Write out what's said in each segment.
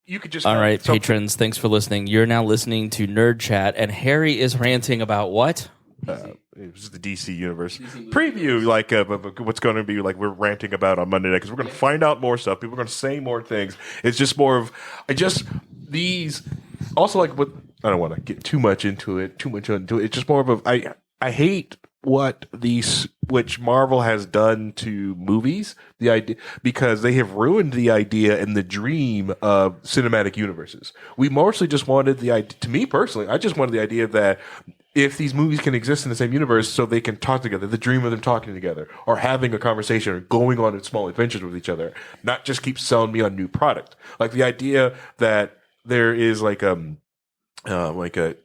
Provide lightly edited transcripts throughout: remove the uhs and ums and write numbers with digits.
you could just... All right, patrons, thanks for listening. You're now listening to Nerd Chat, and Harry is ranting about what? It was the DC Universe preview, like what's going to be like we're ranting about on Monday night, because we're going to find out more stuff. People are going to say more things. It's just more of... these... Also, like, what... I don't want to get too much into it. It's just more of a... I hate which Marvel has done to movies, the idea, because they have ruined the idea and the dream of cinematic universes. We mostly just wanted the idea, to me personally, I just wanted the idea that if these movies can exist in the same universe so they can talk together, the dream of them talking together or having a conversation or going on small adventures with each other, not just keep selling me on new product. Like the idea that there is like a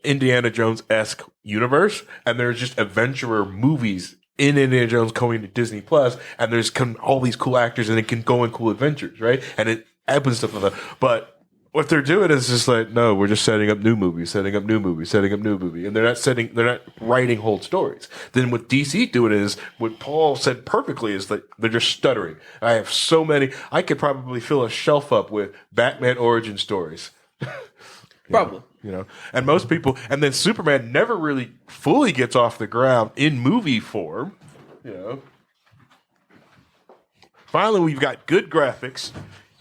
Indiana Jones-esque universe, and there's just adventurer movies in Indiana Jones going to Disney Plus, and there's all these cool actors, and it can go on cool adventures, right? And it happens stuff like that. But what they're doing is just like, no, we're just setting up new movies, and they're not writing whole stories. Then what DC doing is, what Paul said perfectly is that they're just stuttering. I have so many, I could probably fill a shelf up with Batman origin stories. Probably. And most people, and then Superman never really fully gets off the ground in movie form. Finally, we've got good graphics,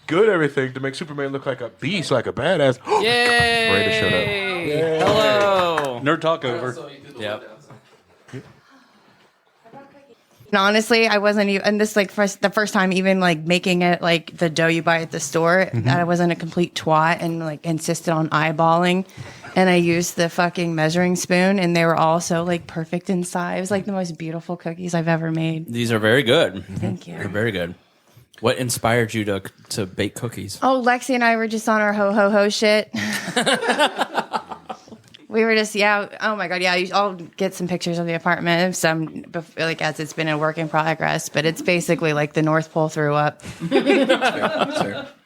good everything to make Superman look like a beast, like a badass. Yay! Brandon showed up. Yay. Hello. Nerd talk over. Yep. And honestly, I wasn't even, and this like the first time even like making it like the dough you buy at the store, that I wasn't a complete twat and like insisted on eyeballing. And I used the fucking measuring spoon, and they were all so like perfect in size. It was like the most beautiful cookies I've ever made. These are very good. Thank you. They're very good. What inspired you to bake cookies? Oh, Lexi and I were just on our ho shit. We were just, oh my God, I'll get some pictures of the apartment, some, like, as it's been a work in progress, but it's basically like the North Pole threw up.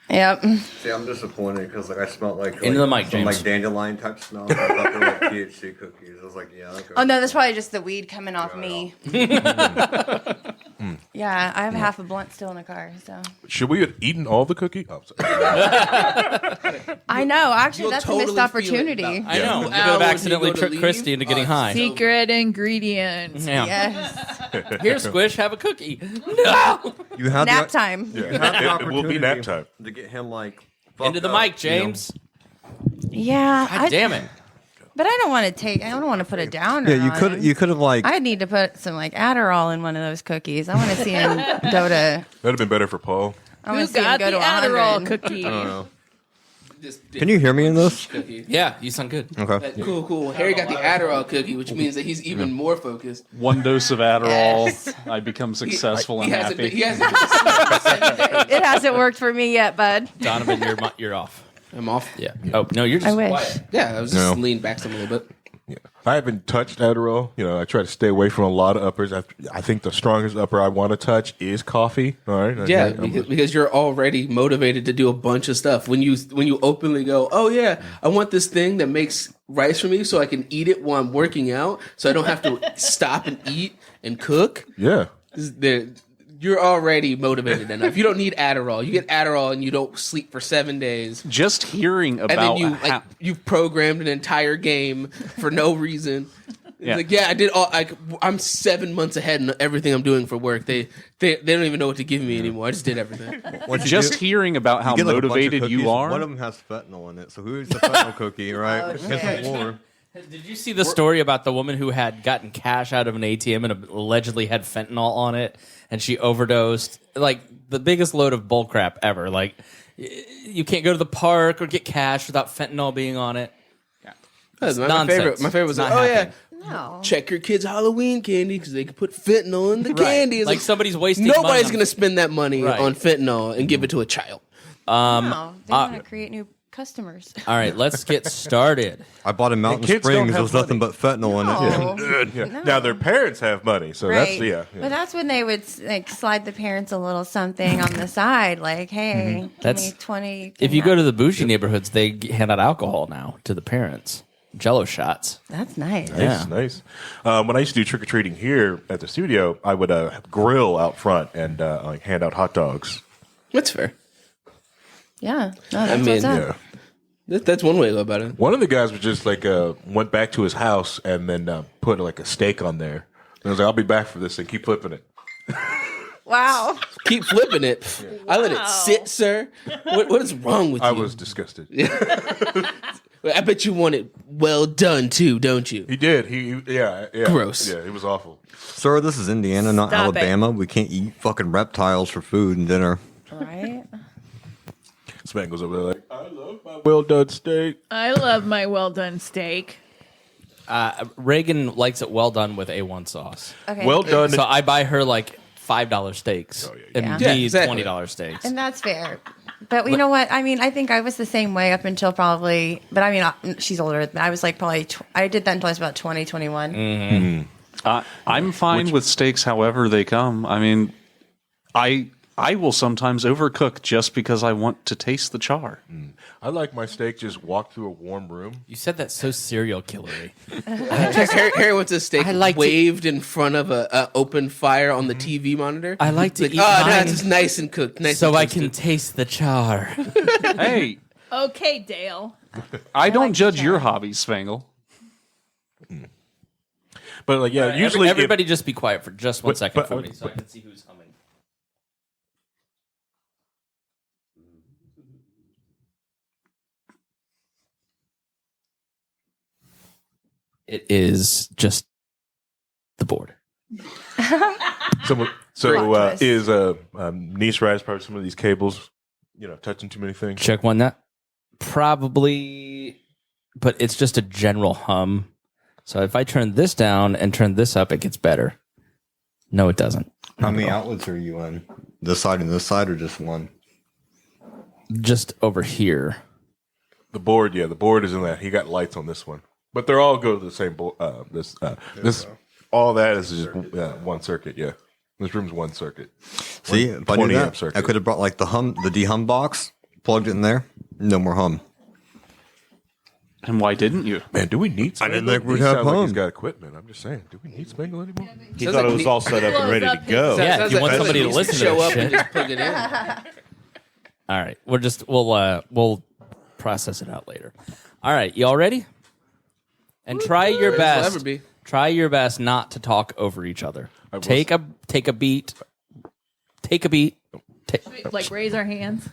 Yep. See, I'm disappointed because like I smelled like into the mic, some James. like dandelion type smell. I thought they were like THC cookies. I was like, yeah. Okay. Oh no, that's probably just the weed coming off me. Yeah, I have half a blunt still in the car. So should we have eaten all the cookies? Oh, sorry. I know. Actually, You'll that's totally a missed feel it opportunity. I know. You could Hour have when you accidentally go to tricked leave. Kristi into getting high. Secret ingredients. Yeah. Yes. Here, Squish, have a cookie. No. You had Nap the, time. You had the It will be nap time. to get him like Into the fucked up, mic, James. Yeah. God damn it. But I don't want to put it down. Yeah, you could have like. I need to put some like Adderall in one of those cookies. I want to see him go to. That'd have been better for Paul. I want Who to see him got go the to Adderall 100. cookie? I don't know. Just Can you hear me in this? cookie. Yeah, you sound good. Okay. Cool. Harry got the Adderall cookie, which means that he's even more focused. One dose of Adderall, Yes. I become successful and He hasn't happy. been- he hasn't been 7 days. It hasn't worked for me yet, bud. Donovan, you're off. I'm off. Yeah. Oh, no, you're I just wish. quiet. Yeah, I was just No. leaned back some a little bit. Yeah. I haven't touched Adderall. I try to stay away from a lot of uppers. I think the strongest upper I want to touch is coffee. All right. Yeah, because you're already motivated to do a bunch of stuff. When you openly go, oh yeah, I want this thing that makes rice for me so I can eat it while I'm working out, so I don't have to stop and eat and cook. Yeah. You're already motivated enough. You don't need Adderall. You get Adderall and you don't sleep for 7 days. Just hearing And about then you've programmed an entire game for no reason. Yeah. Like, I did all. I'm 7 months ahead in everything I'm doing for work. They don't even know what to give me anymore. I just did everything. just hearing about how You get, like, a bunch of motivated cookies. you are. One of them has fentanyl in it. So who's the fentanyl cookie, right? Oh, Get shit. some more. Did you see the story about the woman who had gotten cash out of an ATM and allegedly had fentanyl on it, and she overdosed? Like, the biggest load of bullcrap ever. Like, you can't go to the park or get cash without fentanyl being on it. That's my nonsense. favorite was Not like, oh happening. yeah, No. check your kids' Halloween candy because they can put fentanyl in the candy. It's Like somebody's wasting nobody's money. going to spend that money Right. on fentanyl and give it to a child. No, they want to create new customers. All right, let's get started. I bought in Mountain kids don't Springs. have There's nothing but fentanyl in it. No. Yeah. No. Now their parents have money, so Right. that's But that's when they would like slide the parents a little something on the side, like, "Hey, give That's- me 20." If you go to the bougie neighborhoods, they hand out alcohol now to the parents. Jello shots. that's nice. Yeah. nice. When I used to do trick or treating here at the studio, I would grill out front and like hand out hot dogs. That's fair. Yeah, no, that's mean, what's up. Yeah, That's one way to go about it. One of the guys was just like went back to his house and then put like a steak on there. And I was like, I'll be back for this and keep flipping it. Wow. Keep flipping it. I let it sit, sir. What is wrong with you? I was disgusted. I bet you want it well done too, don't you? He did. Yeah. Gross. Yeah, it was awful. Sir, this is Indiana, not Stop Alabama. We can't eat fucking reptiles for food and dinner. Right? Spangle's over there like, I love my well done steak. I love my well done steak. Reagan likes it well done with A1 sauce. Okay. Well done. So I buy her like $5 steaks and Yeah. me exactly. $20 steaks. And that's fair. But you know what? I mean, I think I was the same way up until probably, but I mean, she's older than I was like probably, I did that until I was about 20, 21. I'm fine with steaks however they come. I mean, I will sometimes overcook just because I want to taste the char. I like my steak just walk through a warm room. You said that so serial killery. Harry wants a steak I like to- waved in front of a open fire on the TV monitor. I like to Like, eat oh, mine that's just nice and cooked. Nice so and I toasted. can taste the char. Hey, Okay, Dale. I don't like judge the your char. hobbies, Spangle. But like, yeah, usually everybody just be quiet for just one But- second but- for me so I can see who's humming. It is just the board. Plot twist. Is Nease Rise probably some of these cables, touching too many things? Check one that. Probably, but it's just a general hum. So if I turn this down and turn this up, it gets better. No, it doesn't. How many outlets are you in? This side and this side, or just one? Just over here. The board is in that. He got lights on this one, but they're all go to the same board. This all that is just one circuit. Yeah, this room's one circuit. See, if I knew 20 amp that, circuit. I could have brought like the de-hum box, plugged it in there. No more hum. And why didn't you? Man, do we need? I didn't Spangle? think we'd He have sounds like home. he's got equipment. I'm just saying, do we need Spangle anymore? He Sounds thought like it was ne- all set up and Close ready up to go. his- Yeah, Sounds if you want like somebody to needs listen to show this up shit. and just plug it in. All right, we'll process it out later. All right, y'all ready? And try your Ready as we'll best. ever be. Try your best not to talk over each other. will Take a beat. Take a beat. Like raise our hands.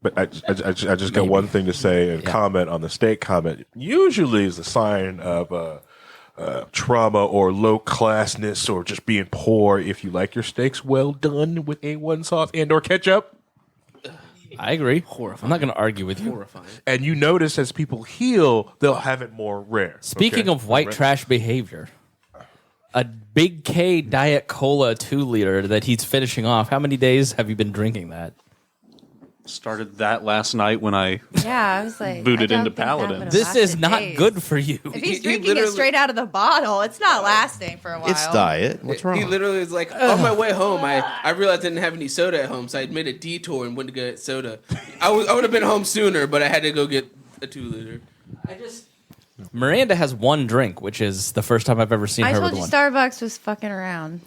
But I just got one thing to say and comment on the steak comment. Usually is a sign of trauma or low classness or just being poor if you like your steaks well done with A1 sauce and or ketchup. I agree. I'm not going to argue with you. Horrifying. And you notice as people heal, they'll have it more rare. Speaking Okay? of white trash behavior, a Big K Diet Cola 2-liter that he's finishing off. How many days have you been drinking that? Started that last night when I Yeah, I was like, Booted I don't into think that Paladin. would've This is lasted not days. good for you. If he's He drinking it literally- straight out of the bottle, it's not lasting for a while. It's diet. What's wrong? He literally was like, on my way home, I realized I didn't have any soda at home, so I made a detour and went to get soda. I would have been home sooner, but I had to go get a 2-liter. Miranda has one drink, which is the first time I've ever seen I her told with you one. Starbucks was fucking around.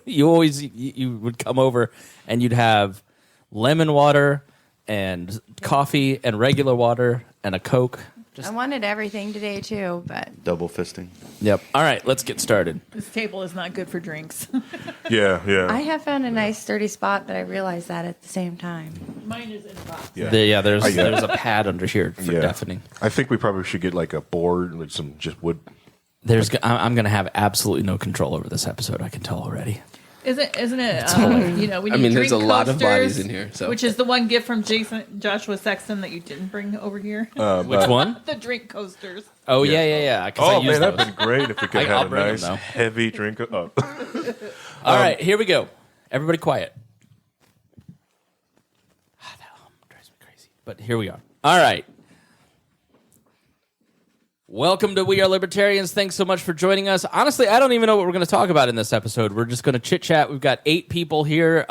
You always you would come over and you'd have lemon water and coffee and regular water and a Coke. I wanted everything today too, but Double fisting. Yep. All right, let's get started. This table is not good for drinks. Yeah. I have found a nice sturdy spot, but I realized that at the same time. Mine is in the box. There's a pad under here for deafening. I think we probably should get like a board, like some just wood. I'm going to have absolutely no control over this episode. I can tell already. Isn't it? We need there's a drink lot of bodies coasters, in here, so. which is the one gift from Joshua Sexton that you didn't bring over here. Which one? The drink coasters. Oh yeah. 'Cause I Oh use man, that'd those. been great if we could I'll have a bring 'em, nice though. heavy drink. All right, here we go. Everybody quiet. That hum drives me crazy. But here we are. All right. Welcome to We Are Libertarians. Thanks so much for joining us. Honestly, I don't even know what we're going to talk about in this episode. We're just going to chit-chat. We've got 8 people here.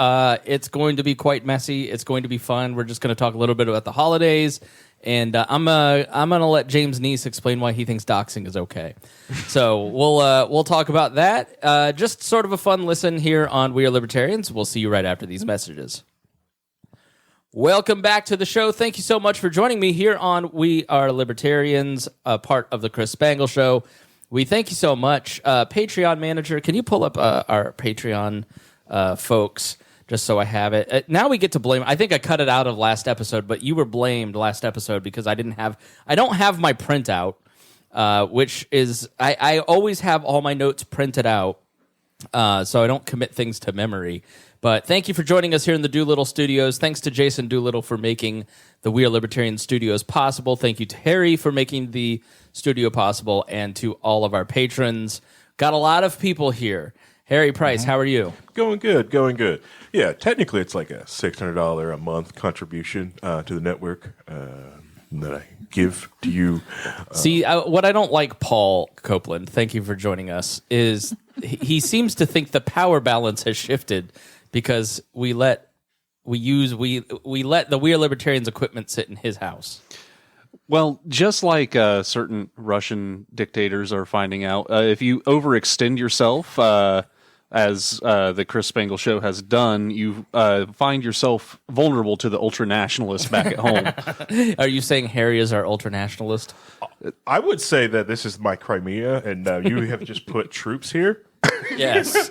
It's going to be quite messy. It's going to be fun. We're just going to talk a little bit about the holidays. And I'm going to let James Nease explain why he thinks doxing is okay. So we'll talk about that. Just sort of a fun listen here on We Are Libertarians. We'll see you right after these messages. Welcome back to the show. Thank you so much for joining me here on We Are Libertarians, a part of the Chris Spangle Show. We thank you so much. Patreon manager, can you pull up our Patreon folks, just so I have it? Now we get to blame. I think I cut it out of last episode, but you were blamed last episode because I don't have my printout, which is I always have all my notes printed out, so I don't commit things to memory. But thank you for joining us here in the Doolittle Studios. Thanks to Jason Doolittle for making the We Are Libertarian Studios possible. Thank you to Harry for making the studio possible, and to all of our patrons. Got a lot of people here. Harry Price, how are you? Going good. Yeah, technically it's like a $600 a month contribution to the network that I give to you. See, what I don't like, Paul Copeland, thank you for joining us, is he seems to think the power balance has shifted because we let the We Are Libertarians equipment sit in his house. Well, just like certain Russian dictators are finding out, if you overextend yourself, as the Chris Spangle Show has done, you find yourself vulnerable to the ultra-nationalists back at home. Are you saying Harry is our ultra-nationalist? I would say that this is my Crimea, and you have just put troops here. Yes.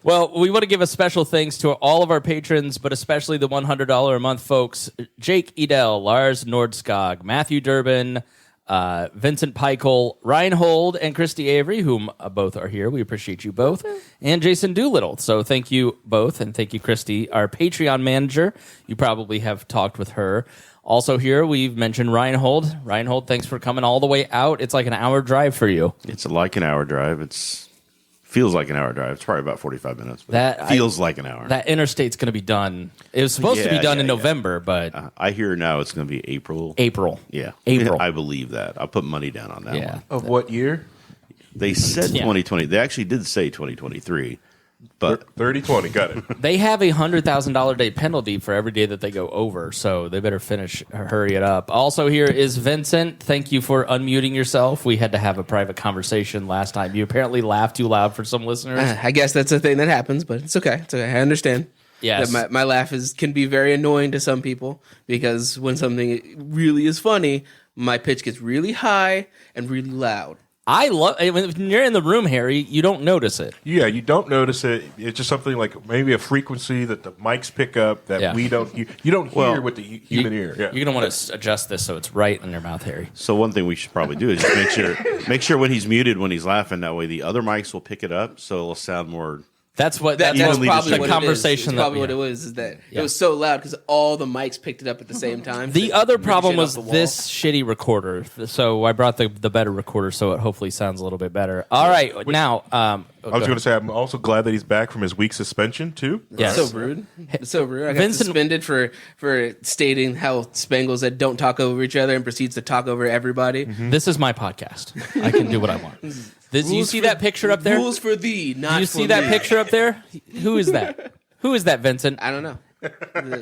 Well, we want to give a special thanks to all of our patrons, but especially the $100 a month folks: Jake Edel, Lars Nordskog, Matthew Durbin, Vincent Peichel, Rhinehold, and Kristi Avery, whom both are here. We appreciate you both. And Jason Doolittle. So thank you both, and thank you, Kristi, our Patreon manager. You probably have talked with her. Also here, we've mentioned Rhinehold. Rhinehold, thanks for coming all the way out. It's like an hour drive for you. It's like an hour drive. Feels like an hour drive. It's probably about 45 minutes. But That feels like an hour. That interstate's going to be done. It was supposed to be done in November, but I hear now it's going to be April. April. Yeah. April. I believe that. I'll put money down on that Yeah. one. Of what year? They said Yeah. 2020. They actually did say 2023. But 30-20, got it. They have a $100,000 day penalty for every day that they go over, so they better hurry it up. Also here is Vincent. Thank you for unmuting yourself. We had to have a private conversation last time. You apparently laughed too loud for some listeners. I guess that's a thing that happens, but it's okay. It's okay. I understand. Yes. That my laugh can be very annoying to some people, because when something really is funny, my pitch gets really high and really loud. I love when you're in the room, Harry. You don't notice it. Yeah, you don't notice it. It's just something like maybe a frequency that the mics pick up that we don't. You don't hear with the human ear. Yeah. You're gonna want to adjust this so it's right in your mouth, Harry. so one thing we should probably do is just make sure when he's muted, when he's laughing, that way the other mics will pick it up, so it'll sound more. That's what That's Evenly probably the what conversation. It is. It's probably what it was. Is that it was so loud because all the mics picked it up at the same time. The So other it problem ricocheted was off the wall. this shitty recorder. So I brought the better recorder, so it hopefully sounds a little bit better. All right, now I was going to say I'm also glad that he's back from his week suspension too. yes. So rude. It's so rude. I got Vincent- suspended for stating how Spangle said don't talk over each other and proceeds to talk over everybody. This is my podcast. I can do what I want. You see that picture up there? Rules for thee, not Do you for see that me. picture up there? Who is that? Who is that, Vincent? I don't know.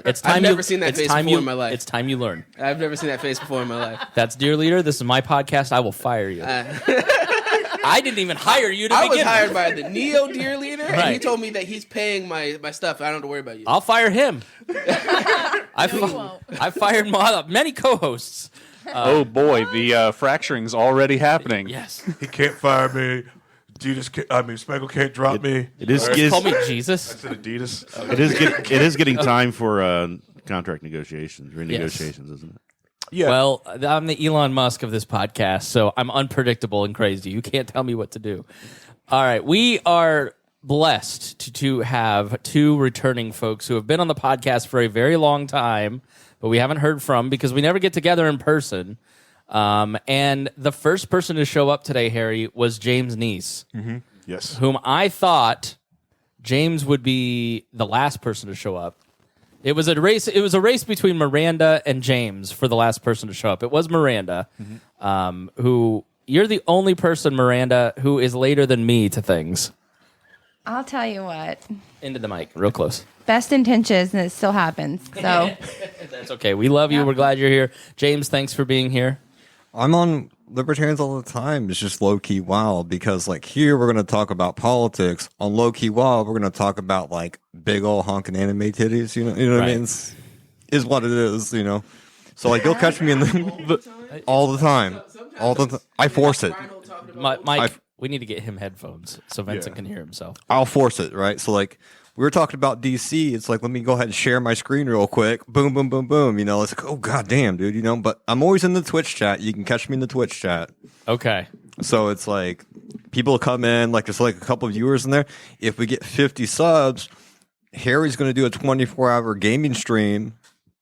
It's time I've never seen that it's face time before in my life. It's time you learn. I've never seen that face before in my life. That's Dear Leader. This is my podcast. I will fire you. I didn't even hire you to I was begin hired with. by the Neo Dear Leader, and he Right. told me that he's paying my stuff. I don't have to worry about you. I'll fire him. I've won't. fired many co-hosts. Oh boy, the fracturing's already happening. Yes. He can't fire me. Spangle can't drop me. It is. All right. Call me Jesus. That's an Adidas. It is getting time for contract negotiations, renegotiations, isn't it? Yeah. Well, I'm the Elon Musk of this podcast, so I'm unpredictable and crazy. You can't tell me what to do. All right. We are blessed to have two returning folks who have been on the podcast for a very long time, but we haven't heard from because we never get together in person. And the first person to show up today, Harry, was James Nease, yes. whom I thought James would be the last person to show up. It was a race. It was a race between Miranda and James for the last person to show up. It was Miranda, who you're the only person, Miranda, who is later than me to things. I'll tell you what. Into the mic, real close. Best intentions, and it still happens. So That's okay. We love you. We're glad you're here. James, thanks for being here. I'm on Libertarians all the time. It's just low key wild because, like, here we're going to talk about politics. On low key wild, we're going to talk about like big old honking anime titties. You know what I Right. mean? is what it is, you know. So like you'll catch me in all the time. I force it. Mike, we need to get him headphones so Vincent can hear himself. I'll force it, right? So like we were talking about DC. It's like, let me go ahead and share my screen real quick. Boom, boom, boom, boom. You know, it's like, oh god damn, dude. You know, but I'm always in the Twitch chat. You can catch me in the Twitch chat. Okay. So it's like people come in, like there's like a couple of viewers in there. If we get 50 subs, Harry's going to do a 24-hour gaming stream,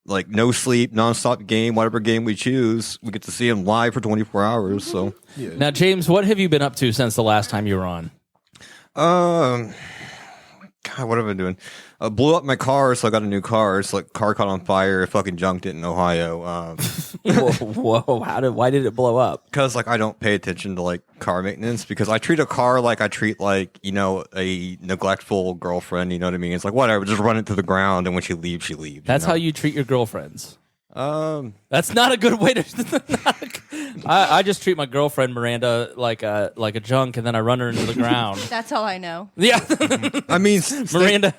like no sleep, nonstop game, whatever game we choose. We get to see him live for 24 hours. So Now, James, what have you been up to since the last time you were on? God, what have I been doing? Blew up my car, so I got a new car. It's like car caught on fire. Fucking junked it in Ohio. Whoa! Why did it blow up? Because like I don't pay attention to like car maintenance. Because I treat a car like I treat like a neglectful girlfriend. You know what I mean? It's like whatever, just run it to the ground, and when she leaves, she leaves. That's how you treat your girlfriends. That's not a good way to. I just treat my girlfriend Miranda like a junk, and then I run her into the ground. That's all I know. Yeah, I mean, Miranda.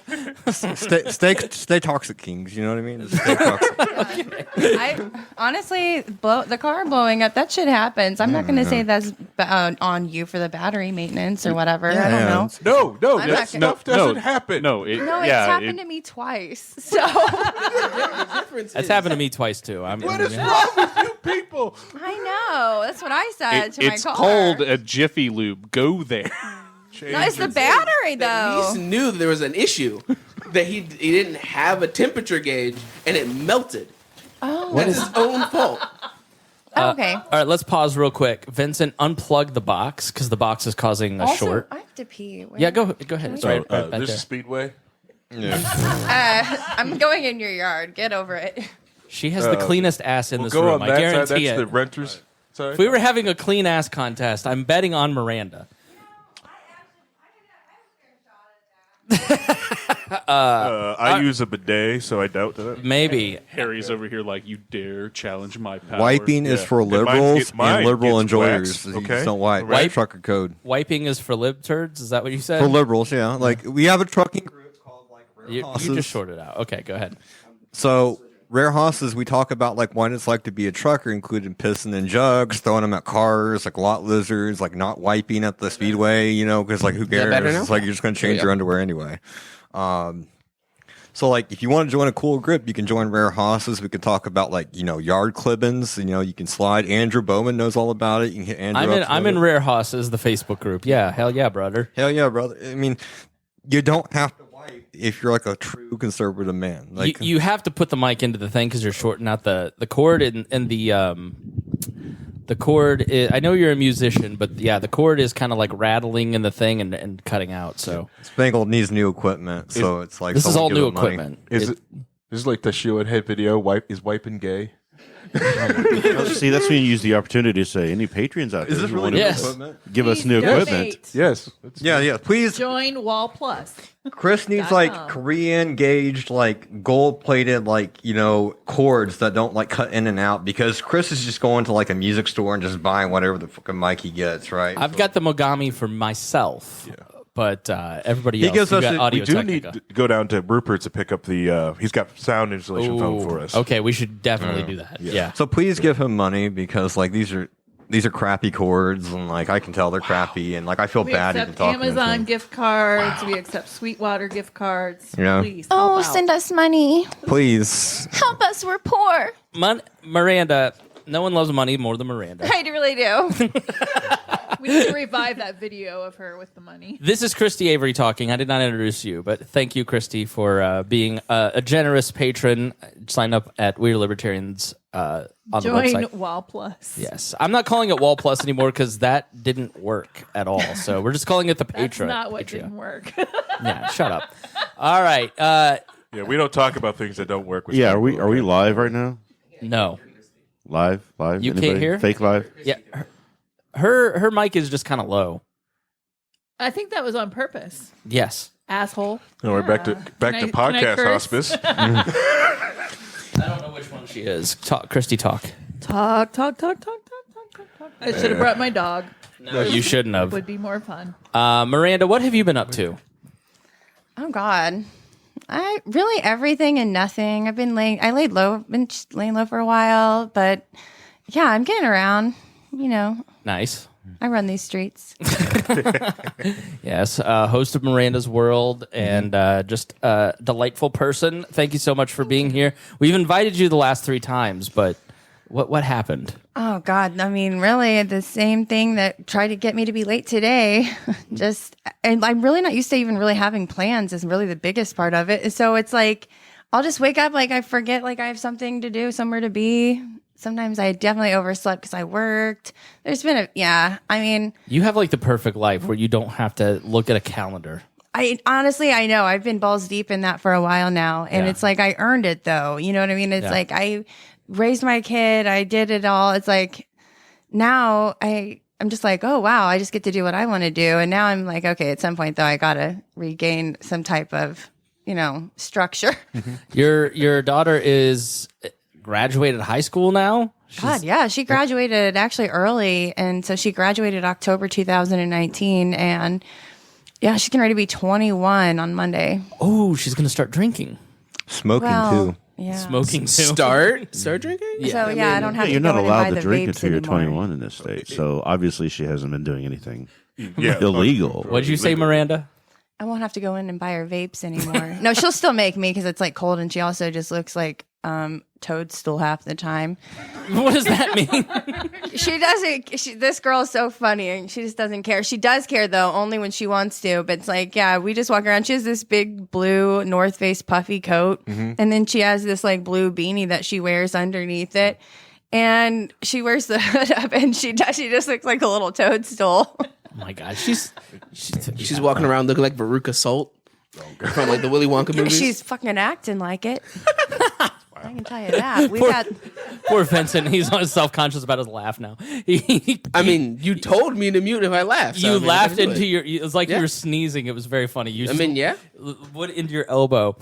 Stay toxic, kings. You know what I mean? Stay toxic. I honestly, the car blowing up, that shit happens. I'm not going to say that's on you for the battery maintenance or whatever. I don't know. No, I'm that not stuff doesn't happen. No, It's happened to me twice. So That's happened to me twice too. What is wrong with you people? I know. That's what I said to my It's car. called a Jiffy Lube. Go there. No, it's the battery though. Nease knew there was an issue that he didn't have a temperature gauge and it melted. Oh, That is his own fault. okay. All right, let's pause real quick. Vincent, unplug the box because the box is causing a Also, short. I have to pee. Where- Yeah, go ahead. It's right back There's there. a speedway. I'm going in your yard. Get over it. She has the cleanest ass in We'll this go room. on I that side. guarantee That's it. the renters side. If we were having a clean ass contest, I'm betting on Miranda. I use a bidet, so I doubt that. Maybe. Harry's over here like, you dare challenge my power. Wiping is Yeah. for And mine liberals get- mine and liberal gets enjoyers. waxed, You okay? just don't wipe. Wipe- Trucker code. Wiping is for lib turds. Is that what you said? For liberals, yeah. Like we have a trucking group called like Rare you Hosses. just shorted out. Okay, go ahead. So Rare Hosses, we talk about like what it's like to be a trucker, including pissing in jugs, throwing them at cars, like lot lizards, like not wiping at the speedway, you know, because like who cares? better now? It's like you're just going to change Yeah. your underwear anyway. So like if you want to join a cool group, you can join Rare Hosses. We can talk about like, yard clippings, you can slide. Andrew Bowman knows all about it. You can hit Andrew. I'm in Rare Hosses, the Facebook group. Yeah, hell yeah, brother. Hell yeah, brother. I mean, you don't have to wipe if you're like a true conservative man. Like You have to put the mic into the thing because you're shorting out the cord and the cord is, I know you're a musician, but yeah, the cord is kind of like rattling in the thing and cutting out. So Spangle needs new equipment, so it's like this is all someone give new him money. equipment. Is it? This is like the shoe and head video. Is wiping gay? See, that's when you use the opportunity to say, any patrons out there Is this who really want new Yes. equipment? to give us Please new donate. equipment? Yes. Yeah. Please, Join WAL Plus. Chris needs .com. like Korean gauged, like gold plated, like cords that don't like cut in and out. Because Chris is just going to like a music store and just buying whatever the fucking mic he gets. Right? I've got the Mogami for myself, but everybody He else, gives you us got a- Audio We do Technica. need to go down to Rupert's to pick up the. He's got sound installation phone for us. Okay, we should definitely do that. Yeah. So please give him money because like these are crappy cords and like I can tell they're crappy and like I feel We bad even accept talking to Amazon him. gift cards. We accept Sweetwater gift cards. Yeah. Please. help out. us money. Please. Help us. We're poor. Miranda, no one loves money more than Miranda. I really do. We need to revive that video of her with the money. This is Kristi Avery talking. I did not introduce you, but thank you, Kristi, for being a generous patron. Sign up at We're Libertarians on the Join website. WAL Plus. Yes. I'm not calling it Wall Plus anymore because that didn't work at all. So we're just calling it the That's Patreon. not what Patreon. didn't work. Yeah, shut up. All right. Yeah, we don't talk about things that don't work. With Yeah, are Spangle, we okay? live right now? No. Live? You can't Anybody? hear? Fake live? Yeah. Her mic is just kind of low. I think that was on purpose. Yes. Asshole. No, we're back to Can I podcast curse? hospice. I don't know which one she is. Kristi, talk. Talk. I should have brought my dog. No, you shouldn't have. Would be more fun. Miranda, what have you been up to? Oh God. I really everything and nothing. I laid low, been just laying low for a while, but yeah, I'm getting around. You know, Nice. I run these streets. Yes, host of Miranda's World and just a delightful person. Thank you so much for being here. We've invited you the last 3 times, but what happened? Oh God, I mean, really, the same thing that tried to get me to be late today. And I'm really not used to even really having plans. Is really the biggest part of it. So it's like I'll just wake up, like I forget, like I have something to do, somewhere to be. Sometimes I definitely overslept because I worked. There's been I mean, You have like the perfect life where you don't have to look at a calendar. I honestly, I know I've been balls deep in that for a while now. And Yeah. it's like, I earned it though. You know what I mean? It's like, I raised my kid. I did it all. It's like, now I'm just like, oh wow, I just get to do what I want to do. And now I'm like, okay, at some point though, I got to regain some type of, structure. Your daughter is graduated high school now? God, yeah. She graduated actually early. And so she graduated October 2019. And yeah, she's getting ready to be 21 on Monday. Oh, she's going to start drinking. Smoking Well, too. Yeah. Smoking too. Start drinking? So yeah, I don't have You're to not go in and allowed buy to the drink vapes until you're anymore. 21 in this state. So obviously she hasn't been doing anything Yeah, illegal. What'd you say, Miranda? I won't have to go in and buy her vapes anymore. No, she'll still make me because it's like cold, and she also just looks like toadstool half the time. What does that mean? She doesn't. This girl is so funny, and she just doesn't care. She does care though, only when she wants to. But it's like, yeah, we just walk around. She has this big blue North Face puffy coat, and then she has this like blue beanie that she wears underneath it. And she wears the hood up, and she just looks like a little toadstool. Oh my God, she's walking around looking like Veruca Salt from like the Willy Wonka movies. She's fucking acting like it. I can tell you that. We've had. Poor Vincent. He's self-conscious about his laugh now. I mean, you told me to mute if I laughed. So You I mean, laughed I do into it. your. It was like Yeah. you were sneezing. It was very funny. You I mean, yeah. What into your elbow?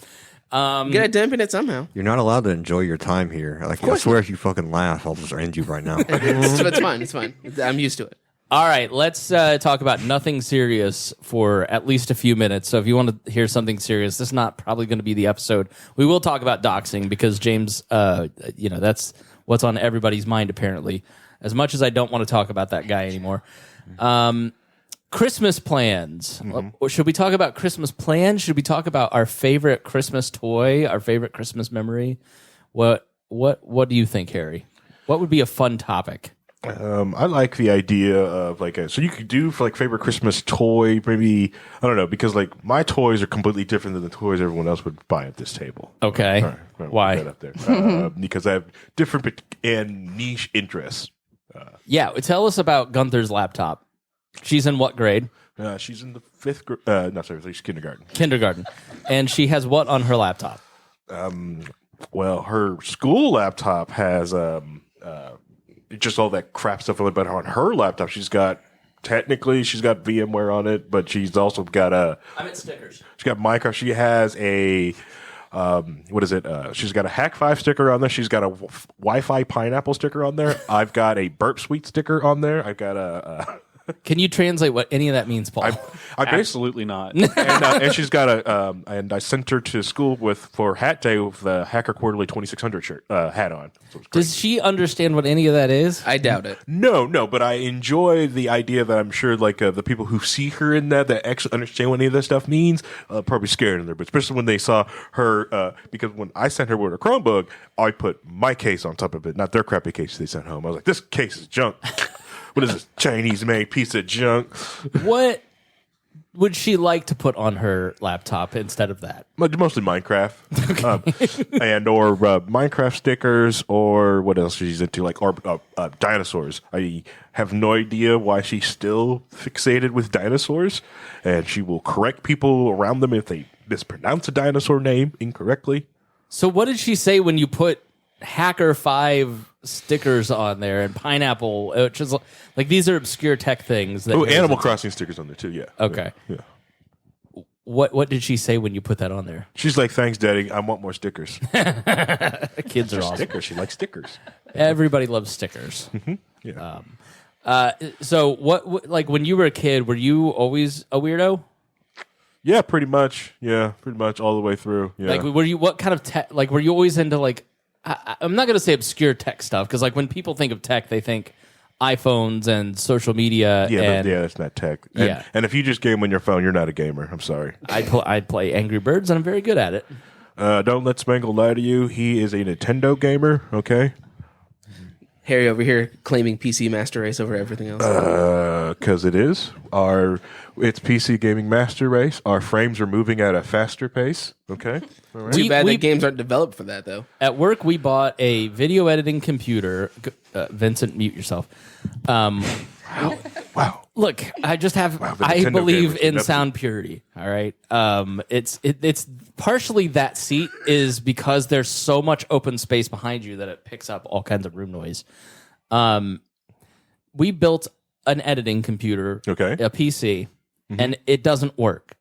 Gotta dampen it somehow. You're not allowed to enjoy your time here. Like, I swear, if you fucking laugh, I'll just end you right now. It's fine. It's fine. I'm used to it. All right, let's talk about nothing serious for at least a few minutes. So if you want to hear something serious, this is not probably going to be the episode. We will talk about doxing because James, that's what's on everybody's mind apparently. As much as I don't want to talk about that guy anymore. Christmas plans. Should we talk about Christmas plans? Should we talk about our favorite Christmas toy, our favorite Christmas memory? What do you think, Harry? What would be a fun topic? I like the idea of so you could do for like favorite Christmas toy, maybe, I don't know, because like my toys are completely different than the toys everyone else would buy at this table. Okay. All right, we'll Why? put that up there. Because I have different and niche interests. Yeah, tell us about Gunther's laptop. She's in what grade? She's in the 5th grade. She's kindergarten. Kindergarten. And she has what on her laptop? Well, her school laptop has just all that crap stuff on it, but on her laptop, she's got VMware on it, but she's also got I'm in stickers. she's got Minecraft. She has a she's got a Hack 5 sticker on there. She's got a Wi-Fi pineapple sticker on there. I've got a Burp Suite sticker on there. I've got a Can you translate what any of that means, Paul? I basically Absolutely not. and she's got and I sent her to school for Hat Day with the Hacker Quarterly 2600 shirt hat on. So it's great. Does she understand what any of that is? I doubt it. No, but I enjoy the idea that I'm sure the people who see her in that actually understand what any of that stuff means, probably scared in there. But especially when they saw her, because when I sent her with her Chromebook, I put my case on top of it, not their crappy case they sent home. I was like, this case is junk. What is this Chinese-made piece of junk? What would she like to put on her laptop instead of that? Mostly Minecraft, and or Minecraft stickers, or what else she's into, or dinosaurs. I have no idea why she's still fixated with dinosaurs, and she will correct people around them if they mispronounce a dinosaur name incorrectly. So what did she say when you put Hacker 5 stickers on there and pineapple, which is like these are obscure tech things that Animal Crossing stickers on there too. Yeah. Okay. Yeah. What did she say when you put that on there? She's like, "Thanks, Daddy. I want more stickers." Kids are awesome. Stickers. She likes stickers. Everybody loves stickers. Yeah. So what like when you were a kid, were you always a weirdo? Yeah, pretty much. Yeah, pretty much all the way through. Yeah. Like, were you what kind of tech? Like, were you always into like? I'm not going to say obscure tech stuff because like when people think of tech, they think iPhones and social media. Yeah, that's not tech. And, Yeah. and if you just game on your phone, you're not a gamer. I'm sorry. I'd play Angry Birds, and I'm very good at it. Don't let Spangle lie to you. He is a Nintendo gamer. Okay. Harry over here claiming PC Master Race over everything else. Because it's PC Gaming Master Race. Our frames are moving at a faster pace. Okay. All right. Too bad that games aren't developed for that, though. At work, we bought a video editing computer. Vincent, mute yourself. Wow. Look, I just have. Wow, the I Nintendo believe gamers in would sound purity. All right. It's partially that seat is because there's so much open space behind you that it picks up all kinds of room noise. We built an editing computer, Okay. a PC, and it doesn't work.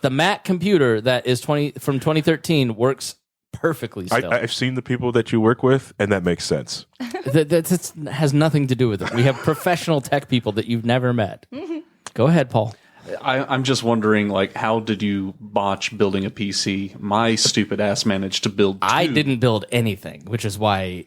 The Mac computer that is from 2013 works perfectly still. I've seen the people that you work with, and that makes sense. That has nothing to do with it. We have professional tech people that you've never met. Go ahead, Paul. I'm just wondering, like, how did you botch building a PC? My stupid ass managed to build 2. I didn't build anything, which is why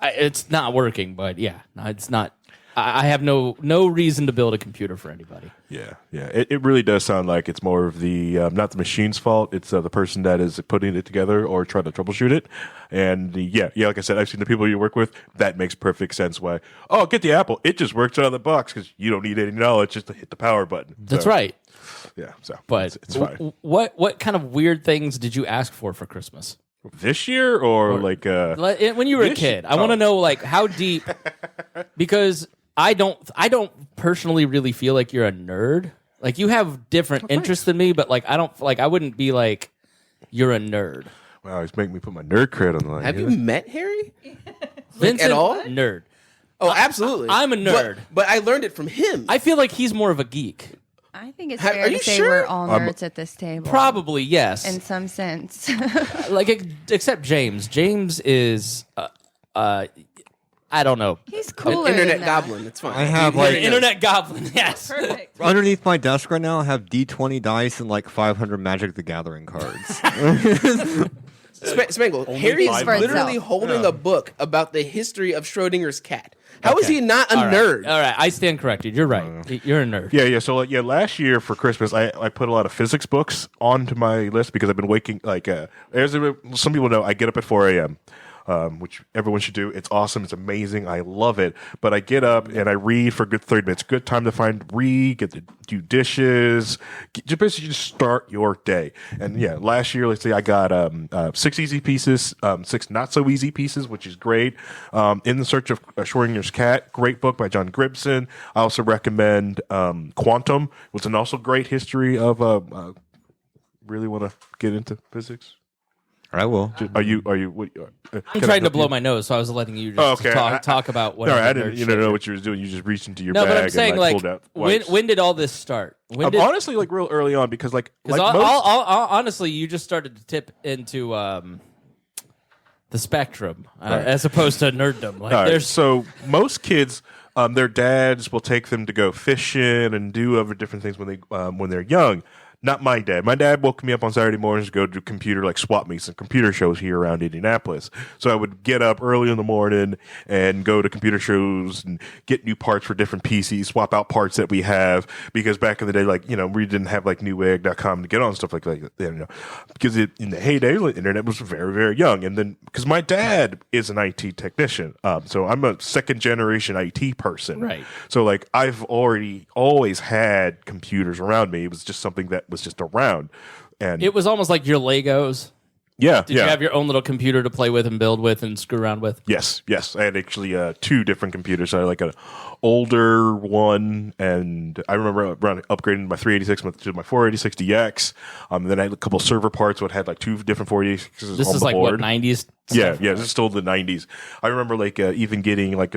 it's not working. But yeah, no, it's not. I have no reason to build a computer for anybody. Yeah. It really does sound like it's more of the not the machine's fault. It's the person that is putting it together or trying to troubleshoot it. And like I said, I've seen the people you work with. That makes perfect sense. Why? Oh, get the Apple. It just works out of the box because you don't need any knowledge just to hit the power button. That's So, right. Yeah. So, But it's fine. What kind of weird things did you ask for Christmas? This year or like When you were a this- kid, I want to know like how deep, because I don't personally really feel like you're a nerd. Like you have different interests than me, but like I wouldn't be like you're a nerd. Wow, he's making me put my nerd cred on the line. Have you met Harry? Vincent, at all? nerd. Oh, absolutely. I'm a nerd. But I learned it from him. I feel like he's more of a geek. I think it's Are fair you to say sure? we're all nerds at this table. Probably yes. In some sense. Like except James. James is I don't know. He's An cooler internet than that. goblin. It's fine. I have You're an like internet goblin. Yes. Perfect. underneath my desk right now. I have D20 dice and like 500 Magic the Gathering cards. Spangle, Harry's 500. literally holding a book about the history of Schrodinger's cat. How is he not a All right. nerd? All right, I stand corrected. You're right. You're a nerd. Yeah. So last year for Christmas, I put a lot of physics books onto my list because I've been waking some people know I get up at 4 a.m. Which everyone should do. It's awesome. It's amazing. I love it. But I get up and I read for a good 30 minutes. Good time to do dishes, basically just start your day. And yeah, last year, let's say I got 6 easy pieces, 6 not so easy pieces, which is great. In the Search of Schrodinger's Cat, great book by John Gribson. I also recommend Quantum, which is an also great history of really want to get into physics. I will. Are you? What, I'm trying to blow my nose, so I was letting you just talk about what. No, I didn't. You know what you were doing. You just reached into your bag but I'm saying and like, pulled out wipes. when did all this start? Honestly, like real early on, because honestly, you just started to tip into the spectrum as opposed to nerddom. Like, All right, there's so most kids, their dads will take them to go fishing and do other different things when they're young. Not my dad. My dad woke me up on Saturday mornings to go to computer like swap meets and computer shows here around Indianapolis. So I would get up early in the morning and go to computer shows and get new parts for different PCs, swap out parts that we have, because back in the day, like, we didn't have like newegg.com to get on stuff like that, because in the heyday, the internet was very, very young. And then because my dad is an IT technician, so I'm a second generation IT person. Right. So like I've always had computers around me. It was just something that was just around, and it was almost like your Legos. Did you have your own little computer to play with and build with and screw around with? Yes. I had actually 2 different computers. So I had like an older one, and I remember upgrading my 386 to my 486 DX. Then I had a couple server parts. So it had like 2 different 486s. This on is the like board. what 90s. Yeah, stuff? this is still the 90s. I remember like even getting like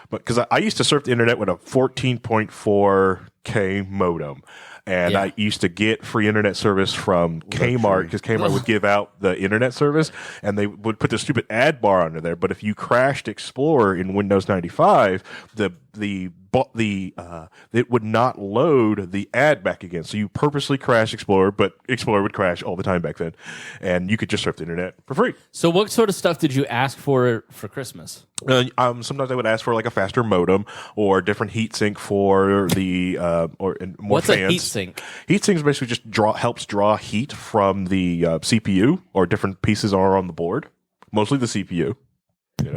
because I used to surf the internet with a 14.4K modem. And I used to get free internet service from Kmart because Kmart would give out the internet service, and they would put the stupid ad bar under there. But if you crashed Explorer in Windows 95, the it would not load the ad back again. So you purposely crash Explorer, but Explorer would crash all the time back then, and you could just surf the internet for free. So what sort of stuff did you ask for Christmas? Sometimes I would ask for like a faster modem or a different heatsink for the more What's fans. a heatsink? Heatsink basically just helps draw heat from the CPU or different pieces are on the board, mostly the CPU.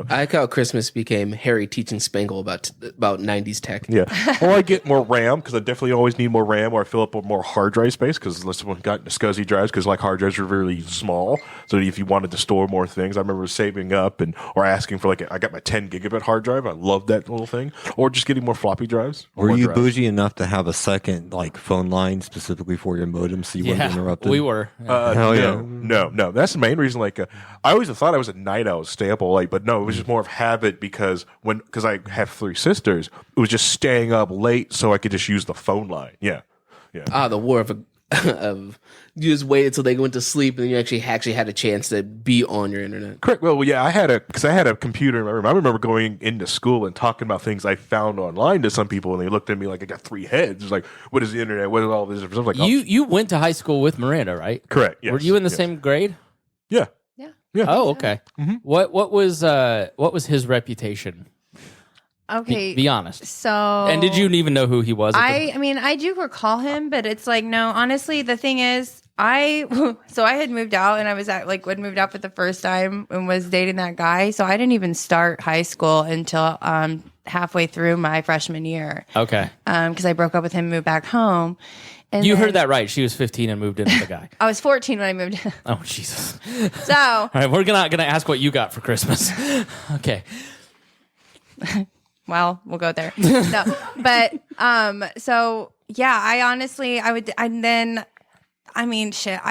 I like how Christmas became Harry teaching Spangle about 90s tech. Yeah. Or I get more RAM because I definitely always need more RAM, or I fill up with more hard drive space because someone got SCSI drives because like hard drives are really small. So if you wanted to store more things, I remember saving up or asking for I got my 10 gigabit hard drive. I love that little thing. Or just getting more floppy drives. Were more you drives. bougie enough to have a second phone line specifically for your modem so you weren't interrupted? We were. Hell yeah. No. That's the main reason. I always thought I was a night owl, stay up all night, but no, it was just more of habit because I have 3 sisters, it was just staying up late so I could just use the phone line. Yeah. The war of you just wait until they went to sleep and then you actually had a chance to be on your internet. Correct. Well, yeah, I had a computer in my room. I remember going into school and talking about things I found online to some people, and they looked at me like I got 3 heads. It's like, what is the internet? What is all this? I was like, You went to high school with Miranda, right? correct. Yes, Were you in the yes. same grade? Yeah. Yeah. Oh, okay. Mm-hmm. What was his reputation? Okay. Be honest. So. And did you even know who he was? I mean, I do recall him, but it's like, no, honestly, the thing is, I had moved out and I was when moved out for the first time and was dating that guy. So I didn't even start high school until halfway through my freshman year. Okay. Because I broke up with him and moved back home. And You then- heard that right. She was 15 and moved in with the guy. I was 14 when I moved in. Oh, Jesus. So, All right, we're not gonna ask what you got for Christmas. Okay. well, we'll go there. No, but so yeah, I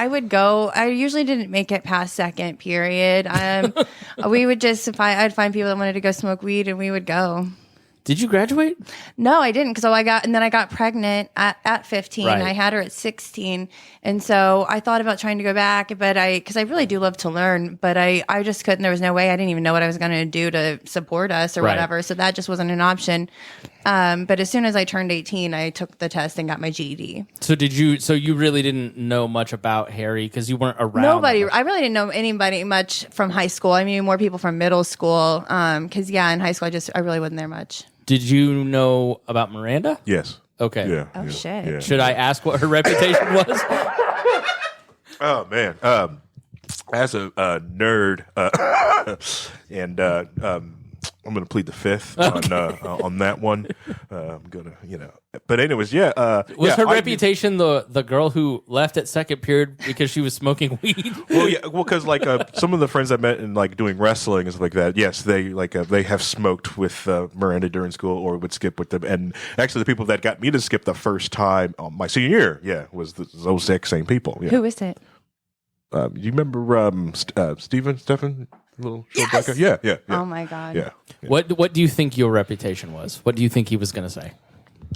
would go. I usually didn't make it past second period. We would I'd find people that wanted to go smoke weed, and we would go. Did you graduate? No, I didn't, because I got pregnant at 15. Right. I had her at 16, and so I thought about trying to go back, but because I really do love to learn, but I just couldn't. There was no way. I didn't even know what I was going to do to support us or Right. whatever. So that just wasn't an option. But as soon as I turned 18, I took the test and got my GED. So you really didn't know much about Harry because you weren't around? Nobody. I really didn't know anybody much from high school. I mean, more people from middle school. Because in high school, I really wasn't there much. Did you know about Miranda? Yes. Okay. Yeah. Oh, yeah, shit. Yeah. Should I ask what her reputation was? Oh man. As a nerd, and I'm going to plead the fifth on that one. I'm gonna, But anyways, yeah. Was her I reputation the girl who left at second period because she was smoking weed? Because some of the friends I met in doing wrestling and stuff like that. Yes, they have smoked with Miranda during school or would skip with them. And actually, the people that got me to skip the first time my senior year, was those same people. Yeah. Who is it? You remember Stephen? Little short black guy? Yeah. Oh my God. Yeah. What do you think your reputation was? What do you think he was going to say?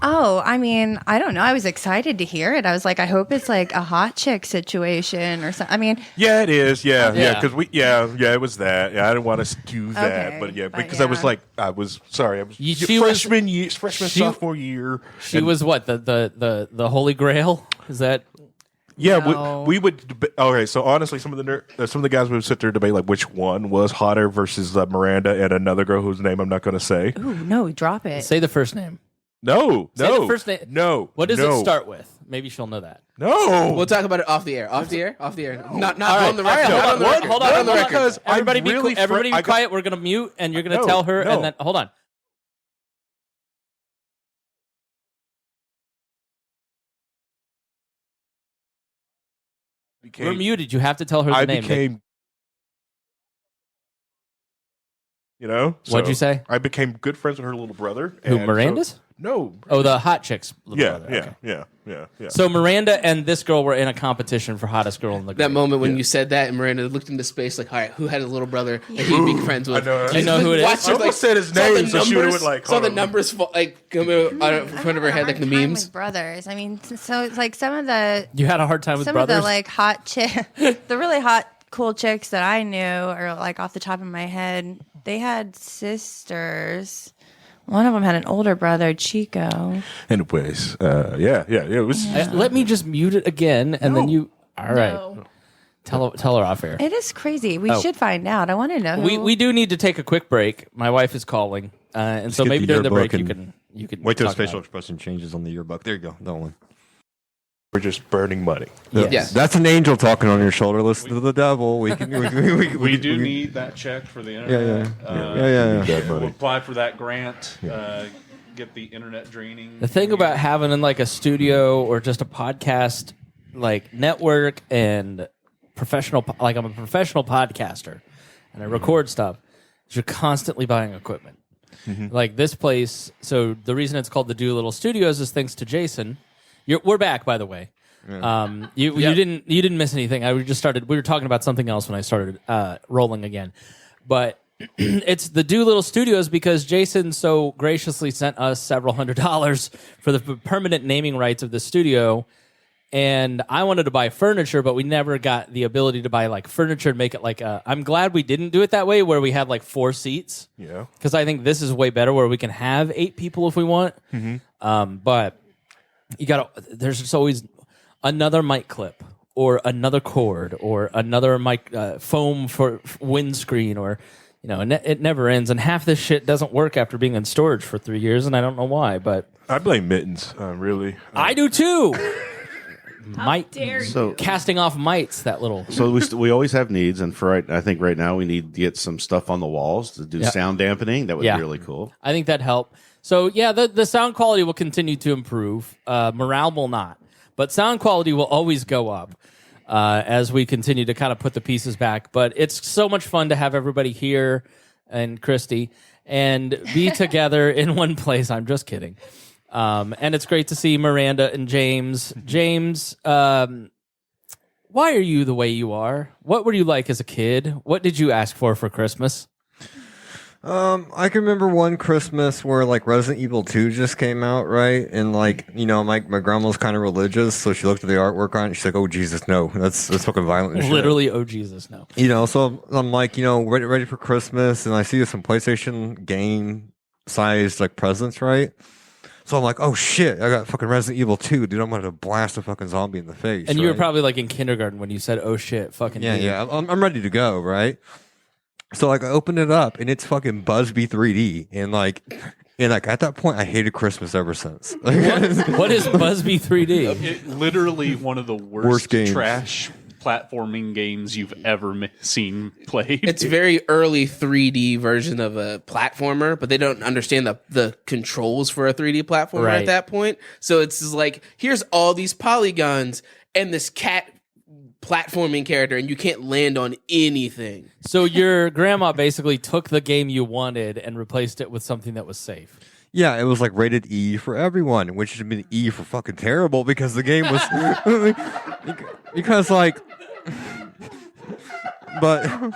Oh, I mean, I don't know. I was excited to hear it. I was like, I hope it's like a hot chick situation or something. I mean, Yeah, it is. Yeah. Yeah. Because it was that. Yeah, I didn't want to do that, Okay, but but because I was sophomore year. She was what the Holy Grail? Is that? Yeah, No. we would. Okay, so honestly, some of the guys would sit there and debate which one was hotter versus Miranda and another girl whose name I'm not going to say. ooh, no, drop it. Say the first name. No, Say the first name. no. What does no, it start with? Maybe she'll know that. No, We'll talk about it off the air. Not All on the record. right, Not on the record. hold Not on. on the record. Because Everybody be really everybody be I got- quiet. We're gonna mute, and you're gonna No, tell her, no. and then hold on. We're muted. You have to tell her the I name. became. What'd you say? I became good friends with her little brother. Who, and Miranda's? No. Oh, the hot chick's little Yeah, brother. yeah, Okay. yeah. So Miranda and this girl were in a competition for hottest girl in the That grade. moment when Yeah. you said that and Miranda looked into space like, all right, who had a little brother that he'd be friends with? I know. Do you know who it is? Watched her, I almost said his name, so she would've went saw hold the on. numbers come out in front of her head like the memes. With brothers. I mean, so it's like some of the You had a hard time with brothers? of the hot chick, the really hot, cool chicks that I knew, or off the top of my head, they had sisters. One of them had an older brother, Chico. Anyways, it was. Let me just mute it again, and then you. All right. No. Tell her off air. It is crazy. We should find out. I want to know. We do need to take a quick break. My wife is calling, and so get maybe the during the break yearbook you can Wait till talk the facial about it. expression changes on the yearbook. There you go. That one. We're just burning money. Yes. That's an angel talking on your shoulder. Listen to the devil. We can. We do need that check for the internet. Yeah. We'll apply for that grant. Get the internet draining. The thing about having like a studio or just a podcast like network and professional, like I'm a professional podcaster and I record stuff, is you're constantly buying equipment. Like this place. So the reason it's called the Doolittle Studios is thanks to Jason. We're back, by the way. You didn't miss anything. We were talking about something else when I started rolling again, but it's the Doolittle Studios because Jason so graciously sent us several $100s for the permanent naming rights of the studio. And I wanted to buy furniture, but we never got the ability to buy like furniture and make it like I'm glad we didn't do it that way where we had like 4 seats. Yeah. Because I think this is way better where we can have 8 people if we want. But there's just always another mic clip or another cord or another mic foam for windscreen or, it never ends. And half this shit doesn't work after being in storage for 3 years. And I don't know why, but I blame Mittens, really. I do too. How dare you? So Casting off mites, that little. So we always have needs, and I think right now we need to get some stuff on the walls to do sound dampening. That would be really cool. I think that'd help. So yeah, the sound quality will continue to improve. Morale will not, but sound quality will always go up as we continue to kind of put the pieces back. But it's so much fun to have everybody here and Kristi and be together in one place. I'm just kidding. And it's great to see Miranda and James. James, why are you the way you are? What were you like as a kid? What did you ask for Christmas? I can remember one Christmas where like Resident Evil 2 just came out, right? And like, my grandma was kind of religious, so she looked at the artwork on it. She's like, "Oh Jesus, no, that's fucking violent." And shit. Literally, oh Jesus, no. So I'm like, ready for Christmas, and I see some PlayStation game sized like presents, right? So I'm like, oh shit, I got fucking Resident Evil 2, dude. I'm gonna blast a fucking zombie in the face. And you were probably like in kindergarten when you said, "Oh shit, fucking dude." Yeah. I'm ready to go, right? So like I opened it up and it's fucking Busby 3D, and at that point I hated Christmas ever since. What is Busby 3D? Literally one of the worst games. trash platforming games you've ever seen played. It's very early 3D version of a platformer, but they don't understand the controls for a 3D platformer Right. at that point. So it's just like, here's all these polygons and this cat platforming character, and you can't land on anything. So your grandma basically took the game you wanted and replaced it with something that was safe. Yeah, it was like rated E for everyone, which should have been E for fucking terrible because the game was but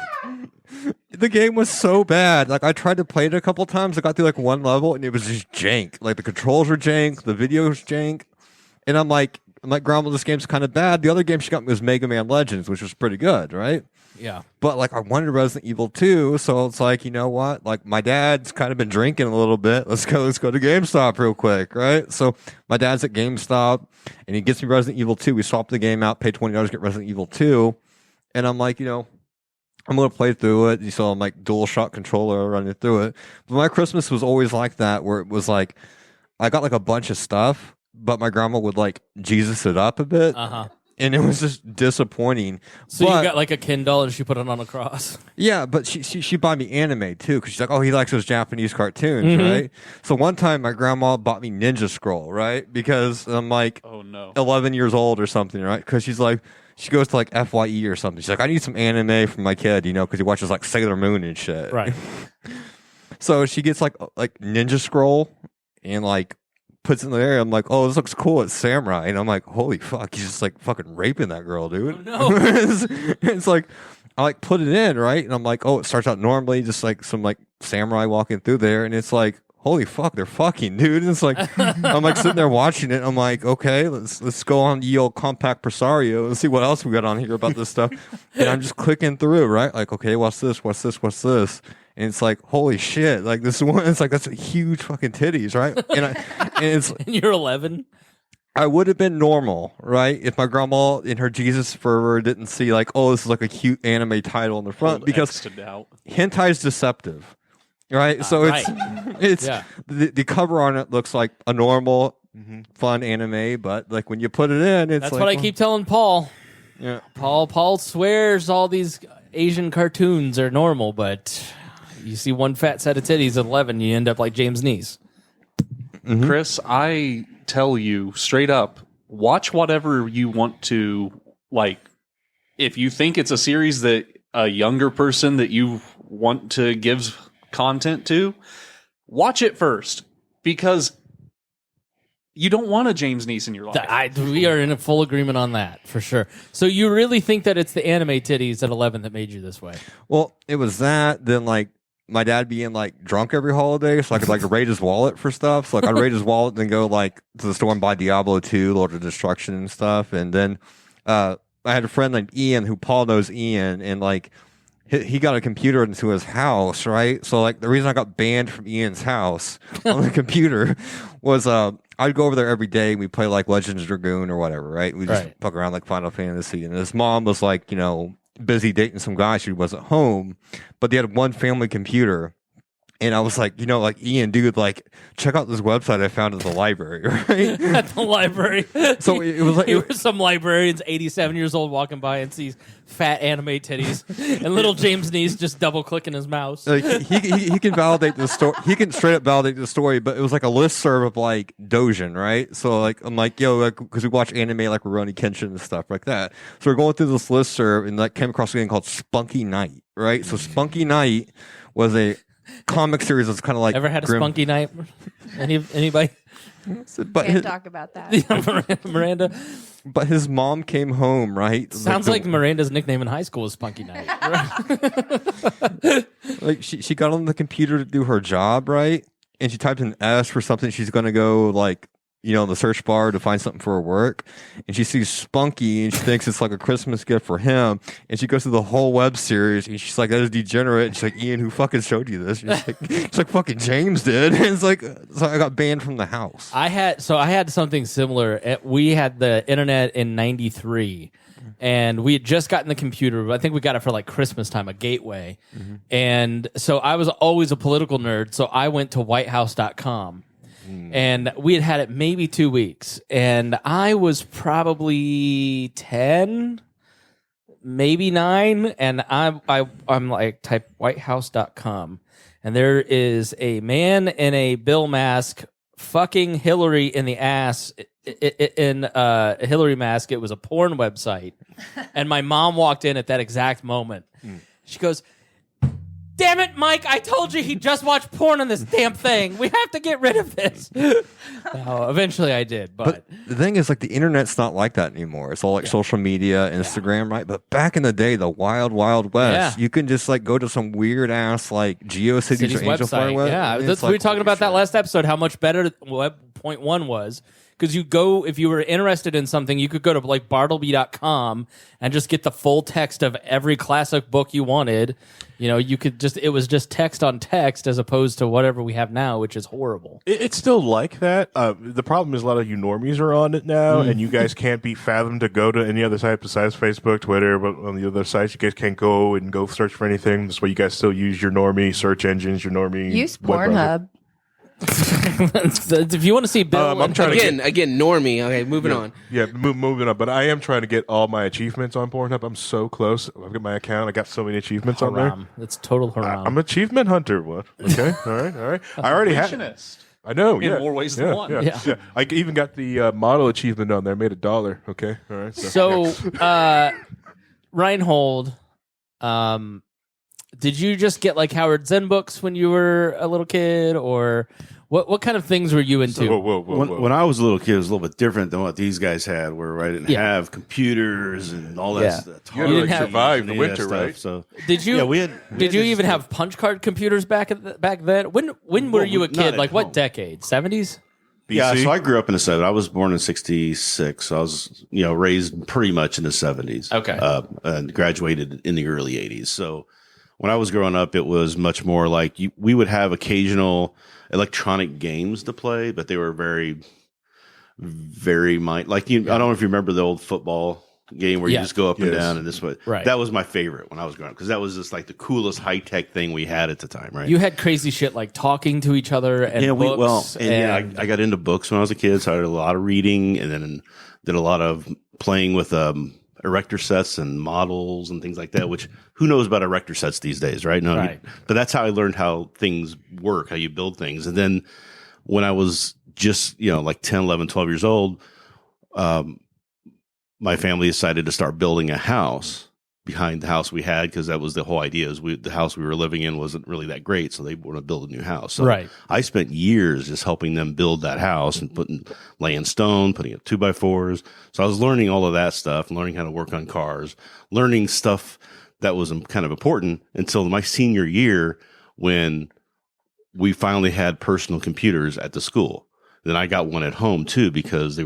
the game was so bad. Like I tried to play it a couple times. I got through like one level and it was just jank. Like the controls were jank, the video was jank, and I'm like, Grandma, this game's kind of bad. The other game she got me was Mega Man Legends, which was pretty good, right? Yeah. But like I wanted Resident Evil 2, so it's like, you know what? Like my dad's kind of been drinking a little bit. Let's go to GameStop real quick, right? So my dad's at GameStop and he gets me Resident Evil 2. We swap the game out, pay $20 to get Resident Evil 2. And I'm like, I'm gonna play through it. You saw like DualShock controller running through it. But my Christmas was always like that, where it was like I got like a bunch of stuff, but my grandma would like Jesus it up a bit. And it was just disappointing. So you got like a Kindle and she put it on a cross. Yeah, but she bought me anime too, because she's like, oh, he likes those Japanese cartoons, right? So one time my grandma bought me Ninja Scroll, right? Because I'm like, oh no, 11 years old or something, right? Because she goes to like FYE or something. She's like, I need some anime for my kid, because he watches like Sailor Moon and shit. Right. So she gets like Ninja Scroll and like puts it in there. I'm like, oh, this looks cool. It's samurai. And I'm like, holy fuck, he's just like fucking raping that girl, dude. Oh, no. It's like, I like put it in, right? And I'm like, oh, it starts out normally, just like some like samurai walking through there. And it's like, holy fuck, they're fucking, dude. And it's like, I'm like sitting there watching it. I'm like, okay, let's go on the old compact Presario and see what else we got on here about this stuff. And I'm just clicking through, right? Like, okay, what's this? And it's like, holy shit! Like this one, it's like that's a huge fucking titties, right? And it's And you're 11. I would have been normal, right, if my grandma in her Jesus fervor didn't see like, oh, this is like a cute anime title in the front Hold because X to doubt. hentai's deceptive, right? So right. it's Yeah. the cover on it looks like a normal, fun anime, but like when you put it in, it's That's like, what I keep telling Paul. Yeah. Paul swears all these Asian cartoons are normal, but you see one fat set of titties at 11, you end up like James Nease. Chris, I tell you straight up, watch whatever you want to. Like, if you think it's a series that a younger person that you want to give content to, watch it first, because you don't want a James Neese in your life. We are in a full agreement on that, for sure. So you really think that it's the anime titties at 11 that made you this way? Well, it was that. Then like my dad being like drunk every holiday, so I could like raid his wallet for stuff. So like I'd raid his wallet and then go like to the store and buy Diablo 2, Lord of Destruction and stuff. And then I had a friend named Ian who Paul knows Ian, and like he got a computer into his house, right? So like the reason I got banned from Ian's house on the computer was I'd go over there every day and we play like Legends Dragoon or whatever, right? We just fuck around like Final Fantasy. And his mom was like, you know, busy dating some guy. She wasn't home, but they had one family computer. And I was like, you know, like, Ian, dude, like, check out this website I found at the library, right? At the library. So it was like There were some librarians, 87 years old, walking by and sees fat anime titties, and little James Neese just double clicking his mouse. like he can validate the story. He can straight up validate the story, but it was like a listserv of like Dojin, right? So like I'm like, yo, like, because we watch anime like Rurouni Kenshin and stuff like that. So we're going through this listserv and like came across a game called Spunky Night, right? So Spunky Night was a comic series that's kind of like Ever had a grim. spunky night? Anybody? But Can't talk about that. Miranda. but his mom came home, right? Sounds like Miranda's nickname in high school was Spunky Night. like she got on the computer to do her job, right? And she typed an S for something she's going to go like, you know, in the search bar to find something for her work. And she sees Spunky and she thinks it's like a Christmas gift for him. And she goes through the whole web series and she's like, that is degenerate. And she's like, Ian, who fucking showed you this? And it's like fucking James did. And it's like, so I got banned from the house. I had something similar. We had the internet in '93, and we had just gotten the computer. I think we got it for like Christmas time, a gateway. And so I was always a political nerd, so I went to whitehouse.com. And we had it maybe 2 weeks, and I was probably 10, maybe 9, and I'm like, type whitehouse.com, and there is a man in a Bill mask fucking Hillary in the ass in a Hillary mask. It was a porn website, and my mom walked in at that exact moment. She goes, damn it, Mike, I told you he just watched porn on this damn thing. We have to get rid of this. No, eventually I did, but the thing is, like, the internet's not like that anymore. It's all like social media, Instagram, right? But back in the day, the wild, wild west, you can just like go to some weird ass like GeoCities City's or Angelfire website. Yeah, we were talking about that last episode, how much better Web.1 was. Because you go, if you were interested in something, you could go to like bartleby.com and just get the full text of every classic book you wanted. You know, you could just, it was just text on text as opposed to whatever we have now, which is horrible. It's still like that. The problem is a lot of you normies are on it now, and you guys can't be fathomed to go to any other site besides Facebook, Twitter, but on the other sites, you guys can't go and go search for anything. That's why you guys still use your normie search engines, your normie. Use web browser. Pornhub. If you want to see Bill, I'm trying to Again, normie. Okay, moving on. Yeah, moving on. But I am trying to get all my achievements on Pornhub. I'm so close. I've got my account. I got so many achievements on there. haram. It's total haram. I'm an achievement hunter. What? Okay. All right. I already have. I know. In Yeah. more ways than one. Yeah. I even got the model achievement on there. I made $1. Okay. All right. So, Rhinehold, did you just get like Howard Zen books when you were a little kid, or what kind of things were you into? Whoa. When I was a little kid, it was a little bit different than what these guys had, where I didn't have computers and all that stuff. You didn't have- survive the and winter, stuff, right? So Did you? Yeah, we had. Did you even have punch card computers back then? When were you a not kid? at Like what home. decade? 70s? Yeah, BC? so I grew up in the 70s. I was born in 66. So I was, raised pretty much in the 70s. Okay. And graduated in the early 80s. So when I was growing up, it was much more like we would have occasional electronic games to play, but they were very, very like I don't know if you remember the old football game where you just go up and down and this way. Right. That was my favorite when I was growing up because that was just like the coolest high tech thing we had at the time. Right. You had crazy shit like talking to each other and books. I got into books when I was a kid, so I did a lot of reading and then did a lot of playing with erector sets and models and things like that, which who knows about erector sets these days, right? No, right. But that's how I learned how things work, how you build things. And then when I was just, like 10, 11, 12 years old, my family decided to start building a house behind the house we had because that was the whole idea is the house we were living in wasn't really that great. So they want to build a new house. So right. I spent years just helping them build that house and laying stone, putting up 2x4s. So I was learning all of that stuff, learning how to work on cars, learning stuff that was kind of important until my senior year when we finally had personal computers at the school. Then I got one at home too because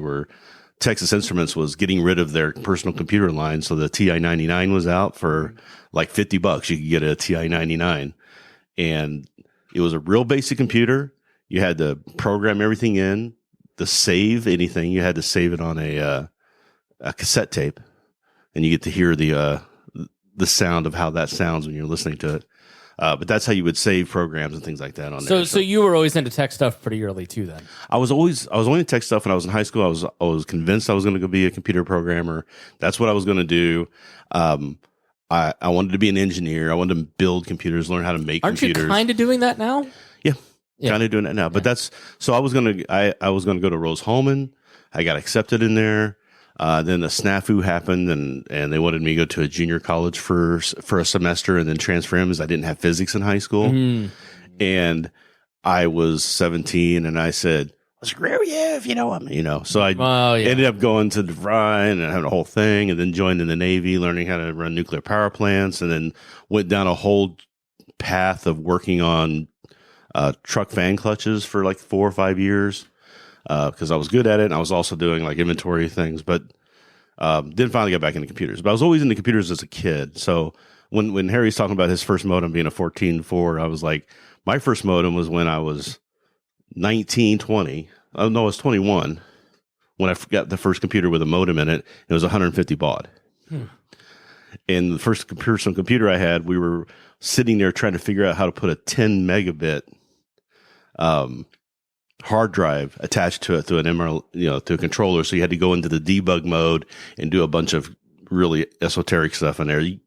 Texas Instruments was getting rid of their personal computer line. So the TI-99 was out for like $50. You could get a TI-99 and it was a real basic computer. You had to program everything in to save anything. You had to save it on a cassette tape and you get to hear the sound of how that sounds when you're listening to it. But that's how you would save programs and things like that on there. So you were always into tech stuff pretty early too, then. I was only into tech stuff when I was in high school. I was convinced I was going to go be a computer programmer. That's what I was going to do. I wanted to be an engineer. I wanted to build computers, learn how to make computers. Aren't you kind of doing that now? Yeah. Kind of doing that now. But so I was going to go to Rose-Hulman. I got accepted in there. Then the snafu happened and they wanted me to go to a junior college for a semester and then transfer in because I didn't have physics in high school. And I was 17 and I said, screw you if you know what I mean, So I ended up going to DeVry and having a whole thing and then joined in the Navy, learning how to run nuclear power plants and then went down a whole path of working on truck fan clutches for like 4 or 5 years. Because I was good at it, and I was also doing like inventory things, but didn't finally get back into computers. But I was always into computers as a kid. So when Harry's talking about his first modem being a 14.4, I was like, my first modem was when I was 19, 20. Oh, no, I was 21 when I got the first computer with a modem in it. It was 150 baud. And the first personal computer I had, we were sitting there trying to figure out how to put a 10 megabit hard drive attached to it through an MR, to a controller. So you had to go into the debug mode and do a bunch of really esoteric stuff in there. You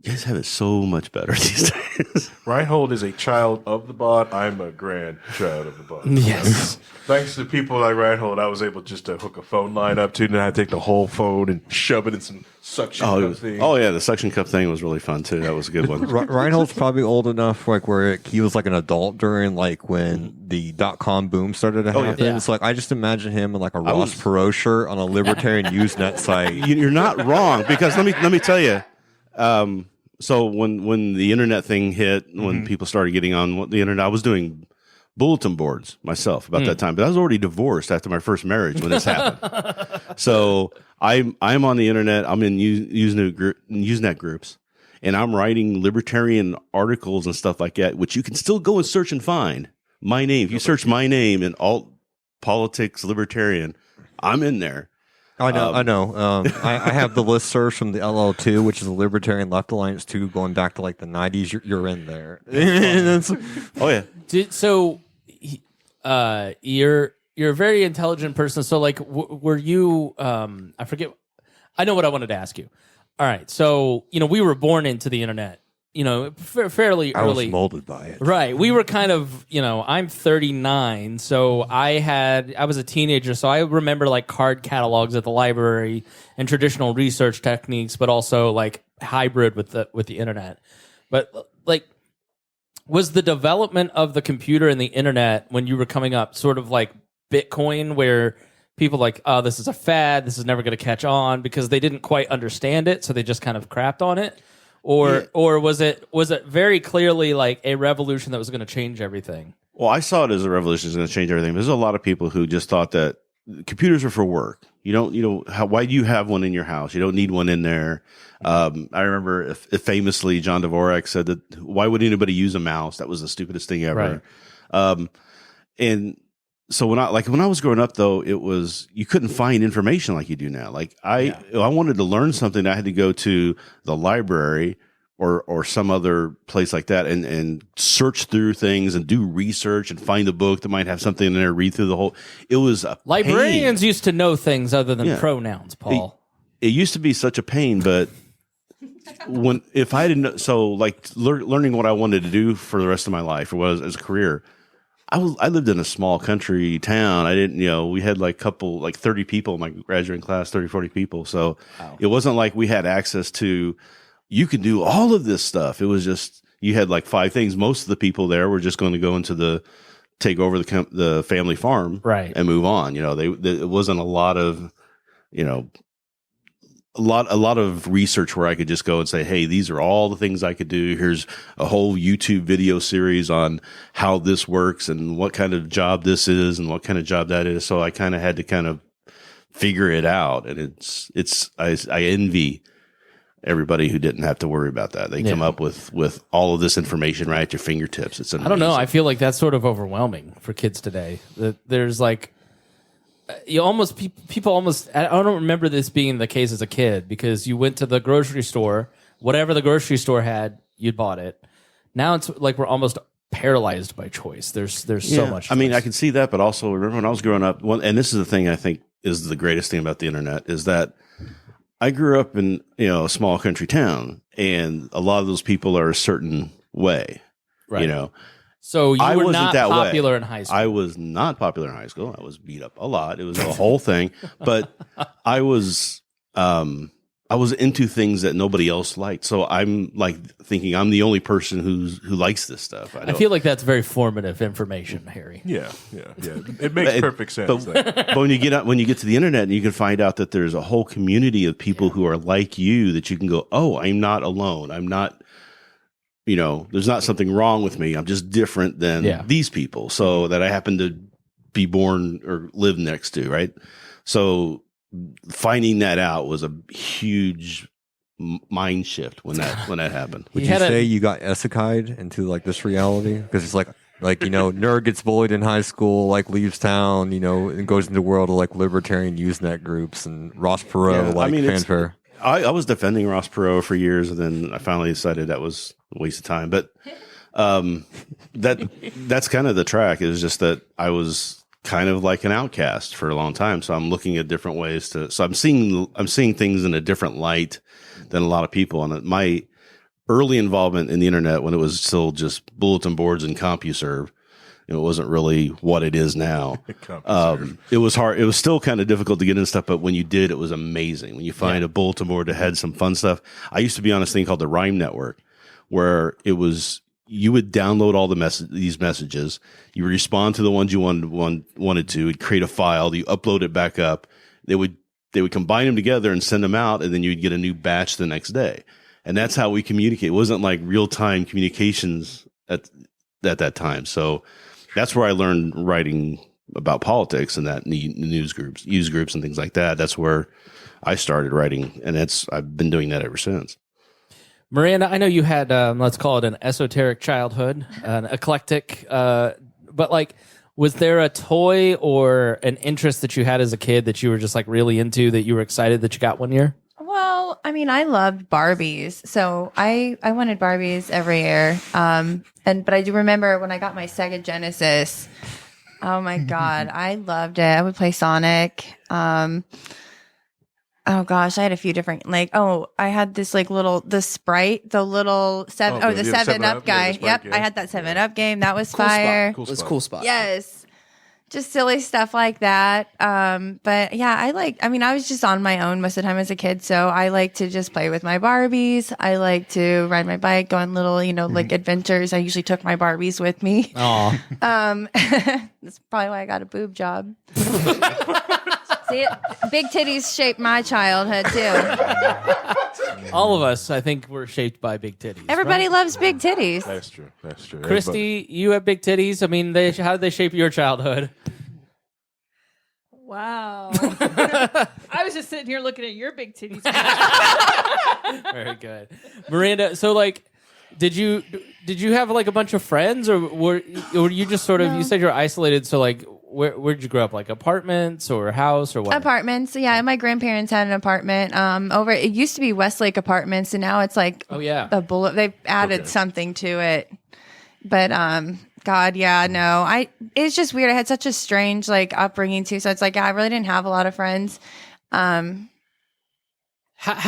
guys have it so much better these days. Rhinehold is a child of the bot. I'm a grandchild of the bot. Yes. Thanks to people like Rhinehold, I was able just to hook a phone line up to, and then I take the whole phone and shove it in some suction cup thing. Oh yeah, the suction cup thing was really fun too. That was a good one. Rhinehold's probably old enough, like where he was like an adult during like when the .com boom started to happen. Yeah. It's like I just imagine him in like a Ross Perot shirt on a Libertarian Usenet site. You're not wrong because let me tell you. So when the internet thing hit, when people started getting on the internet, I was doing bulletin boards myself about that time, but I was already divorced after my first marriage when this happened. So I'm on the internet. I'm in Usenet groups, and I'm writing libertarian articles and stuff like that, which you can still go and search and find my name. If you search my name in alt politics libertarian, I'm in there. I know. I have the listservs from the LL2, which is the Libertarian Left Alliance 2, going back to like the 90s. You're in there. Oh yeah. You're a very intelligent person. So like, were you? I forget. I know what I wanted to ask you. All right. So we were born into the internet. Fairly early. I was molded by it. Right. We were kind of, I'm 39, so I was a teenager, so I remember like card catalogs at the library and traditional research techniques, but also like hybrid with the internet. But like, was the development of the computer and the internet when you were coming up sort of like Bitcoin, where people like, oh, this is a fad, this is never going to catch on, because they didn't quite understand it, so they just kind of crapped on it? Or was it very clearly like a revolution that was going to change everything? Well, I saw it as a revolution that's going to change everything. There's a lot of people who just thought that computers are for work. Why do you have one in your house? You don't need one in there. I remember if famously John Dvorak said that, why would anybody use a mouse? That was the stupidest thing ever. Right. And so when I was growing up, though, it was, you couldn't find information like you do now. Like I wanted to learn something. I had to go to the library or some other place like that and search through things and do research and find a book that might have something in there, read through the whole. It was a Librarians pain. used to know things other than pronouns, Paul. It used to be such a pain, but if I didn't, so like learning what I wanted to do for the rest of my life or was as a career, I lived in a small country town. I didn't, we had like 30 people in my graduating class, 30, 40 people. So It wasn't like we had access to, you could do all of this stuff. It was just, you had like 5 things. Most of the people there were just going to go into take over the family farm, right, and move on. It wasn't a lot of, a lot of research where I could just go and say, hey, these are all the things I could do. Here's a whole YouTube video series on how this works and what kind of job this is and what kind of job that is. So I kind of had to kind of figure it out. And I envy everybody who didn't have to worry about that. They come up with all of this information right at your fingertips. It's amazing. I don't know. I feel like that's sort of overwhelming for kids today. That there's like, people almost, I don't remember this being the case as a kid because you went to the grocery store, whatever the grocery store had, you bought it. Now it's like we're almost paralyzed by choice. There's so much. I mean, I can see that, but also remember when I was growing up, and this is the thing I think is the greatest thing about the internet is that I grew up in, a small country town, and a lot of those people are a certain way, right. So you were not popular in high school. I was not popular in high school. I was beat up a lot. It was a whole thing. But I was into things that nobody else liked. So I'm like thinking I'm the only person who likes this stuff. I feel like that's very formative information, Harry. Yeah. It makes perfect sense. But when you get to the internet, and you can find out that there's a whole community of people who are like you, that you can go, oh, I'm not alone. I'm not. There's not something wrong with me. I'm just different than these people. So that I happen to be born or live next to, right? So finding that out was a huge mind shift when that happened. Would you say you got isekai'd into like this reality? Because it's like nerd gets bullied in high school, like leaves town, and goes into the world of like libertarian Usenet groups and Ross Perot, fanfare. I was defending Ross Perot for years, and then I finally decided that was a waste of time. But that's kind of the track. It was just that I was kind of like an outcast for a long time. So I'm looking at different ways so I'm seeing things in a different light than a lot of people. And my early involvement in the internet, when it was still just bulletin boards and CompuServe, it wasn't really what it is now. It was hard. It was still kind of difficult to get into stuff, but when you did, it was amazing. When you find a bulletin board that had some fun stuff. I used to be on this thing called the Rhyme Network, where it was, you would download all these messages. You would respond to the ones you wanted to. You'd create a file. You upload it back up. They would combine them together and send them out, and then you'd get a new batch the next day. And that's how we communicate. It wasn't like real time communications at that time. So that's where I learned writing about politics and that news groups and things like that. That's where I started writing, and I've been doing that ever since. Miranda, I know you had, let's call it an esoteric childhood, an eclectic, but like, was there a toy or an interest that you had as a kid that you were just like really into that you were excited that you got one year? Well, I mean, I loved Barbies, so I wanted Barbies every year. But I do remember when I got my Sega Genesis. Oh my God, I loved it. I would play Sonic. Oh gosh, I had a few different I had this the Sprite, the little the 7-Up guy. Yep, game. I had that 7-Up game. That was fire. It was cool spot. Yes. Just silly stuff like that. But yeah, I was just on my own most of the time as a kid. So I like to just play with my Barbies. I like to ride my bike, go on little, adventures. I usually took my Barbies with me. Aw. That's probably why I got a boob job. See, big titties shaped my childhood too. All of us, I think, were shaped by big titties. Everybody loves big titties. That's true. Kristi, you have big titties. I mean, how did they shape your childhood? Wow. I was just sitting here looking at your big titties. Very good, Miranda. So, like, did you have like a bunch of friends, or were you just sort of? No. You said you're isolated. So, like, where'd you grow up? Like apartments or house or what? Apartments. Yeah, my grandparents had an apartment. It used to be Westlake Apartments, and now it's like the bullet. They've added something to it, but God, yeah, no. It's just weird. I had such a strange like upbringing too. So it's like, I really didn't have a lot of friends. How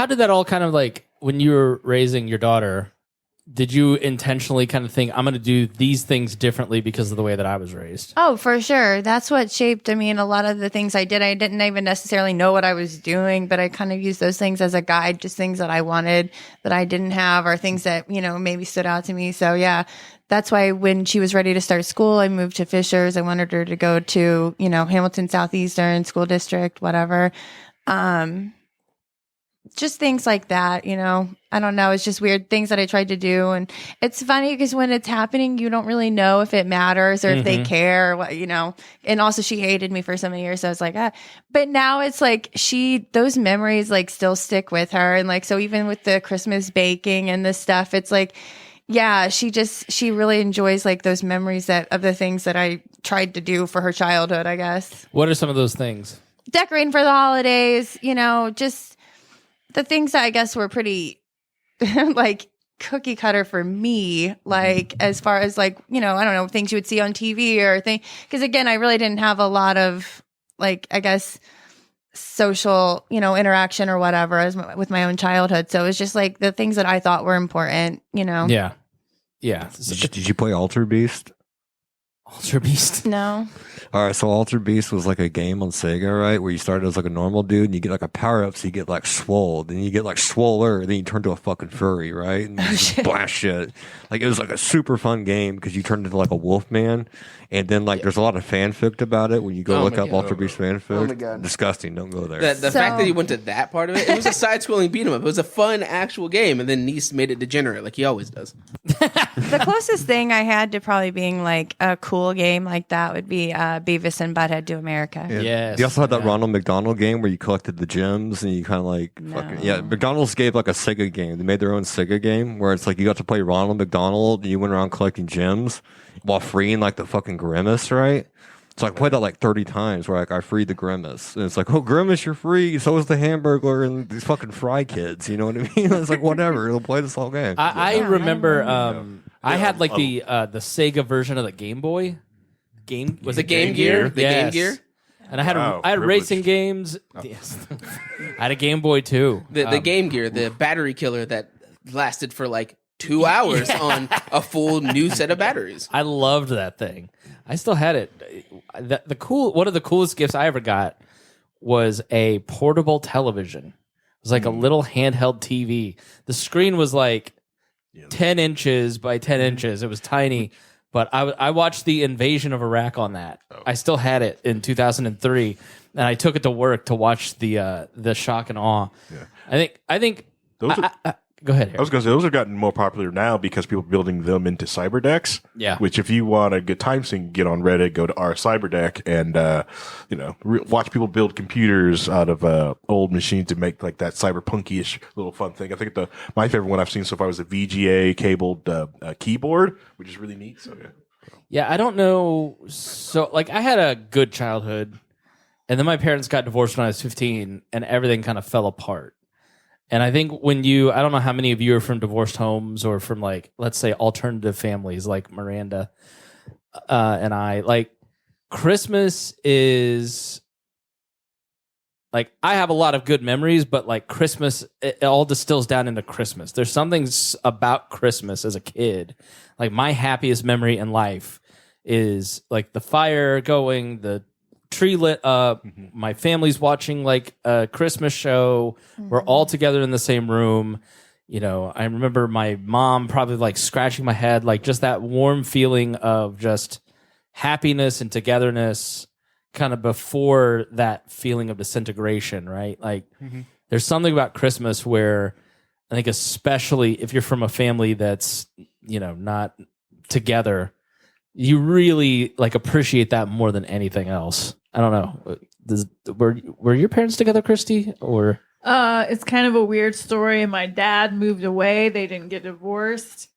did that all kind of like, when you were raising your daughter, did you intentionally kind of think, I'm going to do these things differently because of the way that I was raised? Oh, for sure. That's what shaped, a lot of the things I did. I didn't even necessarily know what I was doing, but I kind of used those things as a guide, just things that I wanted that I didn't have, or things that, maybe stood out to me. So yeah, that's why when she was ready to start school, I moved to Fishers. I wanted her to go to, Hamilton Southeastern School District, whatever. Just things like that, I don't know. It's just weird things that I tried to do. And it's funny because when it's happening, you don't really know if it matters or if they care, or what, and also she hated me for so many years. So I was like, but now it's like those memories like still stick with her. And like, so even with the Christmas baking and this stuff, it's like, yeah, she really enjoys like those memories of the things that I tried to do for her childhood, I guess. What are some of those things? Decorating for the holidays, just the things that I guess were pretty like cookie cutter for me, like as far as like, I don't know, things you would see on TV or because again, I really didn't have a lot of like, I guess, social, interaction or whatever with my own childhood. So it was just like the things that I thought were important, Yeah. Did you play Alter Beast? Alter Beast? No. All right, so Alter Beast was like a game on Sega, right? Where you started as like a normal dude and you get like a power up, so you get like swole, then you get like swoller, then you turn to a fucking furry, right? And you just blast shit. Like it was like a super fun game because you turned into like a wolf man. And then like there's a lot of fanfic about it when you go look up Alter Beast fanfic. Oh my God. Disgusting, don't go there. The fact that you went to that part of it was a side-scrolling beat 'em up. It was a fun actual game, and then Nease made it degenerate like he always does. The closest thing I had to probably being like a cool game like that would be Beavis and Butthead Do America. Yeah. Yes. You also had that Ronald McDonald game where you collected the gems and you kind of like fucking, yeah. McDonald's gave like a Sega game. They made their own Sega game where it's like you got to play Ronald McDonald and you went around collecting gems while freeing like the fucking Grimace, right? So I played that like 30 times where like I freed the Grimace. And it's like, oh, Grimace, you're free. So is the Hamburglar and these fucking Fry Kids. You know what I mean? It's like, whatever. They'll play this whole game. I remember I had like the Sega version of the Game Boy. Was it Game Gear? The Game Gear? And I had privileged. racing games. Yes. I had a Game Boy too. The Game Gear, the battery killer that lasted for like 2 hours on a full new set of batteries. I loved that thing. I still had it. One of the coolest gifts I ever got was a portable television. It was like a little handheld TV. The screen was like 10 inches by 10 inches. It was tiny, but I watched the invasion of Iraq on that. I still had it in 2003, and I took it to work to watch the shock and awe. Yeah. I think those go ahead, Harry. I was going to say, those have gotten more popular now because people are building them into cyber decks. Yeah. Which, if you want a good time sink, get on Reddit, go to our cyber deck, and watch people build computers out of old machines to make like that cyberpunky-ish little fun thing. I think my favorite one I've seen so far was a VGA cabled keyboard, which is really neat. So yeah, I don't know. So like, I had a good childhood, and then my parents got divorced when I was 15, and everything kind of fell apart. And I think I don't know how many of you are from divorced homes or from like, let's say alternative families like Miranda and I, like Christmas is like, I have a lot of good memories, but like Christmas, it all distills down into Christmas. There's something about Christmas as a kid. Like my happiest memory in life is like the fire going, the tree lit up, my family's watching like a Christmas show, we're all together in the same room. I remember my mom probably like scratching my head, like just that warm feeling of just happiness and togetherness kind of before that feeling of disintegration, right? Like there's something about Christmas where I think, especially if you're from a family that's not together, you really like appreciate that more than anything else. I don't know. Were your parents together, Kristi, or? It's kind of a weird story. My dad moved away. They didn't get divorced.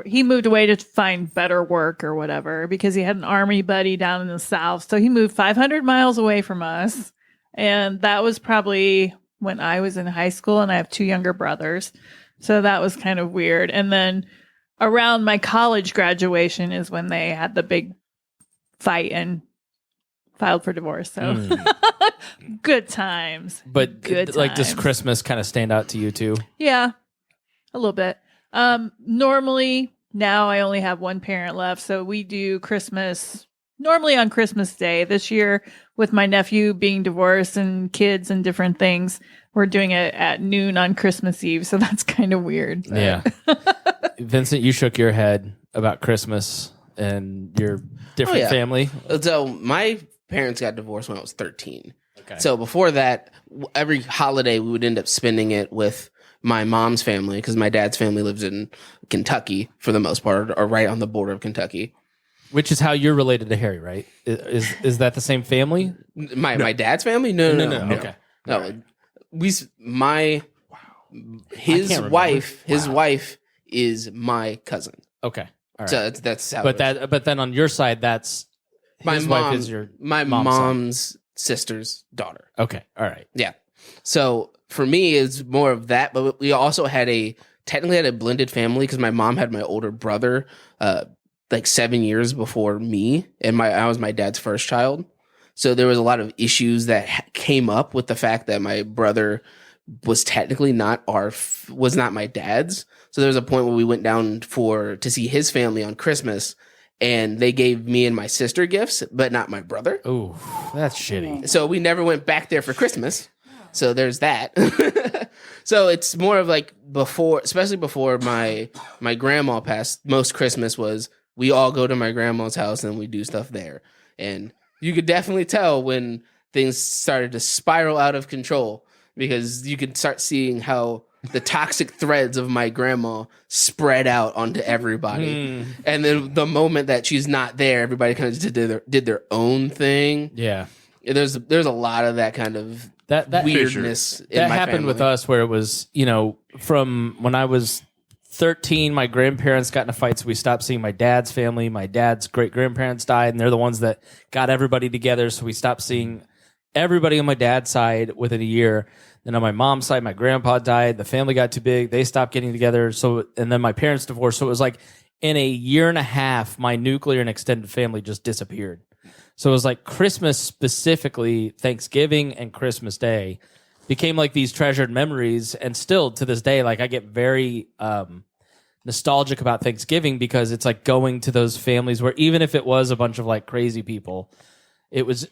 He moved away to find better work or whatever because he had an army buddy down in the South. So he moved 500 miles away from us. And that was probably when I was in high school, and I have 2 younger brothers. So that was kind of weird. And then around my college graduation is when they had the big fight and filed for divorce. So good times. But good like, does times. Christmas kind of stand out to you too? Yeah, a little bit. Normally now I only have one parent left, so we do Christmas normally on Christmas Day. This year, with my nephew being divorced and kids and different things, we're doing it at noon on Christmas Eve, so that's kind of weird. Yeah. Vincent, you shook your head about Christmas and your different family. So my parents got divorced when I was 13. Okay. So before that, every holiday we would end up spending it with my mom's family because my dad's family lives in Kentucky for the most part, or right on the border of Kentucky. Which is how you're related to Harry, right? Is that the same family? My dad's family? No. Okay. No. His wife is my cousin. Okay. All right. So that's how. But then on your side, that's his wife is your mom's sister's daughter. Okay. All right. Yeah. So for me, it's more of that. But we also technically had a blended family because my mom had my older brother, like 7 years before me, and I was my dad's first child. So there was a lot of issues that came up with the fact that my brother was technically was not my dad's. So there was a point where we went down to see his family on Christmas, and they gave me and my sister gifts, but not my brother. Ooh, that's shitty. So we never went back there for Christmas. So there's that. So it's more of like especially before my grandma passed, most Christmas was we all go to my grandma's house and we do stuff there. And you could definitely tell when things started to spiral out of control because you could start seeing how the toxic threads of my grandma spread out onto everybody. And then the moment that she's not there, everybody kind of just did their own thing. Yeah. There's a lot of that kind of that weirdness in that my happened family. with us where it was, from when I was 13, my grandparents got into fights. We stopped seeing my dad's family. My dad's great grandparents died, and they're the ones that got everybody together. So we stopped seeing everybody on my dad's side within a year. Then on my mom's side, my grandpa died. The family got too big. They stopped getting together. So, and then my parents divorced. So it was like in a year and a half, my nuclear and extended family just disappeared. So it was like Christmas, specifically Thanksgiving and Christmas Day, became like these treasured memories. And still to this day, like I get very nostalgic about Thanksgiving because it's like going to those families where even if it was a bunch of like crazy people, it was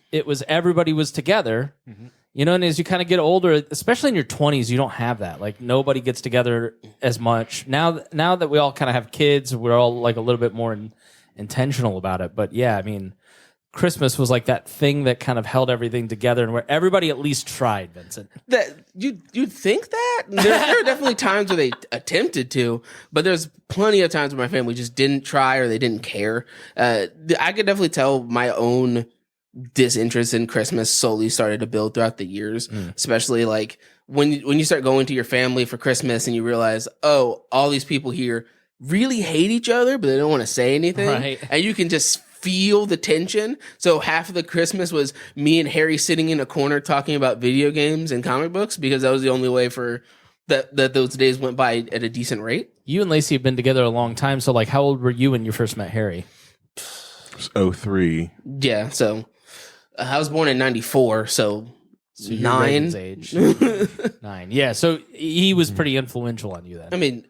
everybody was together. And as you kind of get older, especially in your 20s, you don't have that. Like nobody gets together as much. Now that we all kind of have kids, we're all like a little bit more intentional about it. But yeah, I mean, Christmas was like that thing that kind of held everything together and where everybody at least tried, Vincent. That you'd think that? There are definitely times where they attempted to, but there's plenty of times where my family just didn't try or they didn't care. I could definitely tell my own disinterest in Christmas slowly started to build throughout the years, especially like when you start going to your family for Christmas and you realize, oh, all these people here really hate each other, but they don't want to say anything. Right. And you can just feel the tension. So half of the Christmas was me and Harry sitting in a corner talking about video games and comic books because that was the only way for that those days went by at a decent rate. You and Lacey have been together a long time. So like, how old were you when you first met Harry? It was 03. Yeah. So I was born in 94. So you're 9. Reagan's age. 9. Yeah. So he was pretty influential on you then. I mean,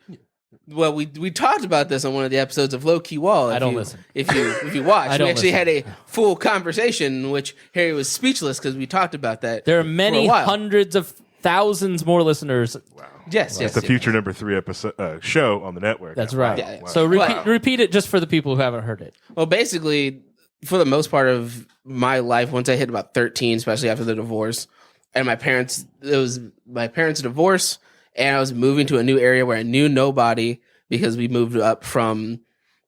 well, we talked about this on one of the episodes of Low Key Wall. I don't listen. If you watch, we actually had a full conversation in which Harry was speechless because we talked about that. There are many hundreds of thousands more listeners. Wow. Yes, That's the future number 3 episode show on the network. That's right. Yeah. So repeat it just for the people who haven't heard it. Well, basically, for the most part of my life, once I hit about 13, especially after the divorce, and it was my parents' divorce, and I was moving to a new area where I knew nobody because we moved up from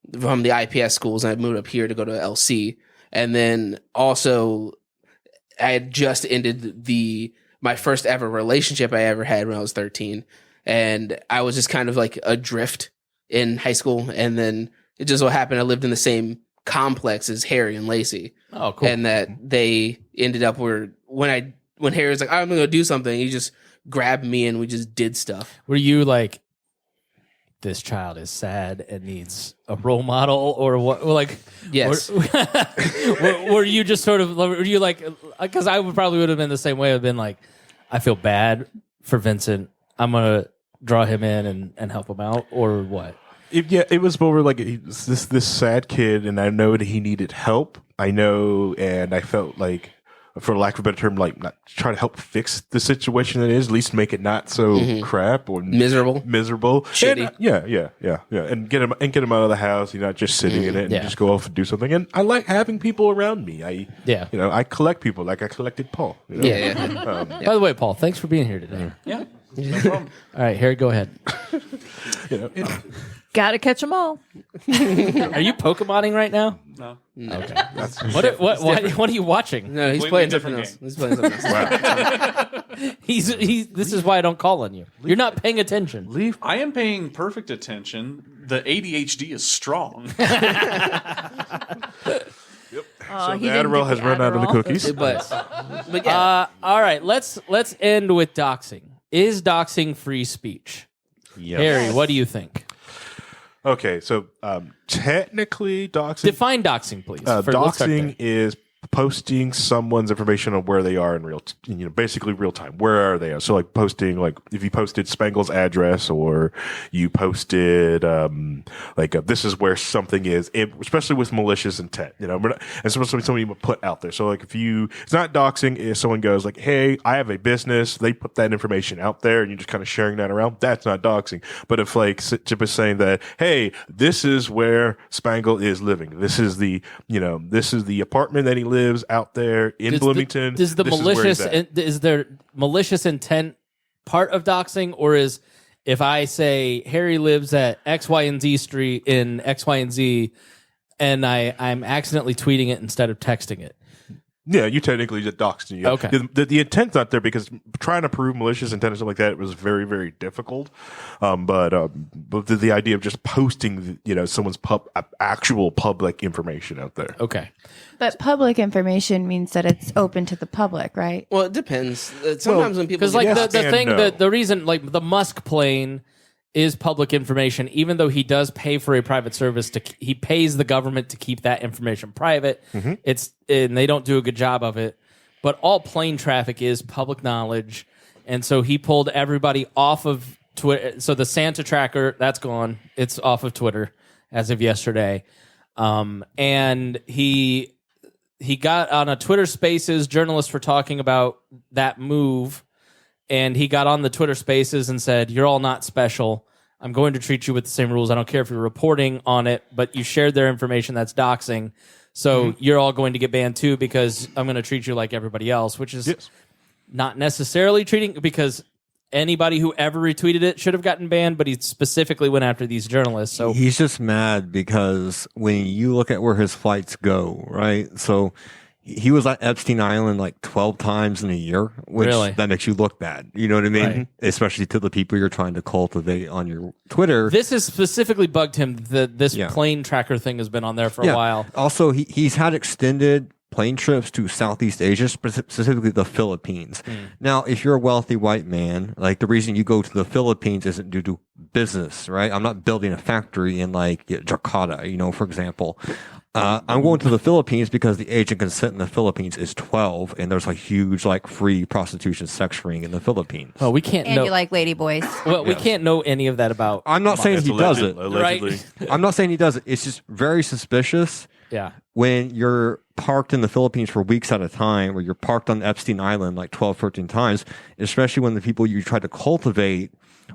the IPS schools, and I moved up here to go to LC. And then also I had just ended my first ever relationship I ever had when I was 13. And I was just kind of like adrift in high school. And then it just so happened I lived in the same complex as Harry and Lacey. Oh, cool. And that they ended up when Harry was like, I'm going to go do something, he just grabbed me and we just did stuff. Were you like, this child is sad and needs a role model, or what? Like, Yes. were you just sort of, were you like, because I would have been the same way. I've been like, I feel bad for Vincent. I'm going to draw him in and help him out, or what? It was more like this sad kid, and I know that he needed help. I know, and I felt like, for lack of a better term, like not try to help fix the situation that is, at least make it not so crap or Miserable. Shitty. And, yeah. And get him out of the house. You're not just sitting in it and just go off and do something. And I like having people around me. I collect people like I collected Paul. You know? Yeah. By the way, Paul, thanks for being here today. Yeah. No problem. All right, Harry, go ahead. Gotta catch them all. Are you Pokemoning right now? No. Okay. What are you watching? No, he's Completely playing different something else. He's playing something else. This is why I don't call on you. You're not paying attention. I am paying perfect attention. The ADHD is strong. So the Adderall has run out of the cookies. But yeah. All right, let's end with doxing. Is doxing free speech? Yes. Harry, what do you think? Okay, so technically, doxing. Define doxing, please. Let's start Doxing there. is posting someone's information on where they are in basically real time. Where are they? So like posting, like if you posted Spangle's address, or you posted this is where something is, especially with malicious intent, and especially something you put out there. So like it's not doxing if someone goes like, hey, I have a business, they put that information out there and you're just kind of sharing that around, that's not doxing. But if like Chip is saying that, hey, this is where Spangle is living, this is the apartment that he lives out there in Bloomington. Is there malicious intent part of doxing, or is if I say Harry lives at X, Y, and Z street in X, Y, and Z, and I'm accidentally tweeting it instead of texting it? Yeah, you technically just doxed. Okay. The intent's not there, because trying to prove malicious intent or something like that was very, very difficult. But the idea of just posting, someone's actual public information out there. Okay. But public information means that it's open to the public, right? Well, it depends. Sometimes when people Because like Yes the and thing, no. the reason, like the Musk plane is public information, even though he does pay for a private service he pays the government to keep that information private. And they don't do a good job of it. But all plane traffic is public knowledge, and so he pulled everybody off of Twitter. So the Santa tracker, that's gone. It's off of Twitter as of yesterday. And he got on a Twitter Spaces. Journalists were talking about that move. And he got on the Twitter Spaces and said, "You're all not special. I'm going to treat you with the same rules. I don't care if you're reporting on it, but you shared their information. That's doxing. So you're all going to get banned too, because I'm going to treat you like everybody else," which is not necessarily treating, because anybody who ever retweeted it should have gotten banned, but he specifically went after these journalists. So He's just mad because when you look at where his flights go, right? So he was at Epstein Island like 12 times in a year, which that makes you look bad. You know what I mean? Right. Especially to the people you're trying to cultivate on your Twitter. this has specifically bugged him. This plane tracker thing has been on there for a while. Also, he's had extended plane trips to Southeast Asia, specifically the Philippines. Now, if you're a wealthy white man, like the reason you go to the Philippines isn't due to business, right? I'm not building a factory in like Jakarta, for example. I'm going to the Philippines because the age of consent in the Philippines is 12, and there's a huge like free prostitution sex ring in the Philippines. Well, we can't And know. you like lady boys. Well, we can't know any of that about. I'm not saying he does it. Allegedly. Right. I'm not saying he does it. It's just very suspicious. Yeah. When you're parked in the Philippines for weeks at a time, or you're parked on Epstein Island like 12, 13 times, especially when the people you try to cultivate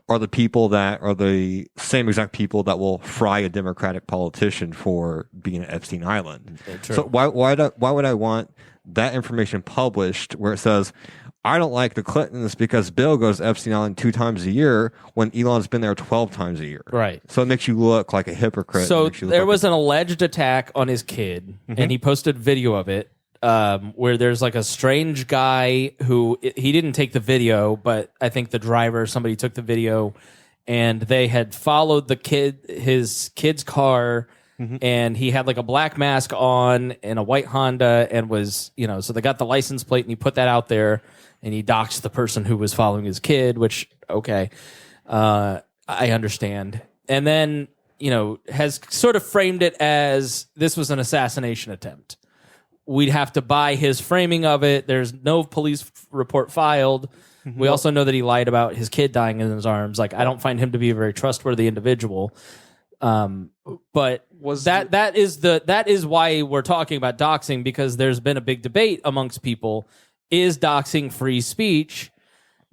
are the people that are the same exact people that will fry a Democratic politician for being at Epstein Island. So why would I want that information published where it says, I don't like the Clintons because Bill goes to Epstein Island 2 times a year when Elon's been there 12 times a year. Right. So it makes you look like a hypocrite. So there was an alleged attack on his kid, and he posted video of it. where there's like a strange guy who he didn't take the video, but I think the driver, somebody took the video, and they had followed his kid's car, and he had like a black mask on and a white Honda, and was, so they got the license plate, and he put that out there, and he doxed the person who was following his kid, which, okay, I understand. And then, has sort of framed it as this was an assassination attempt. We'd have to buy his framing of it. There's no police report filed. We also know that he lied about his kid dying in his arms. Like, I don't find him to be a very trustworthy individual. But that is why we're talking about doxing, because there's been a big debate amongst people. Is doxing free speech?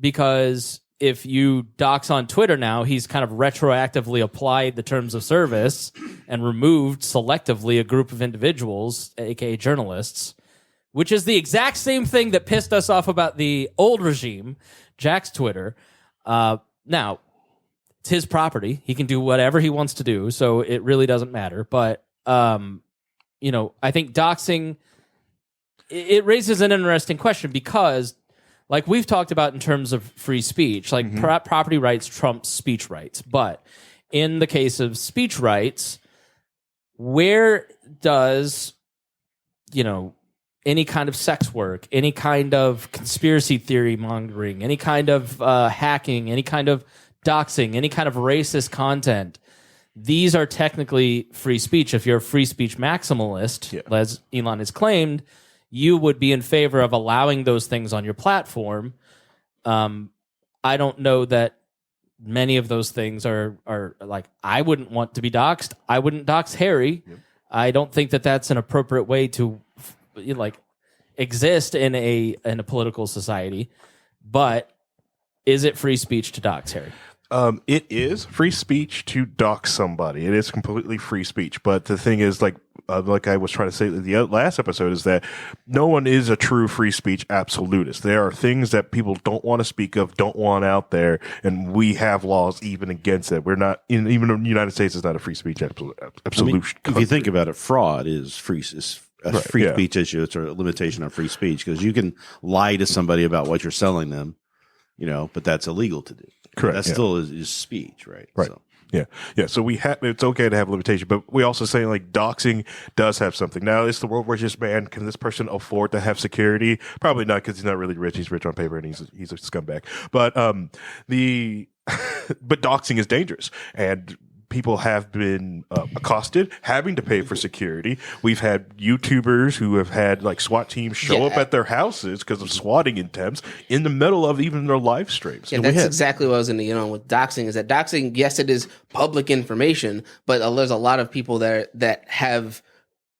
Because if you dox on Twitter now, he's kind of retroactively applied the terms of service and removed selectively a group of individuals, aka journalists, which is the exact same thing that pissed us off about the old regime, Jack's Twitter. Now, it's his property. He can do whatever he wants to do, so it really doesn't matter. But, I think doxing, it raises an interesting question because, like we've talked about in terms of free speech, like property rights trumps speech rights. But in the case of speech rights, where does, any kind of sex work, any kind of conspiracy theory mongering, any kind of hacking, any kind of doxing, any kind of racist content, these are technically free speech. If you're a free speech maximalist, as Elon has claimed, you would be in favor of allowing those things on your platform. I don't know that many of those things are like, I wouldn't want to be doxxed. I wouldn't dox Harry. Yep. I don't think that that's an appropriate way to exist in a political society. But is it free speech to dox Harry? It is free speech to dox somebody. It is completely free speech. But the thing is, like I was trying to say in the last episode, is that no one is a true free speech absolutist. There are things that people don't want to speak of, don't want out there, and we have laws even against it. We're not, even the United States is not a free speech absolute. If you think about it, fraud is free speech issue. It's a limitation on free speech because you can lie to somebody about what you're selling them, but that's illegal to do. Correct. That still is speech, right? Right. So. Yeah. So it's okay to have limitation, but we also say like doxing does have something. Now it's the world where just, man, can this person afford to have security? Probably not, because he's not really rich. He's rich on paper and he's a scumbag. But but doxing is dangerous, and people have been accosted, having to pay for security. We've had YouTubers who have had like SWAT teams show up at their houses because of swatting attempts in the middle of even their live streams. Yeah, that's exactly what I was going to get on with doxing. Is that doxing? Yes, it is public information, but there's a lot of people that have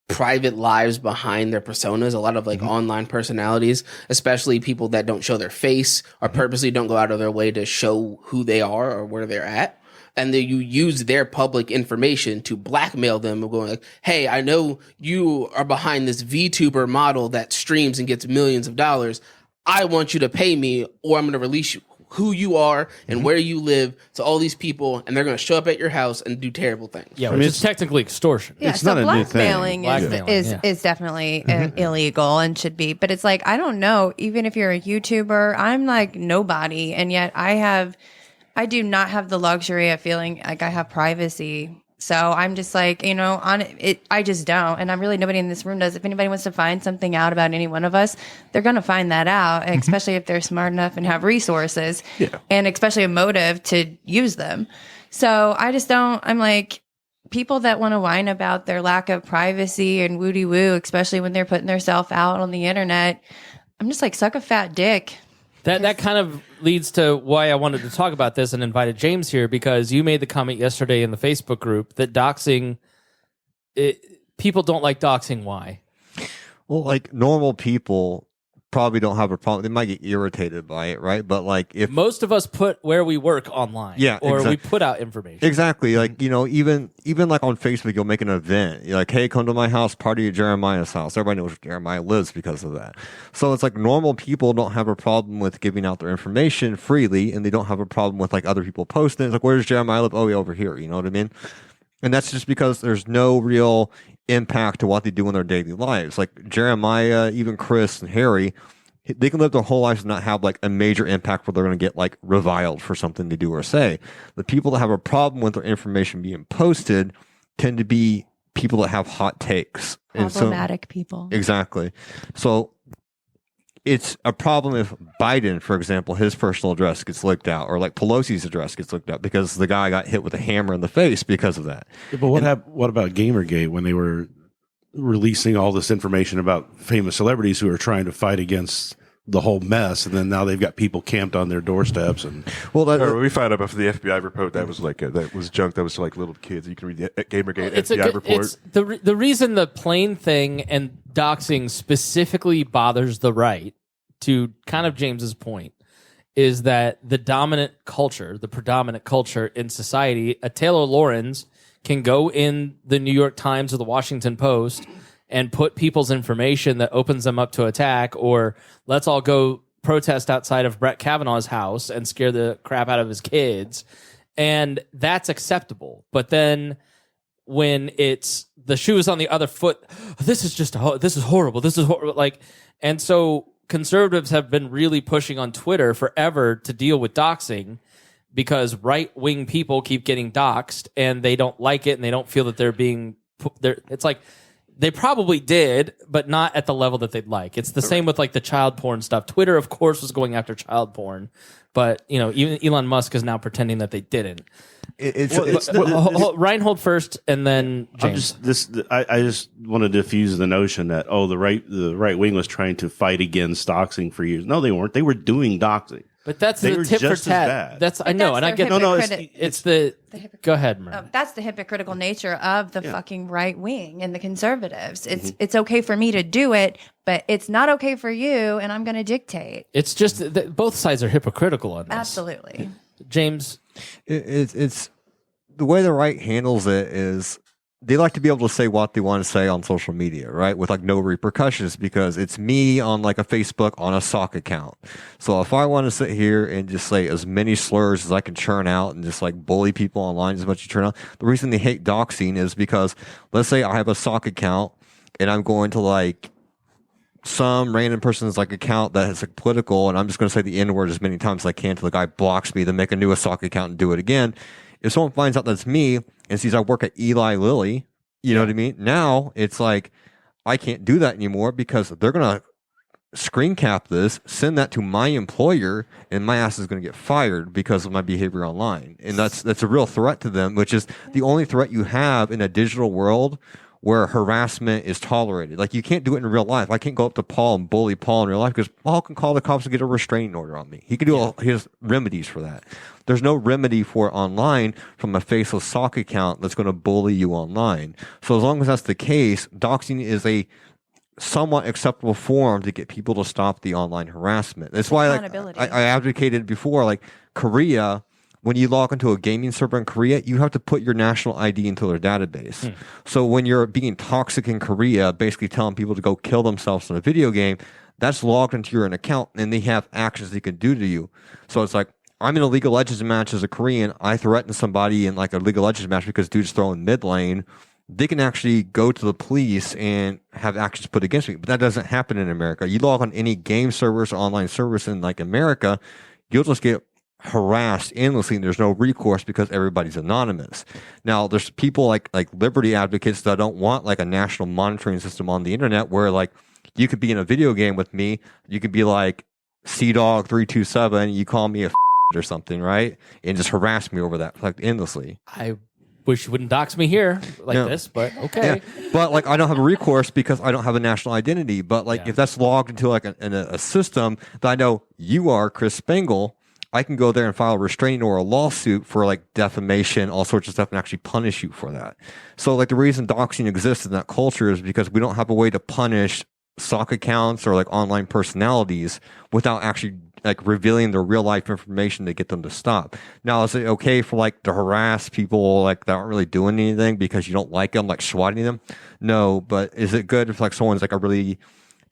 private lives behind their personas. A lot of online personalities, especially people that don't show their face or purposely don't go out of their way to show who they are or where they're at. And then you use their public information to blackmail them, going like, hey, I know you are behind this VTuber model that streams and gets millions of dollars. I want you to pay me, or I'm going to release you, who you are and where you live, to all these people, and they're going to show up at your house and do terrible things. Yeah, which is technically extortion. Yeah, it's so not a new thing. blackmailing is definitely illegal and should be. But it's like, I don't know, even if you're a YouTuber, I'm like nobody, and yet I do not have the luxury of feeling like I have privacy. So I'm just like, on it, I just don't. And I'm really, nobody in this room does. If anybody wants to find something out about any one of us, they're going to find that out, especially if they're smart enough and have resources, and especially a motive to use them. So I just don't, I'm like, people that want to whine about their lack of privacy and woody woo, especially when they're putting themselves out on the internet, I'm just like, suck a fat dick. That kind of leads to why I wanted to talk about this and invited James here, because you made the comment yesterday in the Facebook group that doxing, people don't like doxing. Why? Well, like normal people probably don't have a problem. They might get irritated by it, right? But like if most of us put where we work online, or we put out information. Exactly. Like, even like on Facebook, you'll make an event. You're like, hey, come to my house, party at Jeremiah's house. Everybody knows where Jeremiah lives because of that. So it's like normal people don't have a problem with giving out their information freely, and they don't have a problem with like other people posting. It's like, where's Jeremiah live? Oh, yeah, over here. You know what I mean? And that's just because there's no real impact to what they do in their daily lives. Like Jeremiah, even Chris and Harry, they can live their whole lives and not have like a major impact where they're going to get like reviled for something they do or say. The people that have a problem with their information being posted tend to be people that have hot takes. Problematic people. Exactly. So it's a problem if Biden, for example, his personal address gets leaked out, or like Pelosi's address gets leaked out because the guy got hit with a hammer in the face because of that. Yeah, but what about Gamergate when they were releasing all this information about famous celebrities who are trying to fight against the whole mess, and then now they've got people camped on their doorsteps? And we found out after the FBI report that was like that was junk that was to like little kids. You can read the Gamergate FBI report. It's the reason the plane thing and doxing specifically bothers the right, to kind of James's point, is that the predominant culture in society, a Taylor Lorenz can go in the New York Times or the Washington Post and put people's information that opens them up to attack, or let's all go protest outside of Brett Kavanaugh's house and scare the crap out of his kids. And that's acceptable. But then when it's the shoe is on the other foot, this is horrible. Like, and so conservatives have been really pushing on Twitter forever to deal with doxing, because right-wing people keep getting doxed and they don't like it and they don't feel that they're being it's like they probably did, but not at the level that they'd like. It's the same with like the child porn stuff. Twitter, of course, was going after child porn, but even Elon Musk is now pretending that they didn't. Rhinehold first, and then James. I just want to diffuse the notion that the right wing was trying to fight against doxing for years. No, they weren't. They were doing doxing. But that's they the were tip for just as tat. bad. That's I know, and I get it's the go ahead, Maranda. That's the hypocritical nature of the fucking right wing and the conservatives. It's okay for me to do it, but it's not okay for you, and I'm going to dictate. It's just that both sides are hypocritical on this. Absolutely, James. It's the way the right handles it is they like to be able to say what they want to say on social media, right? With like no repercussions, because it's me on like a Facebook on a sock account. So if I want to sit here and just say as many slurs as I can churn out and just like bully people online as much as you churn out, the reason they hate doxing is because let's say I have a sock account and I'm going to like some random person's like account that is like political, and I'm just going to say the N word as many times as I can until the guy blocks me, then make a new sock account and do it again. If someone finds out that's me and sees I work at Eli Lilly, you know what I mean? Now it's like, I can't do that anymore because they're going to screen cap this, send that to my employer, and my ass is going to get fired because of my behavior online. And that's a real threat to them, which is the only threat you have in a digital world where harassment is tolerated. Like, you can't do it in real life. I can't go up to Paul and bully Paul in real life because Paul can call the cops and get a restraining order on me. He can do all his remedies for that. There's no remedy for it online from a faceless sock account that's going to bully you online. So as long as that's the case, doxing is a somewhat acceptable form to get people to stop the online harassment. That's why I advocated before, like Korea, when you log into a gaming server in Korea, you have to put your national ID into their database. So when you're being toxic in Korea, basically telling people to go kill themselves in a video game, that's logged into your account, and they have actions they can do to you. So it's like, I'm in a League of Legends match as a Korean. I threaten somebody in like a League of Legends match because dude's throwing mid lane. They can actually go to the police and have actions put against me. But that doesn't happen in America. You log on any game servers or online service in like America, you'll just get harassed endlessly, and there's no recourse because everybody's anonymous. Now, there's people like liberty advocates that don't want like a national monitoring system on the internet where like you could be in a video game with me, you could be like CDog327, you call me a or something, right? And just harass me over that like endlessly. I wish you wouldn't dox me here like this, but okay. Yeah. But like, I don't have a recourse because I don't have a national identity. But like, if that's logged into like a system that I know you are, Chris Spangle, I can go there and file a restraining or a lawsuit for like defamation, all sorts of stuff, and actually punish you for that. So like, the reason doxing exists in that culture is because we don't have a way to punish sock accounts or like online personalities without actually like revealing their real life information to get them to stop. Now, is it okay for like to harass people like that aren't really doing anything because you don't like them, like swatting them? No, but is it good if like someone's like a really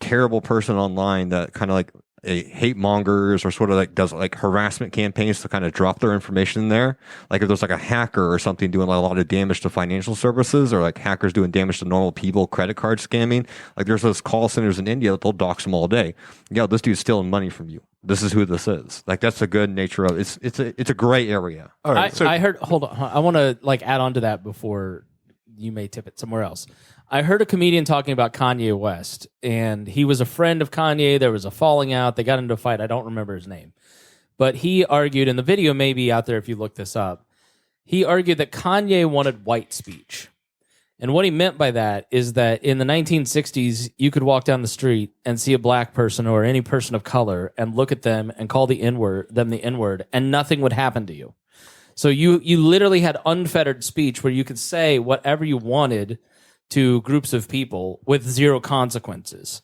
terrible person online that kind of like hate mongers or sort of like does like harassment campaigns to kind of drop their information in there. Like if there's like a hacker or something doing like a lot of damage to financial services, or like hackers doing damage to normal people, credit card scamming, like there's those call centers in India that they'll dox them all day. Yo, this dude's stealing money from you. This is who this is. Like that's the good nature of it. It's a gray area. All right, I heard. Hold on, I want to like add on to that before you may tip it somewhere else. I heard a comedian talking about Kanye West, and he was a friend of Kanye. There was a falling out. They got into a fight. I don't remember his name. But he argued, and the video may be out there if you look this up, he argued that Kanye wanted white speech. And what he meant by that is that in the 1960s, you could walk down the street and see a black person or any person of color and look at them and call them the N-word, and nothing would happen to you. So you literally had unfettered speech where you could say whatever you wanted to groups of people with zero consequences.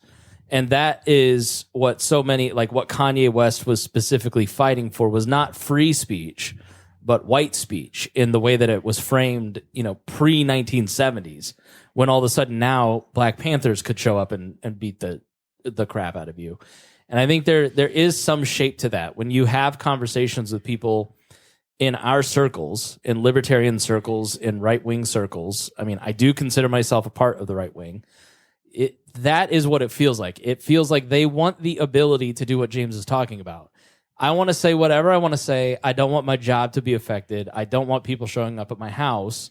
And that is what so many, like what Kanye West was specifically fighting for, was not free speech, but white speech in the way that it was framed, pre-1970s, when all of a sudden now Black Panthers could show up and beat the crap out of you. And I think there is some shape to that. When you have conversations with people in our circles, in libertarian circles, in right-wing circles, I mean, I do consider myself a part of the right wing. That is what it feels like. It feels like they want the ability to do what James is talking about. I want to say whatever I want to say. I don't want my job to be affected. I don't want people showing up at my house.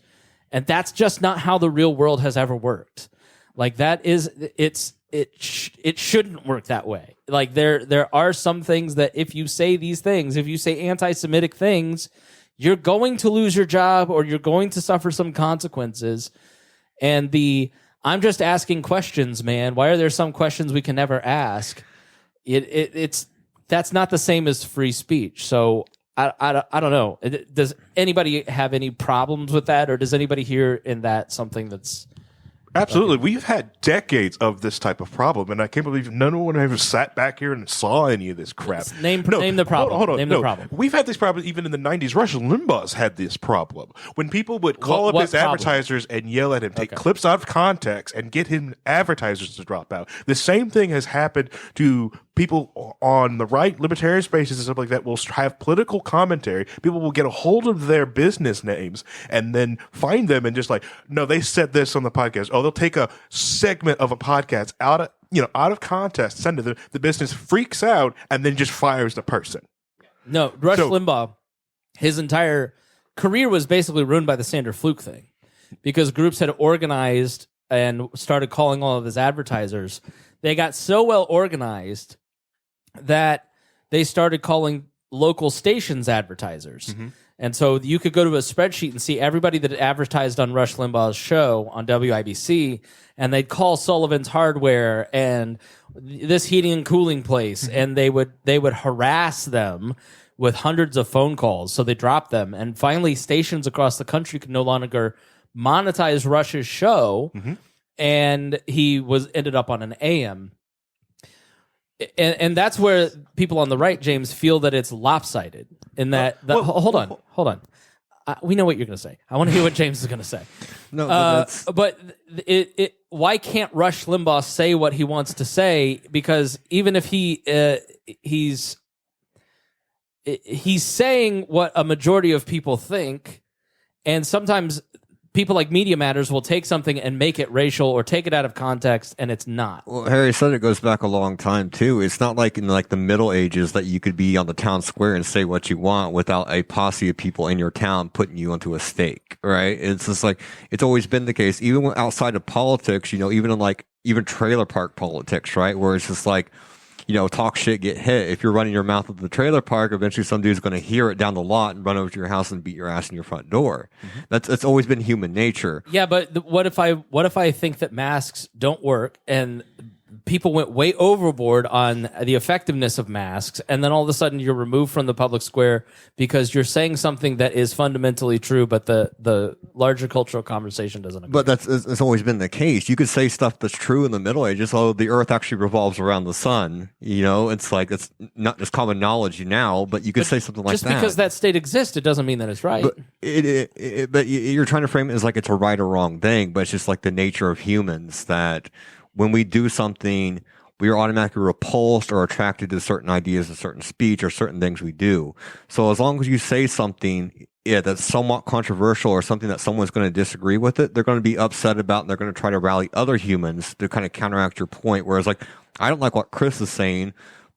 And that's just not how the real world has ever worked. Like it shouldn't work that way. Like there are some things that if you say these things, if you say anti-Semitic things, you're going to lose your job or you're going to suffer some consequences. And I'm just asking questions, man. Why are there some questions we can never ask? That's not the same as free speech. So I don't know. Does anybody have any problems with that, or does anybody hear in that something that's Absolutely. Okay. We've had decades of this type of problem, and I can't believe no one ever sat back here and saw any of this crap. Name the problem. Hold on. Name the problem. We've had this problem even in the 90s. Rush Limbaugh's had this problem. When people would call up his advertisers and yell at him, take clips out of context, and get him advertisers to drop out. The same thing has happened to people on the right, libertarian spaces and stuff like that will have political commentary. People will get a hold of their business names and then find them and just like, no, they said this on the podcast. Oh, they'll take a segment of a podcast out of context, send it to them. The business freaks out and then just fires the person. No, Rush Limbaugh, his entire career was basically ruined by the Sander Fluke thing, because groups had organized and started calling all of his advertisers. They got so well organized that they started calling local stations advertisers. Mm-hmm. And so you could go to a spreadsheet and see everybody that advertised on Rush Limbaugh's show on WIBC, and they'd call Sullivan's Hardware and this heating and cooling place, and they would harass them with hundreds of phone calls. So they dropped them, and finally stations across the country could no longer monetize Rush's show, and he ended up on an AM. And that's where people on the right, James, feel that it's lopsided. In that, hold on. We know what you're going to say. I want to hear what James is going to say. No, but why can't Rush Limbaugh say what he wants to say? Because even if he's saying what a majority of people think, and sometimes people like Media Matters will take something and make it racial or take it out of context, and it's not. Well, Harry said it goes back a long time too. It's not like in like the Middle Ages that you could be on the town square and say what you want without a posse of people in your town putting you onto a stake, right? It's just like it's always been the case, even outside of politics. Even in even trailer park politics, right? Where it's just like, talk shit, get hit. If you're running your mouth at the trailer park, eventually some dude's going to hear it down the lot and run over to your house and beat your ass in your front door. Mm-hmm. That's always been human nature. Yeah, but what if I think that masks don't work and people went way overboard on the effectiveness of masks, and then all of a sudden you're removed from the public square because you're saying something that is fundamentally true, but the larger cultural conversation doesn't agree. But that's always been the case. You could say stuff that's true in the Middle Ages, oh, the Earth actually revolves around the sun. It's like it's not just common knowledge now, but you could say something like that. Just because that state exists, it doesn't mean that it's right. But but you're trying to frame it as like it's a right or wrong thing, but it's just like the nature of humans that when we do something, we are automatically repulsed or attracted to certain ideas and certain speech or certain things we do. So as long as you say something that's somewhat controversial or something that someone's going to disagree with it, they're going to be upset about, and they're going to try to rally other humans to kind of counteract your point. Whereas, like, I don't like what Chris is saying,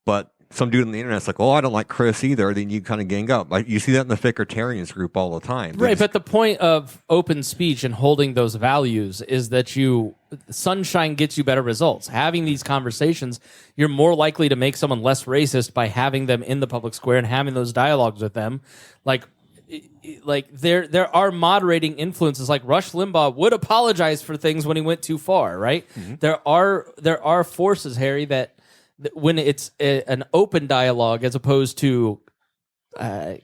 but some dude on the internet's like, oh, I don't like Chris either. Then you kind of gang up. Like, you see that in the Fickertarians group all the time. Right, but the point of open speech and holding those values is that sunshine gets you better results. Having these conversations, you're more likely to make someone less racist by having them in the public square and having those dialogues with them. Like there are moderating influences. Like Rush Limbaugh would apologize for things when he went too far, right? Mm-hmm. There are forces, Harry, that when it's an open dialogue as opposed to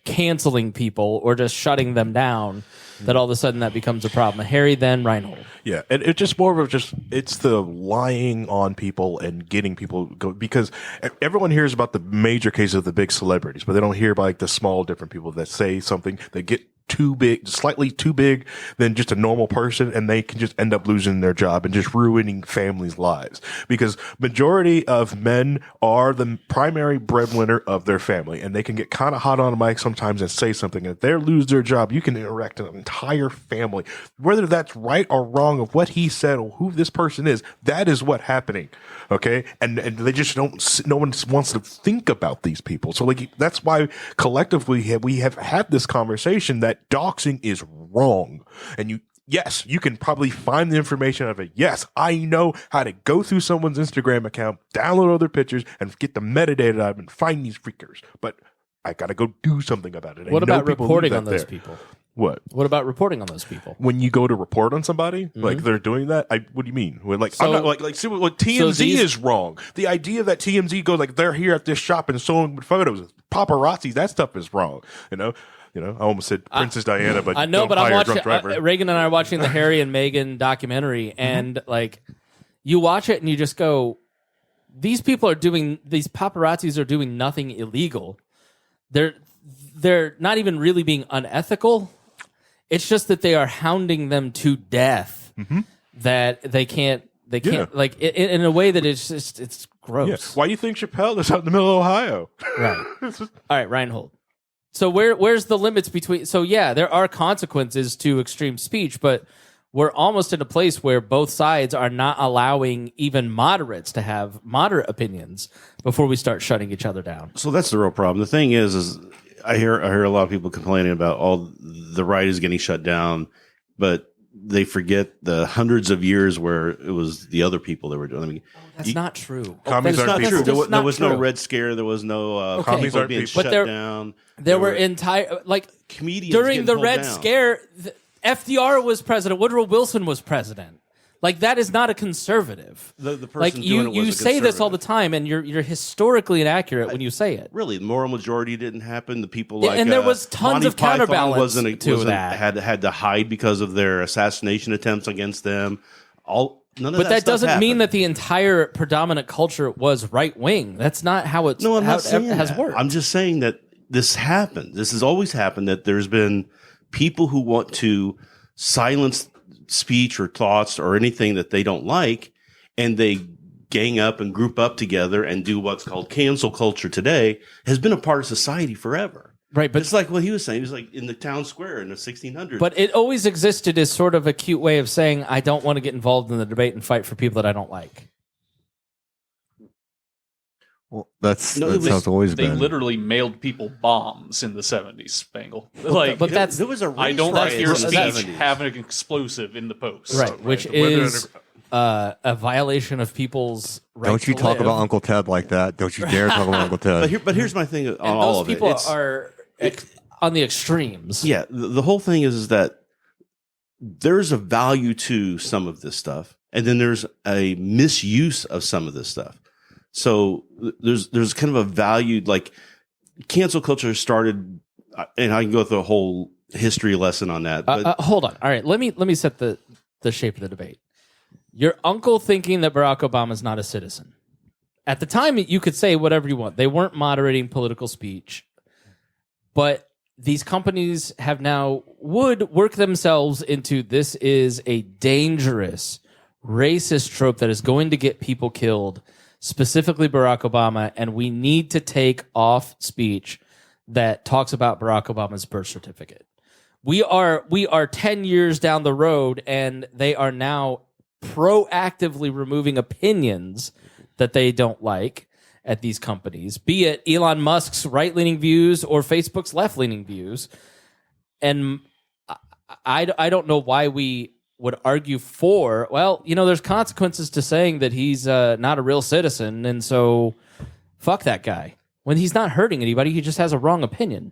canceling people or just shutting them down, that all of a sudden that becomes a problem. Harry, then Rhinehold. Yeah, and it's just more of it's the lying on people and getting people because everyone hears about the major cases of the big celebrities, but they don't hear about like the small different people that say something, that get too big, slightly too big than just a normal person, and they can just end up losing their job and just ruining families' lives. Because majority of men are the primary breadwinner of their family, and they can get kind of hot on a mic sometimes and say something. And if they lose their job, you can interact an entire family, whether that's right or wrong of what he said or who this person is. That is what's happening. Okay, and they just don't. No one wants to think about these people. So like that's why collectively we have had this conversation that doxing is wrong. And yes, you can probably find the information out of it. Yes, I know how to go through someone's Instagram account, download other pictures, and get the metadata out of it and find these freakers. But I got to go do something about it. What about reporting on those people? What about reporting on those people? When you go to report on somebody, like they're doing that, what do you mean? I'm not see what TMZ is wrong. The idea that TMZ goes like they're here at this shop and showing photos, paparazzi, that stuff is wrong. You know, I almost said Princess Diana, but I know, but I'm watching. Reagan and I are watching the Harry and Meghan documentary, and like you watch it and you just go, these paparazzis are doing nothing illegal. They're not even really being unethical. It's just that they are hounding them to death. That they can't like in a way that it's gross. Yeah. Why do you think Chappelle is out in the middle of Ohio? Right. All right, Rhinehold. So where's the limits between? So yeah, there are consequences to extreme speech, but we're almost in a place where both sides are not allowing even moderates to have moderate opinions before we start shutting each other down. So that's the real problem. The thing is I hear a lot of people complaining about all the right is getting shut down, but they forget the hundreds of years where it was the other people that were doing. I mean, that's not true. Commies aren't people. There was no Red Scare. There was no commies people being shut down. There were entire comedians during the Red down. Scare. FDR was president. Woodrow Wilson was president. Like that is not a conservative. The person like doing it you was a say this all the conservative. time, and you're historically inaccurate when you say it. Really, the moral majority didn't happen. The people and there was tons Monty of counterbalance Python to that. Had to hide because of their assassination attempts against them. None of but that doesn't happened. mean that the entire predominant culture was right wing. That's not how it's No, I'm how not saying it has that. worked. I'm just saying that this happened. This has always happened. That there's been people who want to silence speech or thoughts or anything that they don't like, and they gang up and group up together and do what's called cancel culture today. Has been a part of society forever. Right, but it's like what he was saying. He was like in the town square in the 1600s. But it always existed as sort of a cute way of saying I don't want to get involved in the debate and fight for people that I don't like. Well, that's how it's always They been. literally mailed people bombs in the 70s, Spangle. Like, but that's there was a I don't like riot your in the speech 70s. having an explosive in the post. right, which is a violation of people's right. Don't you to talk live. about Uncle Ted like that. Don't you dare talk about Uncle Ted. But here's my thing on And all those of it. people It's- are on the extremes. Yeah, the whole thing is that there's a value to some of this stuff, and then there's a misuse of some of this stuff. So there's kind of a value, like cancel culture started, and I can go through a whole history lesson on that. But Hold on. All right, let me set the shape of the debate. Your uncle thinking that Barack Obama is not a citizen. At the time, you could say whatever you want. They weren't moderating political speech, but these companies would work themselves into this is a dangerous racist trope that is going to get people killed. specifically Barack Obama, and we need to take off speech that talks about Barack Obama's birth certificate. We are 10 years down the road, and they are now proactively removing opinions that they don't like at these companies, be it Elon Musk's right-leaning views or Facebook's left-leaning views. And I don't know why we would argue for, well, there's consequences to saying that he's not a real citizen, and so fuck that guy. When he's not hurting anybody, he just has a wrong opinion.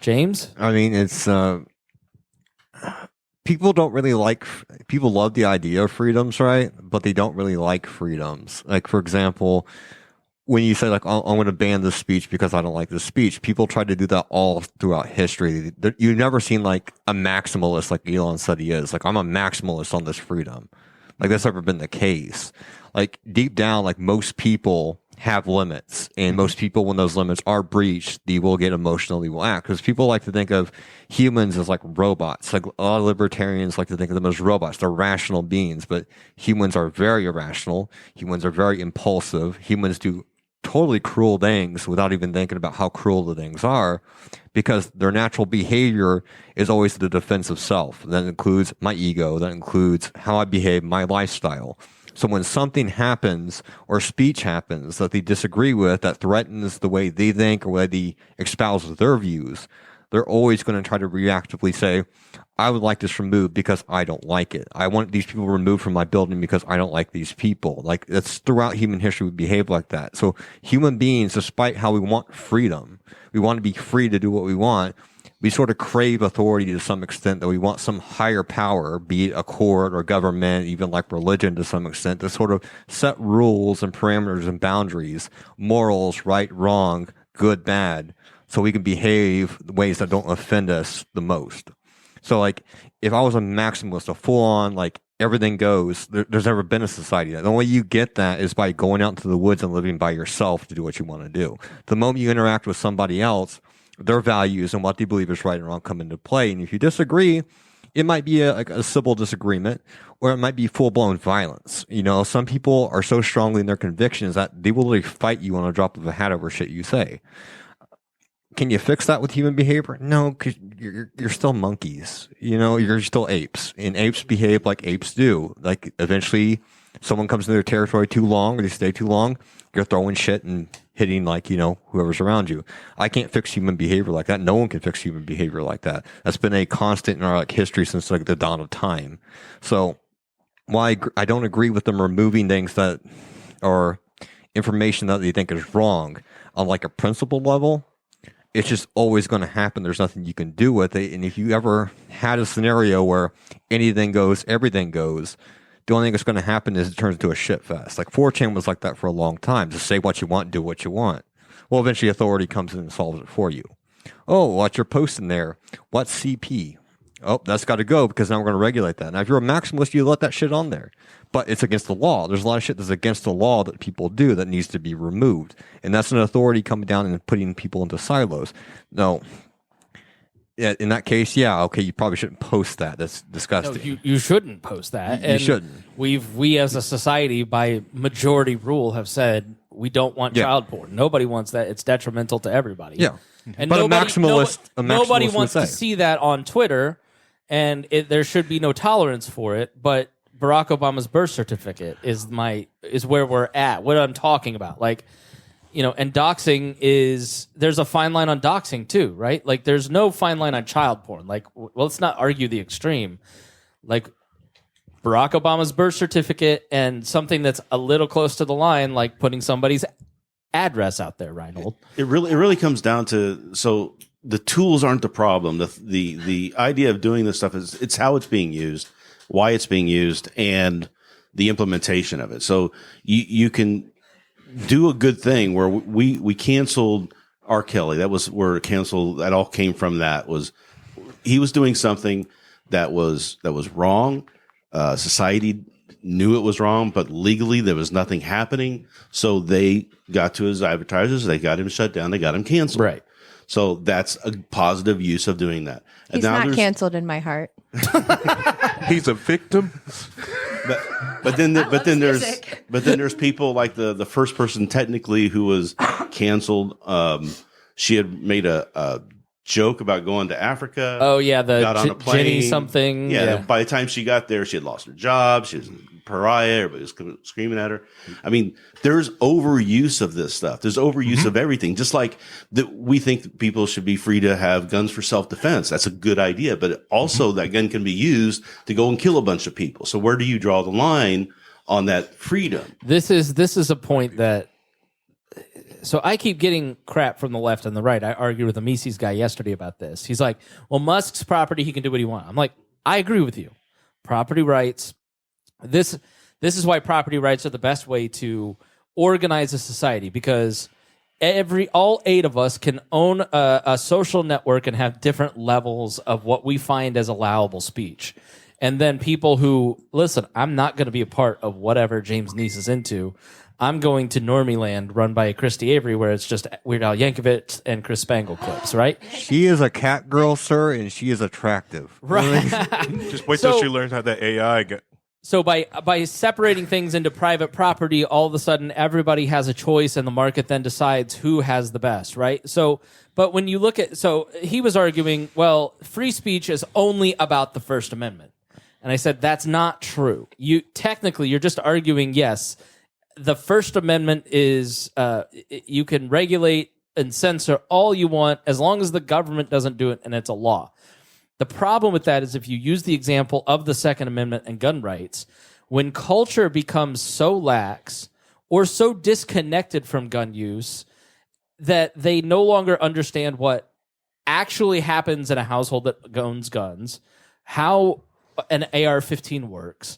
James? I mean, it's people don't really like. People love the idea of freedoms, right? But they don't really like freedoms. Like, for example, when you say like, I'm going to ban this speech because I don't like this speech, people try to do that all throughout history. You've never seen like a maximalist like Elon said he is. Like, I'm a maximalist on this freedom. Like, that's never been the case. Like, deep down, like most people have limits, and most people, when those limits are breached, they will get emotional, they will act, because people like to think of humans as like robots. Like, a lot of libertarians like to think of them as robots. They're rational beings, but humans are very irrational. Humans are very impulsive. Humans do totally cruel things without even thinking about how cruel the things are, because their natural behavior is always the defense of self. That includes my ego. That includes how I behave, my lifestyle. So when something happens or speech happens that they disagree with, that threatens the way they think or the way they espouse their views, they're always going to try to reactively say, I would like this removed because I don't like it. I want these people removed from my building because I don't like these people. Like, that's throughout human history, we behave like that. So human beings, despite how we want freedom, we want to be free to do what we want, we sort of crave authority to some extent, that we want some higher power, be it a court or government, even like religion to some extent, to sort of set rules and parameters and boundaries, morals, right, wrong, good, bad, so we can behave ways that don't offend us the most. So, like, if I was a maximalist, a full-on, like, everything goes, there's never been a society. The only way you get that is by going out into the woods and living by yourself to do what you want to do. The moment you interact with somebody else, their values and what they believe is right and wrong come into play. And if you disagree, it might be a civil disagreement, or it might be full-blown violence. Some people are so strongly in their convictions that they will literally fight you on a drop of a hat over shit you say. Can you fix that with human behavior? No, because you're still monkeys. You're still apes, and apes behave like apes do. Like, eventually, someone comes into their territory too long, or they stay too long, you're throwing shit and hitting, like, whoever's around you. I can't fix human behavior like that. No one can fix human behavior like that. That's been a constant in our like history since like the dawn of time. So, while I don't agree with them removing things that or information that they think is wrong on like a principle level, it's just always going to happen. There's nothing you can do with it. And if you ever had a scenario where anything goes, everything goes, the only thing that's going to happen is it turns into a shit fest. Like 4chan was like that for a long time. Just say what you want, do what you want. Well, eventually authority comes in and solves it for you. Oh, what you're posting there? What's CP? Oh, that's got to go, because now we're going to regulate that. Now, if you're a maximalist, you let that shit on there. But it's against the law. There's a lot of shit that's against the law that people do that needs to be removed. And that's an authority coming down and putting people into silos. No. In that case, yeah, okay, you probably shouldn't post that. That's disgusting. No, you shouldn't post that. You shouldn't. We as a society, by majority rule, have said we don't want child porn. Nobody wants that. It's detrimental to everybody. Yeah. And But nobody, a maximalist nobody would wants say. to see that on Twitter, and there should be no tolerance for it. But Barack Obama's birth certificate is where we're at. What I'm talking about, like. And doxing there's a fine line on doxing too, right? Like, there's no fine line on child porn. Like, well, let's not argue the extreme. Like, Barack Obama's birth certificate and something that's a little close to the line, like putting somebody's address out there, Rhinehold. It really comes down to, so the tools aren't the problem. The idea of doing this stuff is, it's how it's being used, why it's being used, and the implementation of it. So you can do a good thing where we canceled R. Kelly. That was where canceled. That all came from. That was, he was doing something that was wrong. Society knew it was wrong, but legally there was nothing happening. So they got to his advertisers. They got him shut down. They got him canceled. Right. So that's a positive use of doing that. He's not canceled in my heart. He's a victim. but then music. there's people like the first person technically who was canceled. She had made a joke about going to Africa. Oh yeah, got on a plane. Jenny something. Yeah, by the time she got there, she had lost her job. She was a pariah. Everybody was screaming at her. I mean, there's overuse of this stuff. There's overuse of everything. Just like we think that people should be free to have guns for self-defense. That's a good idea. But also that gun can be used to go and kill a bunch of people. So where do you draw the line on that freedom? This is a point that. So I keep getting crap from the left and the right. I argued with a Mises guy yesterday about this. He's like, well, Musk's property, he can do what he wants. I'm like, I agree with you. Property rights. This is why property rights are the best way to organize a society, because all 8 of us can own a social network and have different levels of what we find as allowable speech. And then people who, listen, I'm not going to be a part of whatever James Nease is into. I'm going to Normie Land run by Kristi Avery, where it's just Weird Al Yankovic and Chris Spangle clips, right? She is a cat girl, sir, and she is attractive. Right. Just wait till she learns how that AI get. So by separating things into private property, all of a sudden everybody has a choice, and the market then decides who has the best, right? So, but when you look at, so he was arguing, well, free speech is only about the First Amendment, and I said that's not true. You're just arguing, yes. The First Amendment is you can regulate and censor all you want as long as the government doesn't do it and it's a law. The problem with that is if you use the example of the Second Amendment and gun rights, when culture becomes so lax or so disconnected from gun use that they no longer understand what actually happens in a household that owns guns, how an AR-15 works,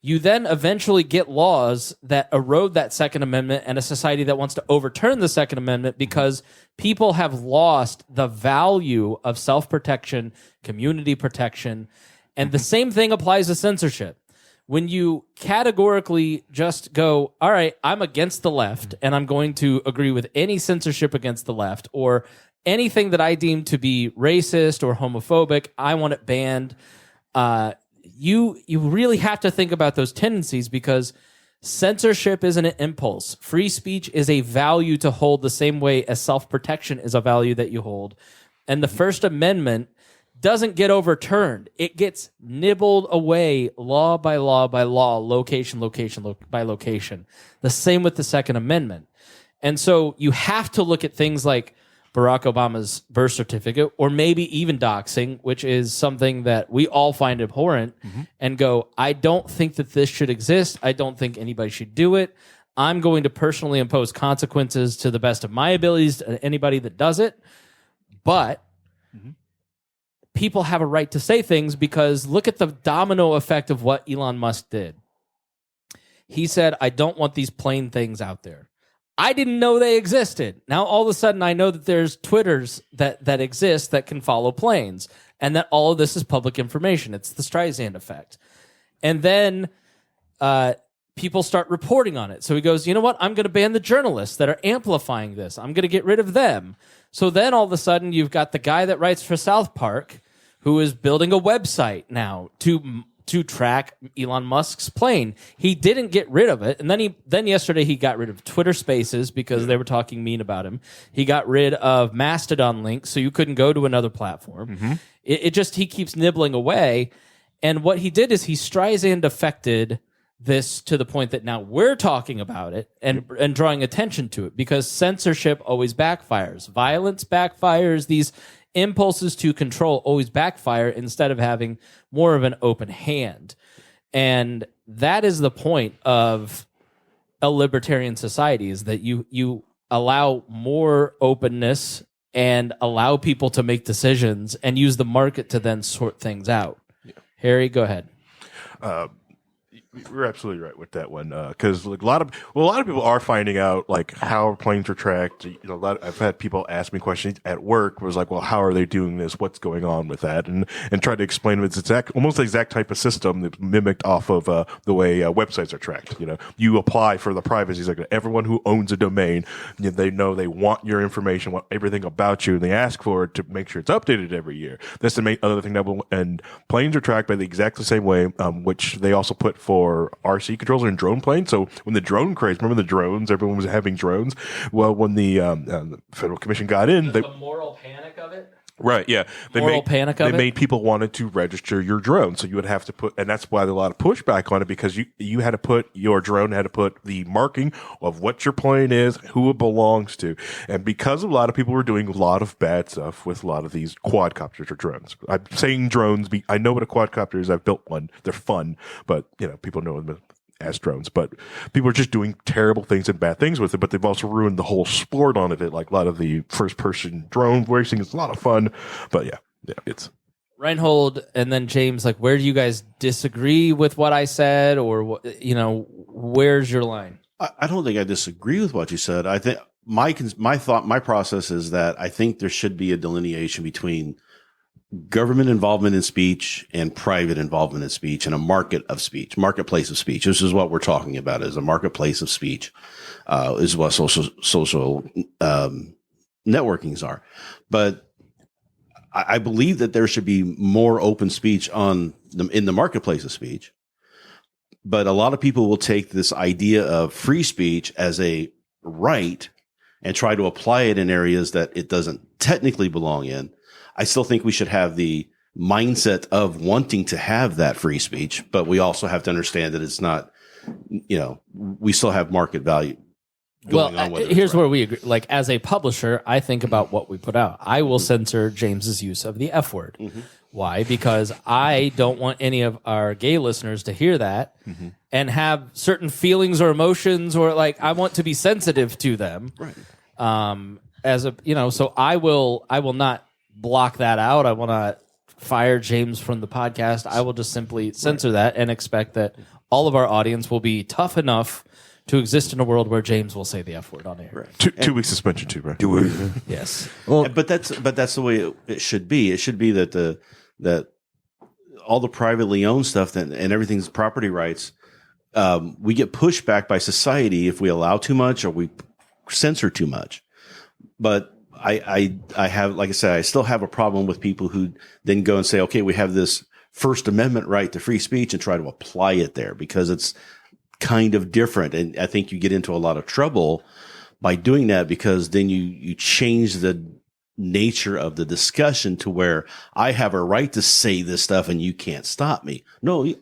you then eventually get laws that erode that Second Amendment and a society that wants to overturn the Second Amendment because people have lost the value of self-protection, community protection, and the same thing applies to censorship. When you categorically just go, all right, I'm against the left and I'm going to agree with any censorship against the left or anything that I deem to be racist or homophobic, I want it banned. You really have to think about those tendencies because censorship isn't an impulse. Free speech is a value to hold the same way as self-protection is a value that you hold. And the First Amendment doesn't get overturned. It gets nibbled away law by law by law, location by location. The same with the Second Amendment. And so you have to look at things like Barack Obama's birth certificate, or maybe even doxing, which is something that we all find abhorrent, and go, I don't think that this should exist. I don't think anybody should do it. I'm going to personally impose consequences to the best of my abilities to anybody that does it. But people have a right to say things because look at the domino effect of what Elon Musk did. He said, I don't want these plain things out there. I didn't know they existed. Now, all of a sudden, I know that there's Twitters that exist that can follow planes, and that all of this is public information. It's the Streisand effect. And then people start reporting on it. So he goes, you know what? I'm going to ban the journalists that are amplifying this. I'm going to get rid of them. So then all of a sudden, you've got the guy that writes for South Park who is building a website now to track Elon Musk's plane. He didn't get rid of it. And then yesterday he got rid of Twitter Spaces because they were talking mean about him. He got rid of Mastodon links so you couldn't go to another platform. He keeps nibbling away. And what he did is he Streisand affected this to the point that now we're talking about it and drawing attention to it because censorship always backfires. Violence backfires. These impulses to control always backfire instead of having more of an open hand. And that is the point of a libertarian society, is that you allow more openness and allow people to make decisions and use the market to then sort things out. Yeah. Harry, go ahead. You're absolutely right with that one, because like a lot of people are finding out like how planes are tracked. You know, I've had people ask me questions at work. Was like, well, how are they doing this? What's going on with that? And try to explain it's almost the exact type of system that's mimicked off of the way websites are tracked. You know, you apply for the privacy. Like everyone who owns a domain, they know they want your information, want everything about you, and they ask for it to make sure it's updated every year. That's the main other thing and planes are tracked by the exactly same way, which they also put for for RC controls and drone planes. So when the drone craze, remember the drones? Everyone was having drones. Well, when the Federal Commission got in, The moral panic of it. right, yeah, they made people wanted to register your drone, so you would have to put, and that's why there's a lot of pushback on it, because you had to put your drone had to put the marking of what your plane is, who it belongs to, and because a lot of people were doing a lot of bad stuff with a lot of these quadcopters or drones. I'm saying drones. I know what a quadcopter is. I've built one. They're fun, but people know them as drones, but people are just doing terrible things and bad things with it, but they've also ruined the whole sport on it. Like a lot of the first person drone racing is a lot of fun, but yeah, it's Rhinehold and then James, like, where do you guys disagree with what I said, or where's your line? I don't think I disagree with what you said. I think my process is that I think there should be a delineation between government involvement in speech and private involvement in speech, and a marketplace of speech. This is what we're talking about, is a marketplace of speech, is what social networkings are. But I believe that there should be more open speech in the marketplace of speech. But a lot of people will take this idea of free speech as a right and try to apply it in areas that it doesn't technically belong in. I still think we should have the mindset of wanting to have that free speech, but we also have to understand that it's not, we still have market value going on. Here's where we agree. Like, as a publisher, I think about what we put out. I will censor James's use of the F word. Mm-hmm. Why? Because I don't want any of our gay listeners to hear that and have certain feelings or emotions, or like, I want to be sensitive to them. Right. So I will not block that out. I will not fire James from the podcast. I will just simply censor that and expect that all of our audience will be tough enough to exist in a world where James will say the F word on air. Right. Two weeks suspension too, right? Yes. Well, but that's the way it should be. It should be that all the privately owned stuff and everything's property rights. We get pushed back by society if we allow too much or we censor too much. But I have, like I said, I still have a problem with people who then go and say, okay, we have this First Amendment right to free speech, and try to apply it there because it's kind of different. And I think you get into a lot of trouble by doing that, because then you change the nature of the discussion to where I have a right to say this stuff and you can't stop me. No,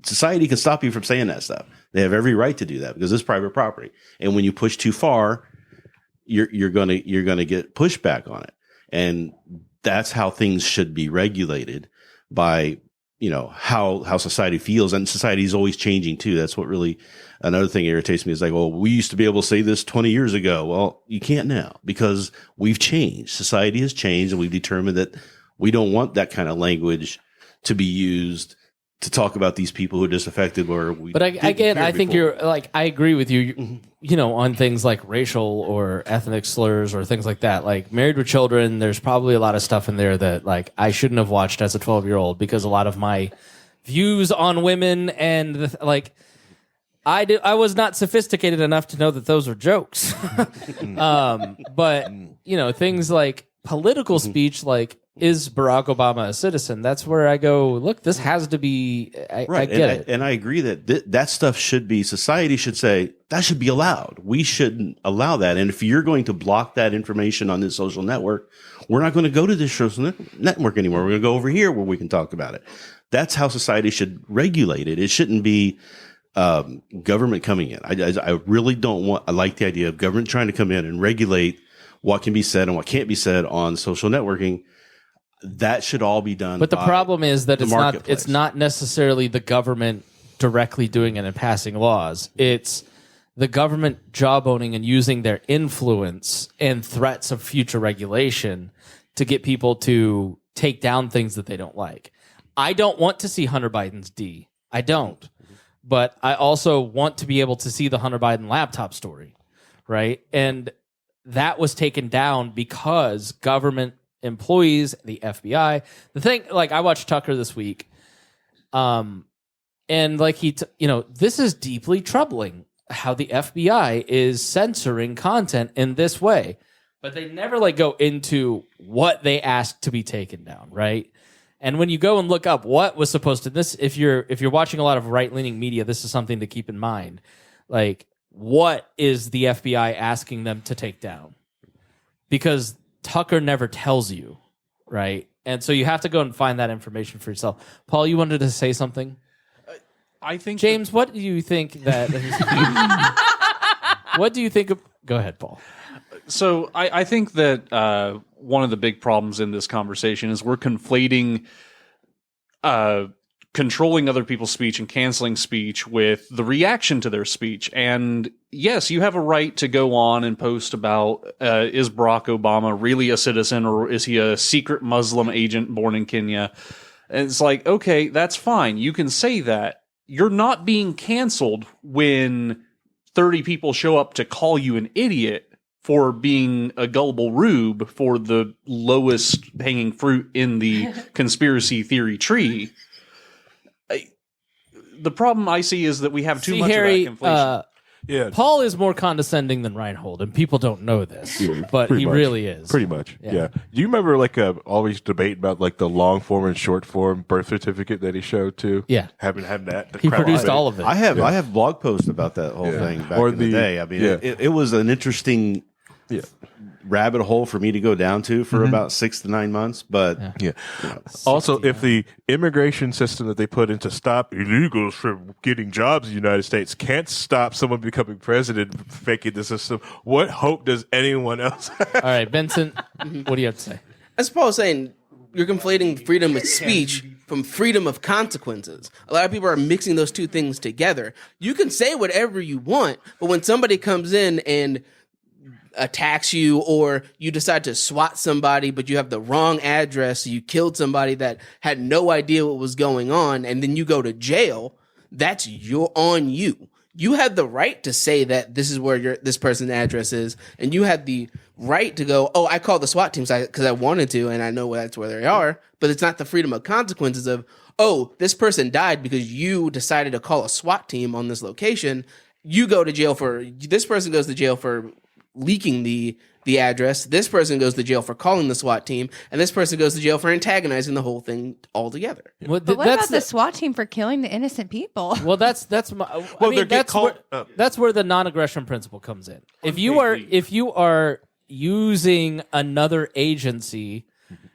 society can stop you from saying that stuff. They have every right to do that because it's private property. And when you push too far, you're gonna get pushback on it, and that's how things should be regulated by how society feels, and society is always changing too. That's what really another thing irritates me is like, well, we used to be able to say this 20 years ago. Well, you can't now because we've changed. Society has changed, and we've determined that we don't want that kind of language to be used to talk about these people who are disaffected. But I think you're like, I agree with you, on things like racial or ethnic slurs or things like that. Like Married with Children, there's probably a lot of stuff in there that like I shouldn't have watched as a 12-year-old because a lot of my views on women and I was not sophisticated enough to know that those were jokes. But things like political speech, like, is Barack Obama a citizen? That's where I go, look, this has to be, I get it. And I agree that that stuff should be, society should say, that should be allowed. We shouldn't allow that. And if you're going to block that information on this social network, we're not going to go to this social network anymore. We're going to go over here where we can talk about it. That's how society should regulate it. It shouldn't be government coming in. I really don't want, I like the idea of government trying to come in and regulate what can be said and what can't be said on social networking. That should all be done. But the problem is that it's not necessarily the government directly doing it and passing laws. It's the government job owning and using their influence and threats of future regulation to get people to take down things that they don't like. I don't want to see Hunter Biden's D. I don't. But I also want to be able to see the Hunter Biden laptop story, right? And that was taken down because government employees, the FBI, the thing, like, I watched Tucker this week, and like this is deeply troubling how the FBI is censoring content in this way, but they never like go into what they asked to be taken down, right? And when you go and look up what was supposed to this, if you're watching a lot of right leaning media, this is something to keep in mind. Like, what is the FBI asking them to take down? Because Tucker never tells you, right? And so you have to go and find that information for yourself. Paul, you wanted to say something? I think James, what do you think that? What do you think of? Go ahead, Paul. So I think that one of the big problems in this conversation is we're conflating controlling other people's speech and canceling speech with the reaction to their speech. And yes, you have a right to go on and post about is Barack Obama really a citizen or is he a secret Muslim agent born in Kenya? And it's like, okay, that's fine. You can say that. You're not being canceled when 30 people show up to call you an idiot for being a gullible rube for the lowest hanging fruit in the conspiracy theory tree. The problem I see is that we have too much Harry, of that conflation. Yeah, Paul is more condescending than Rhinehold, and people don't know this, but pretty he much. really is. Pretty much. Yeah. Yeah. Do you remember like always debate about like the long form and short form birth certificate that he showed too? Yeah. Having had that. The He crap produced out all of it. I have blog posts about that whole thing back Or in the the- day. I mean, yeah. it was an interesting Yeah. rabbit hole for me to go down to for about 6 to 9 months. But Yeah. Also, if the immigration system that they put in to stop illegals from getting jobs in the United States can't stop someone becoming president faking the system, what hope does anyone else have? All right, Vincent, what do you have to say? As Paul was saying, you're conflating freedom of speech from freedom of consequences. A lot of people are mixing those two things together. You can say whatever you want, but when somebody comes in and attacks you, or you decide to swat somebody but you have the wrong address, so you killed somebody that had no idea what was going on, and then you go to jail, that's on you. You have the right to say that this is where this person's address is, and you have the right to go, oh, I called the SWAT team because I wanted to, and I know that's where they are, but it's not the freedom of consequences of, oh, this person died because you decided to call a SWAT team on this location. You go to jail this person goes to jail for leaking the address. This person goes to jail for calling the SWAT team, and this person goes to jail for antagonizing the whole thing altogether. Well, But what about the SWAT team for killing the innocent people? Well, that's my. Well, I mean, they're that's where the non-aggression principle comes in. If you are using another agency,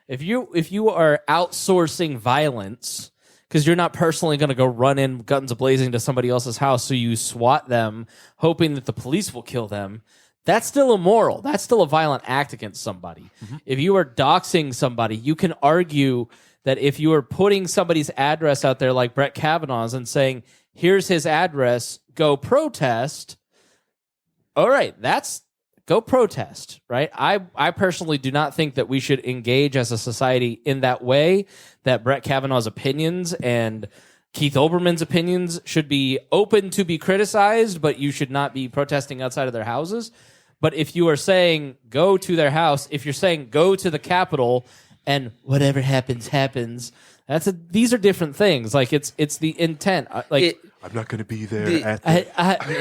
if you are outsourcing violence because you're not personally going to go run in guns a-blazing to somebody else's house, so you SWAT them, hoping that the police will kill them. That's still immoral. That's still a violent act against somebody. Mm-hmm. If you are doxing somebody, you can argue that if you are putting somebody's address out there like Brett Kavanaugh's and saying, here's his address, go protest. All right, go protest, right? I personally do not think that we should engage as a society in that way, that Brett Kavanaugh's opinions and Keith Olbermann's opinions should be open to be criticized, but you should not be protesting outside of their houses. But if you are saying go to their house, if you're saying go to the Capitol and whatever happens, happens, these are different things. Like it's the intent. I'm not going to be there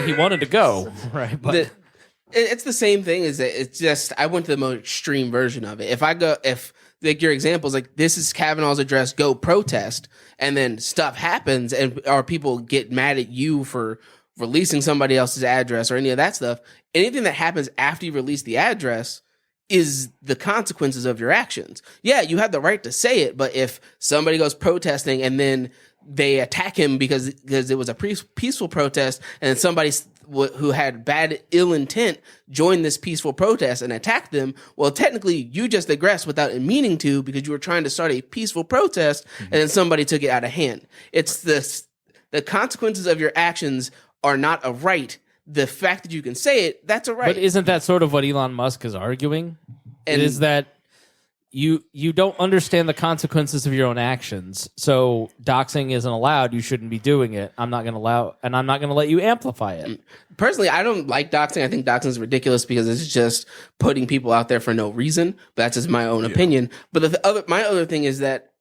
he wanted to go, right? But it's the same thing. It's just I went to the most extreme version of it. If like your examples, like this is Kavanaugh's address, go protest, and then stuff happens, or people get mad at you for releasing somebody else's address or any of that stuff. Anything that happens after you release the address is the consequences of your actions. Yeah, you have the right to say it, but if somebody goes protesting and then they attack him because it was a peaceful protest, and somebody who had ill intent joined this peaceful protest and attacked them, well, technically you just aggressed without meaning to, because you were trying to start a peaceful protest, and then somebody took it out of hand. It's the consequences of your actions are not a right. The fact that you can say it, that's a right. But isn't that sort of what Elon Musk is arguing? And is that you don't understand the consequences of your own actions. So doxing isn't allowed. You shouldn't be doing it. I'm not going to allow, and I'm not going to let you amplify it. Personally, I don't like doxing. I think doxing is ridiculous because it's just putting people out there for no reason. But that's just my own opinion. But my other thing is that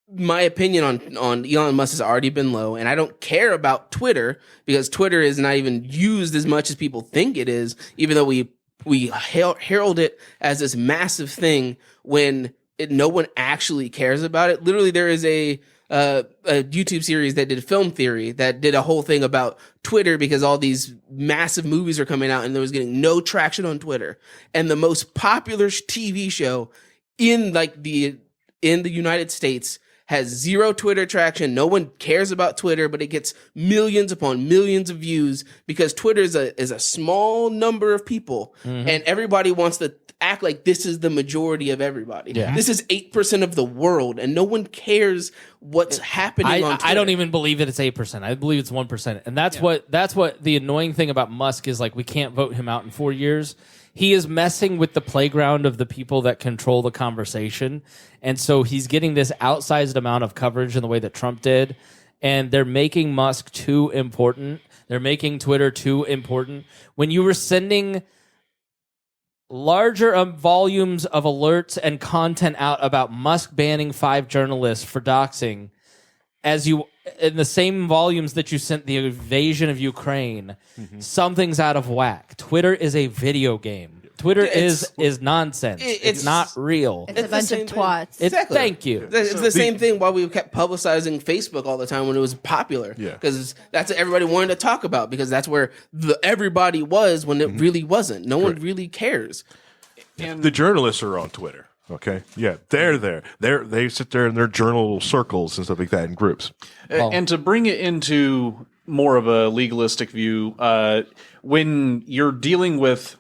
my opinion on Elon Musk has already been low, and I don't care about Twitter because Twitter is not even used as much as people think it is, even though we herald it as this massive thing when no one actually cares about it. Literally, there is a YouTube series that did Film Theory that did a whole thing about Twitter because all these massive movies are coming out and there was getting no traction on Twitter. And the most popular TV show in the United States has zero Twitter traction. No one cares about Twitter, but it gets millions upon millions of views because Twitter is a small number of people, and everybody wants to act like this is the majority of everybody. Yeah. This is 8% of the world, and no one cares what's happening on Twitter. I don't even believe that it's 8%. I believe it's 1%, and that's what the annoying thing about Musk is. Like, we can't vote him out in 4 years. He is messing with the playground of the people that control the conversation. And so he's getting this outsized amount of coverage in the way that Trump did. And they're making Musk too important. They're making Twitter too important. When you were sending larger volumes of alerts and content out about Musk banning 5 journalists for doxing, as you in the same volumes that you sent the invasion of Ukraine, something's out of whack. Twitter is a video game. Twitter is nonsense. It's not real. It's a bunch of twats. Exactly. Thank you. It's the same thing why we kept publicizing Facebook all the time when it was popular. Because that's what everybody wanted to talk about because that's where everybody was when it really wasn't. No one really cares. And the journalists are on Twitter. Okay. Yeah, they're there. They sit there in their journal circles and stuff like that in groups. And to bring it into more of a legalistic view, when you're dealing with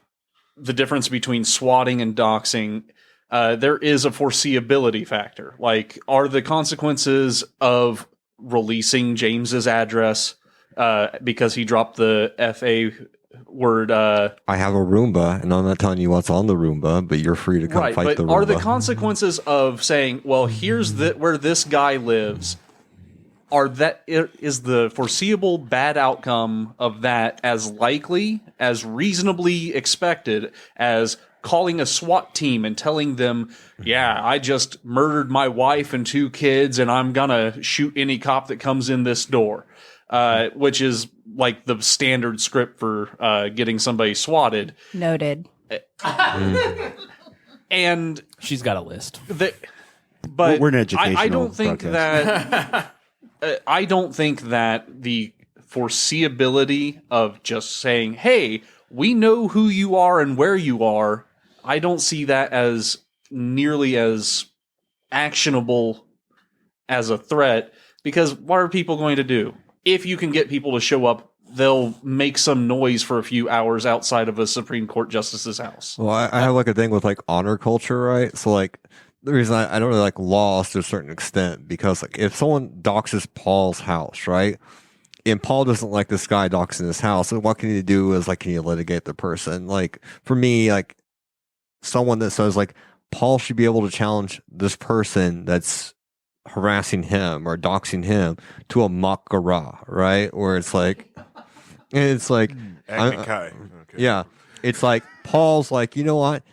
the difference between swatting and doxing, there is a foreseeability factor. Like, are the consequences of releasing James's address because he dropped the FA word? I have a Roomba, and I'm not telling you what's on the Roomba, but you're free to come fight the Roomba. Are the consequences of saying, well, here's where this guy lives, is the foreseeable bad outcome of that as likely, as reasonably expected as calling a SWAT team and telling them, yeah, I just murdered my wife and 2 kids, and I'm gonna shoot any cop that comes in this door, which is like the standard script for getting somebody swatted. Noted. And she's got a list. But we're an educational I don't think that I don't think that the foreseeability of just saying, hey, we know who you are and where you are, I don't see that as nearly as actionable as a threat, because what are people going to do? If you can get people to show up, they'll make some noise for a few hours outside of a Supreme Court justice's house. Well, I have like a thing with like honor culture, right? So like the reason I don't really like laws to a certain extent, because like if someone doxes Paul's house, right? And Paul doesn't like this guy doxing his house, so what can you do is like, can you litigate the person? Like for me, like someone that says like Paul should be able to challenge this person that's harassing him or doxing him to a makara, right? Where it's like Okay. Yeah. It's like Paul's like, you know what?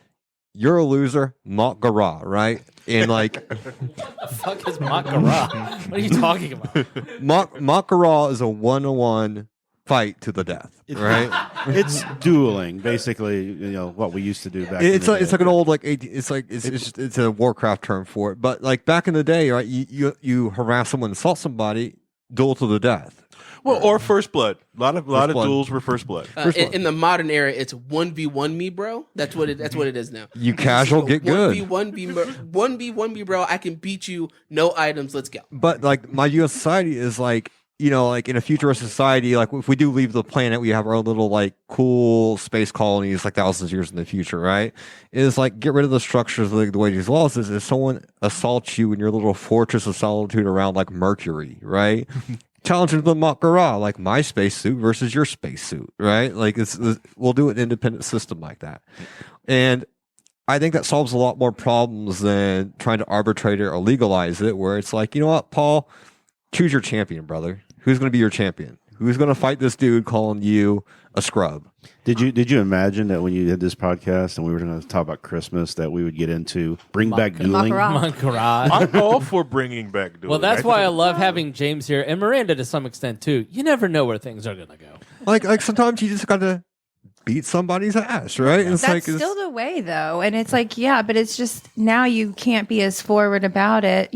You're a loser, makara, right? And like What the fuck is makara? What are you talking about? makara is a 1-on-1 fight to the death, right? It's dueling, basically. You know what we used to do back. It's like an old like it's a Warcraft term for it. But like back in the day, right? You harass someone, assault somebody, duel to the death. Well, or first blood. A lot of duels were first blood. In the modern era, it's 1v1 me, bro. That's what it is now. You casual get good. 1v1 me, bro. I can beat you. No items. Let's go. But like my U.S. society is like, you know, like in a futuristic society, like if we do leave the planet, we have our own little like cool space colonies like thousands of years in the future, right? It's like get rid of the structures of the way these laws is. If someone assaults you in your little fortress of solitude around like Mercury, right? Challenge to the makara, like my spacesuit versus your spacesuit, right? Like we'll do an independent system like that, and I think that solves a lot more problems than trying to arbitrate it or legalize it. Where it's like, you know what, Paul, choose your champion, brother. Who's going to be your champion? Who's going to fight this dude calling you a scrub? Did you imagine that when you did this podcast and we were going to talk about Christmas that we would get into bring back dueling? Makara. I'm all for bringing back dueling. Well, that's why I love having James here and Miranda to some extent too. You never know where things are going to go. Like sometimes you just got to beat somebody's ass, right? It's That's still the way, though. And it's like, yeah, but it's just now you can't be as forward about it,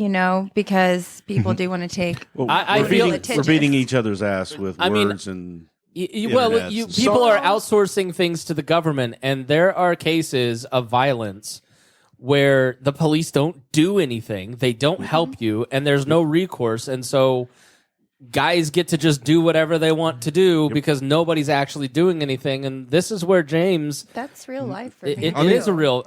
because people do want to take. Well, I we're feel beating, litigious. we're beating each other's ass with I mean, words and. People are outsourcing things to the government, and there are cases of violence where the police don't do anything, they don't help you, and there's no recourse, and so guys get to just do whatever they want to do because nobody's actually doing anything. And this is where James, that's real life for it me. is real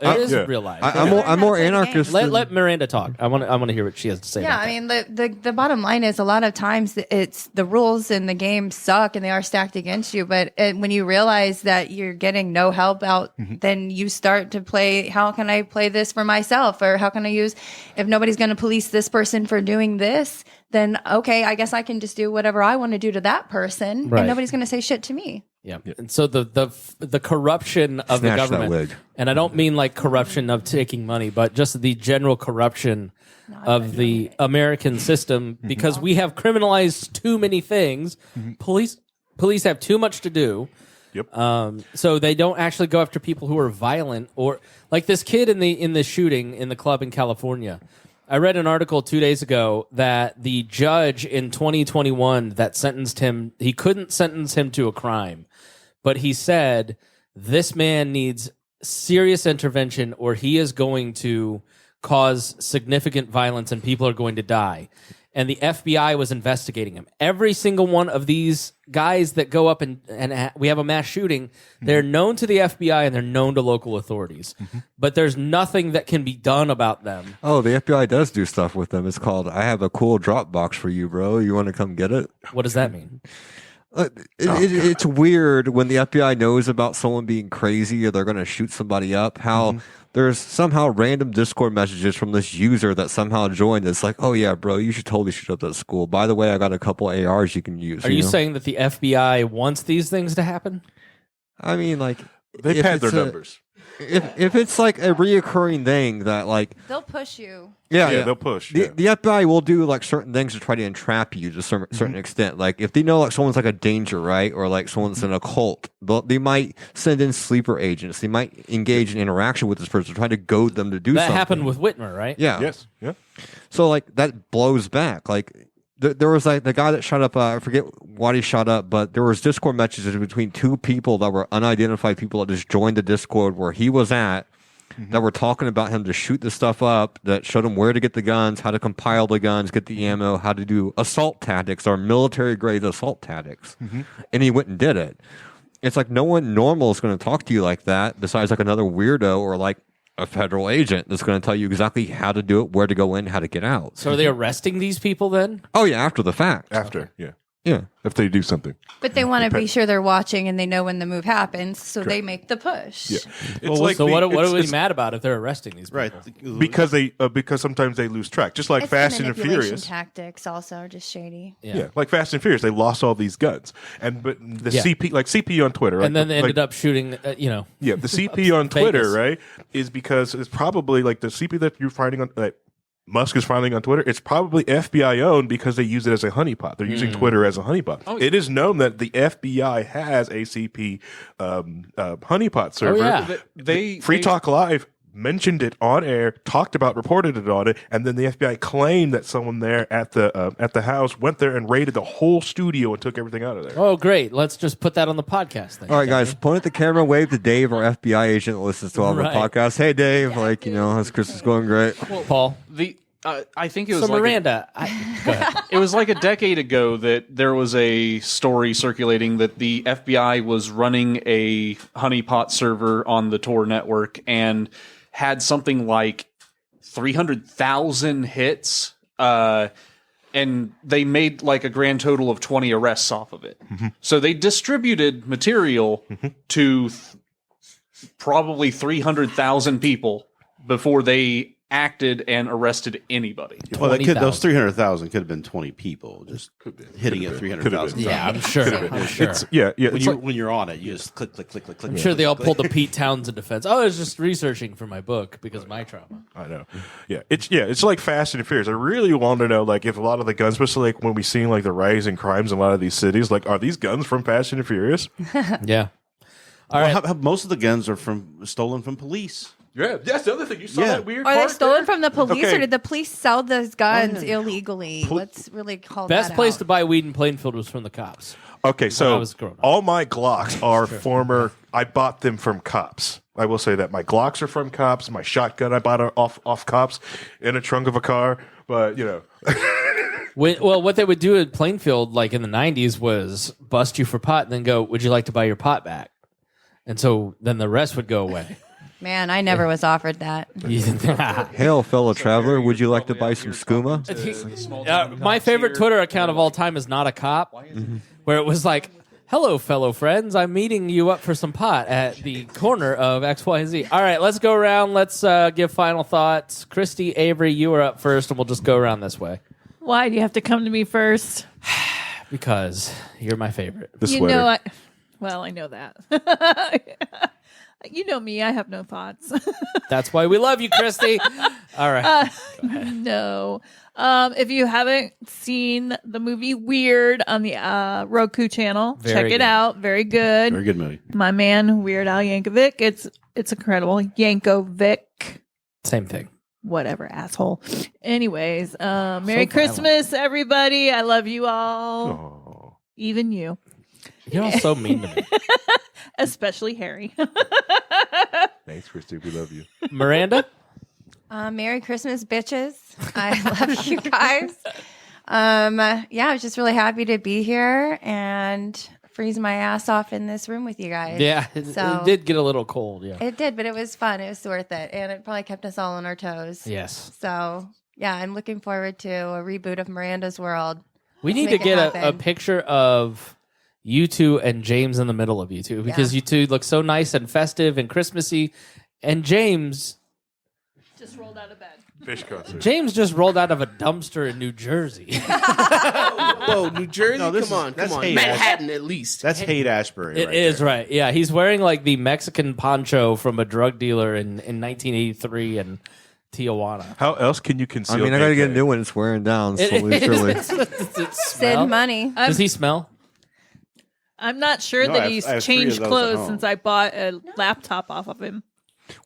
life. I'm more anarchist. Let Miranda talk. I want to hear what she has to say. Yeah, about I mean, the bottom line is a lot of times it's the rules in the game suck and they are stacked against you. But when you realize that you're getting no help out, then you start to play, how can I play this for myself? Or how can I use, if nobody's going to police this person for doing this, then okay, I guess I can just do whatever I want to do to that person, Right. and nobody's going to say shit to me. Yeah. And so the corruption of Snatch the that government, wig. and I don't mean like corruption of taking money, but just the general corruption of the American system, because we have criminalized too many things. Police have too much to do. Yep. So they don't actually go after people who are violent, or like this kid in the shooting in the club in California. I read an article 2 days ago that the judge in 2021 that sentenced him, he couldn't sentence him to a crime, but he said this man needs serious intervention or he is going to cause significant violence and people are going to die. And the FBI was investigating him. Every single one of these guys that go up and we have a mass shooting, they're known to the FBI and they're known to local authorities. But there's nothing that can be done about them. Oh, the FBI does do stuff with them. It's called, I have a cool Dropbox for you, bro. You want to come get it? What does that mean? It's weird when the FBI knows about someone being crazy or they're going to shoot somebody up, how there's somehow random Discord messages from this user that somehow joined. It's like, oh yeah, bro, you should totally shoot up that school. By the way, I got a couple ARs you can use. Are you saying that the FBI wants these things to happen? I mean, like, They if pad their it's a- numbers. If it's like a reoccurring thing that like They'll push you. Yeah, they'll push. The FBI will do like certain things to try to entrap you to a certain extent. Like if they know like someone's like a danger, right, or like someone's in a cult, they might send in sleeper agents. They might engage in interaction with this person, try to goad them to do That something. happened with Whitmer, right? Yeah. Yes. Yeah. So like that blows back. Like there was like the guy that shot up. I forget what he shot up, but there was Discord messages between two people that were unidentified people that just joined the Discord where he was at. That were talking about him to shoot the stuff up, that showed him where to get the guns, how to compile the guns, get the ammo, how to do assault tactics or military grade assault tactics. And he went and did it. It's like no one normal is going to talk to you like that besides like another weirdo or like a federal agent that's going to tell you exactly how to do it, where to go in, how to get out. So are they arresting these people then? Oh yeah, after the fact. After, yeah. Yeah. If they do something. But they want to be sure they're watching and they know when the move happens, so they make the push. Yeah. It's like So what are we it's mad about if they're arresting these people? Right. because sometimes they lose track. Just like It's Fast the and the manipulation Furious. tactics also are just shady. Yeah, like Fast and Furious, they lost all these guns, but the Yeah. CP on Twitter, And then they ended up shooting, Yeah, the CP on Twitter, Vegas. right, is because it's probably like the CP that you're finding on that Musk is finding on Twitter. It's probably FBI owned because they use it as a honeypot. They're using Twitter as a honeypot. It is known that the FBI has a CP honeypot server. yeah. Free Talk Live mentioned it on air, reported it on it, and then the FBI claimed that someone there at the house went there and raided the whole studio and took everything out of there. Oh, great. Let's just put that on the podcast then. All right, guys, point at the camera, wave to Dave, our FBI agent that listens to all of our Right. podcasts. Hey, Dave, how's Christmas going? Great. Paul. I think it was So like Miranda, go ahead. it was like a decade ago that there was a story circulating that the FBI was running a honeypot server on the Tor network and had something like 300,000 hits, and they made like a grand total of 20 arrests off of it. So they distributed material to probably 300,000 people before they acted and arrested anybody. Well, those 20,000. 300,000 could have been 20 people just hitting it 300,000. Yeah, I'm sure. I'm sure. When you're on it, you just click. I'm sure they all pulled the Pete Townsend defense. Oh, I was just researching for my book because of my trauma. I know. It's like Fast and Furious. I really want to know, like, if a lot of the guns, especially like when we see like the rise in crimes in a lot of these cities, like, are these guns from Fast and Furious? Yeah. All right. Most of the guns are stolen from police. Yeah, that's the other thing. You saw that weird Are they part stolen there? from the police, Okay. or did the police sell those guns illegally? Let's really call Best that place out. to buy weed in Plainfield was from the cops. Okay, I so was growing up. all my Glocks are former. I bought them from cops. I will say that my Glocks are from cops. My shotgun I bought off cops in a trunk of a car. But What they would do in Plainfield, like in the 90s, was bust you for pot and then go, "Would you like to buy your pot back?" And so then the rest would go away. Man, I never was offered that. Hail, fellow traveler. Would you like to buy some skooma? My favorite Twitter account of all time is Not a Cop, where it was like, "Hello, fellow friends. I'm meeting you up for some pot at the corner of X, Y, and Z." All right, let's go around. Let's give final thoughts. Kristi Avery, you are up first, and we'll just go around this way. Why do you have to come to me first? Because you're my favorite. the You sweater. know, I know that. You know me. I have no thoughts. That's why we love you, Kristi. All right. No. If you haven't seen the movie Weird on the Roku channel, Very check good. it out. Very good. Very good movie. My man Weird Al Yankovic. It's incredible. Yankovic. Same thing. Whatever, asshole. Anyways, Merry So Christmas, everybody. I love you all. Oh. Even you. You're all so mean to me. Especially Harry. Thanks, Christy. We love you. Miranda? Merry Christmas, bitches. I love you guys. Yeah, I was just really happy to be here and freeze my ass off in this room with you guys. Yeah, it So- did get a little cold, yeah. It did, but it was fun. It was worth it. And it probably kept us all on our toes. Yes. So, yeah, I'm looking forward to a reboot of Miranda's World. We Let's need to make it get a happen. picture of you two and James in the middle of you two because you two look so nice and festive and Christmassy. And James Just rolled out of bed. Fish concert. just rolled out of a dumpster in New Jersey. Whoa, New Jersey? No, this come is- on. that's hate. Manhattan, at least. That's Haight Ashbury. It is right. Yeah, he's wearing like the Mexican poncho from a drug dealer in 1983 in Tijuana. How else can you conceal? I mean, I gotta get a gameplay? new one. It's wearing down slowly, surely. Does it smell? Send money. Does he smell? I'm not sure No, that I have- he's I have 3 of changed those at clothes home. since I bought a laptop off of him.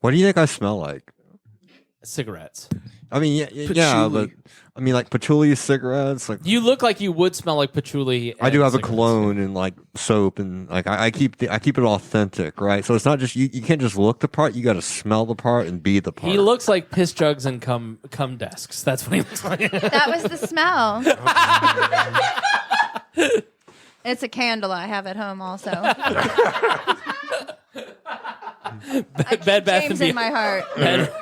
What do you think I smell like? Cigarettes. I mean, yeah, but I mean, like patchouli cigarettes. Like You look like you would smell like patchouli. I do and have a cigarettes. cologne and like soap and like I keep it authentic, right? So it's not just you can't just look the part. You got to smell the part and be the part. He looks like piss jugs and cum desks. That's what he looks like. That was the smell. It's a candle I have at home also. Bed Bath James and in my Beyond. heart.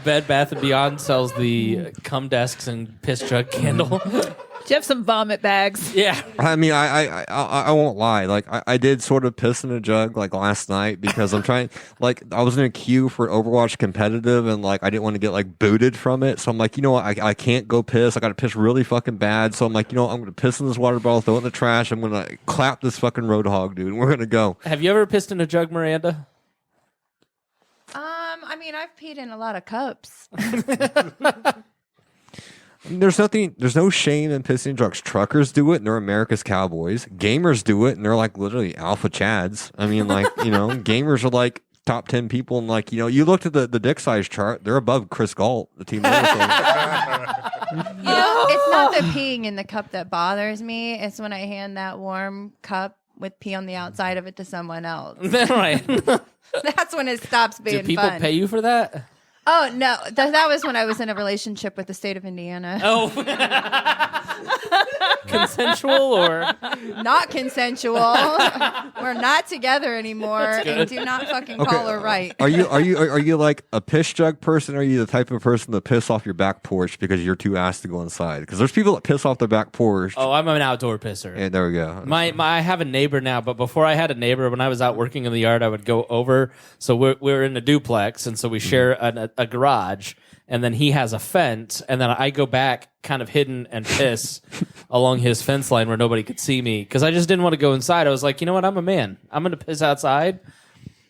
Bed Bath and Beyond sells the cum desks and piss jug candle. Do you have some vomit bags? Yeah. I mean, I won't lie. Like, I did sort of piss in a jug like last night because I'm trying. Like, I was in a queue for Overwatch competitive, and like I didn't want to get like booted from it. So I'm like, you know what? I can't go piss. I got to piss really fucking bad. So I'm like, you know what? I'm gonna piss in this water bottle, throw it in the trash. I'm gonna clap this fucking roadhog, dude. And we're gonna go. Have you ever pissed in a jug, Miranda? I mean, I've peed in a lot of cups. There's no shame in pissing in drugs. Truckers do it, and they're America's cowboys. Gamers do it, and they're like literally alpha chads. I mean, like, you know, gamers are like top 10 people, and like, you know, you looked at the dick size chart, they're above Chris Galt, the team. You know, it's not the peeing in the cup that bothers me. It's when I hand that warm cup with pee on the outside of it to someone else. Right. That's when it stops being Do people fun. pay you for that? Oh, no. That was when I was in a relationship with the state of Indiana. Oh. Consensual or? Not consensual. We're not together anymore. And do not fucking call her right. Are you like a piss jug person? Or are you the type of person to piss off your back porch because you're too ass to go inside? Because there's people that piss off their back porch. Oh, I'm an outdoor pisser. And there we go. I have a neighbor now, but before I had a neighbor, when I was out working in the yard, I would go over. So we're in a duplex, and so we share a garage, and then he has a fence, and then I go back kind of hidden and piss along his fence line where nobody could see me because I just didn't want to go inside. I was like, you know what? I'm a man. I'm going to piss outside.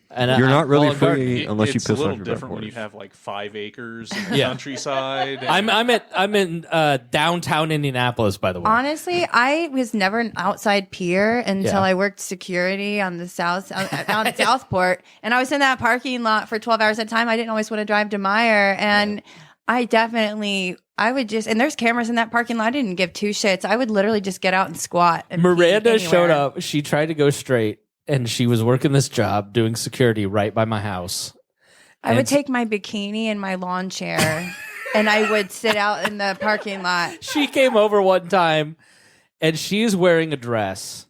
And You're not really Olive Garden. free unless you It's piss a off little your different when you back have like 5 acres in the Yeah. countryside. I'm in downtown Indianapolis, by the way. Honestly, I was never an outside peer until Yeah. I worked security on the south out at Southport, and I was in that parking lot for 12 hours at a time. I didn't always want to drive to Meyer, and I would just, and there's cameras in that parking lot. I didn't give two shits. I would literally just get out and squat. And pee Miranda showed anywhere. up. She tried to go straight, and she was working this job doing security right by my house. I would And- take my bikini and my lawn chair, and I would sit out in the parking lot. She came over one time, and she's wearing a dress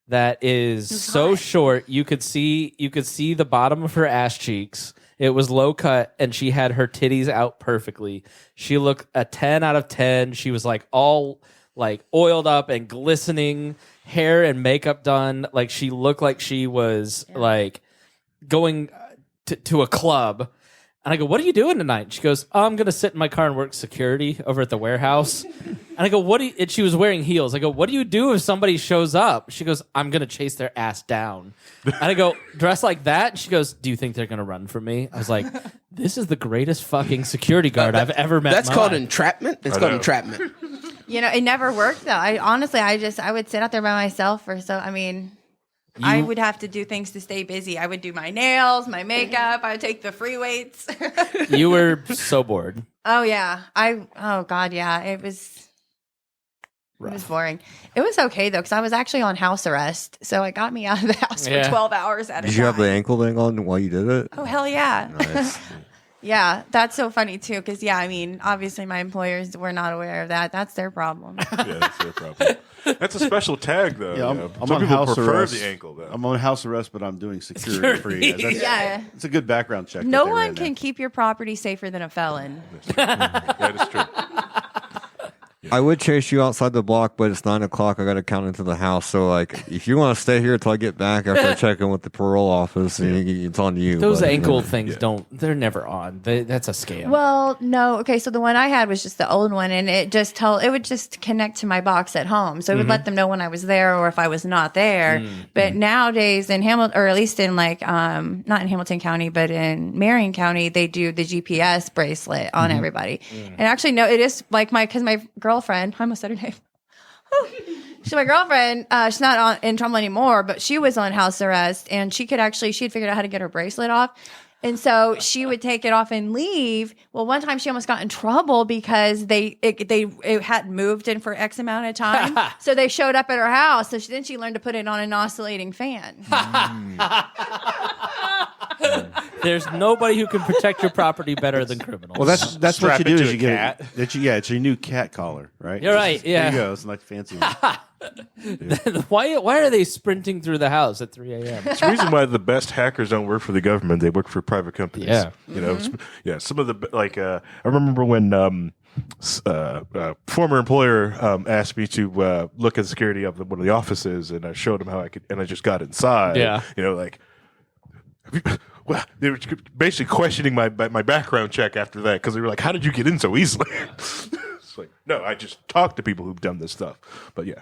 that is so hot. short you could see the bottom of her ass cheeks. It was low cut, and she had her titties out perfectly. She looked a 10 out of 10. She was like all like oiled up and glistening, hair and makeup done. Like she looked like she was like going to a club. And I go, "What are you doing tonight?" And she goes, "Oh, I'm going to sit in my car and work security over at the warehouse." And I go, "What do you," and she was wearing heels. I go, "What do you do if somebody shows up?" She goes, "I'm going to chase their ass down." And I go, "Dressed like that?" And she goes, "Do you think they're going to run from me?" I was like, "This is the greatest fucking security guard I've ever met." That's in my called life. entrapment. It's I called know. entrapment. You know, it never worked though. I would sit out there by myself for I would have to do things to stay busy. I would do my nails, my makeup. I would take the free weights. You were so bored. Oh yeah. Oh god, yeah. It was boring. It was okay though, because I was actually on house arrest, so it got me out of the house Yeah. for 12 hours at a Did time. you have the ankle thing on while you did it? Oh hell yeah. Nice. Yeah, that's so funny too, because obviously my employers were not aware of that. That's their problem. Yeah, that's their problem. That's a special tag, though. Yeah, I'm Some on people house prefer arrest. the ankle, though. I'm on house arrest, but I'm doing security for you guys. Yeah. It's a good background check. No that they one ran can there. keep your property safer than a felon. That is true. I would chase you outside the block, but it's 9 o'clock. I got to count into the house. So, like, if you want to stay here until I get back after I check in with the parole office, it's on you. Those but, ankle things they're never on. That's a scam. Well, no. Okay, so the one I had was just the old one, and it would just connect to my box at home. So it would let them know when I was there or if I was not there. But nowadays in Hamilton, or at least in not in Hamilton County, but in Marion County, they do the GPS bracelet on everybody. And actually, no, it is like because my girlfriend, I almost said her name. She's my girlfriend. She's not in trouble anymore, but she was on house arrest, and she had figured out how to get her bracelet off. And so she would take it off and leave. Well, one time she almost got in trouble because it hadn't moved in for X amount of time. So they showed up at her house. So then she learned to put it on an oscillating fan. There's nobody who can protect your property better than criminals. Well, that's what Strap you do it to is a you get cat. it's your new cat collar, right? You're right, yeah. There you go. It's like fancy one. why are they sprinting through the house at 3 a.m.? It's the reason why the best hackers don't work for the government. They work for private companies. Yeah. You know, some of the, I remember when former employer asked me to look at the security of one of the offices, and I showed him how I could, and I just got inside. Yeah. You know, like, well, they were basically questioning my background check after that, because they were like, "How did you get in so easily?" It's like, no, I just talked to people who've done this stuff. But yeah.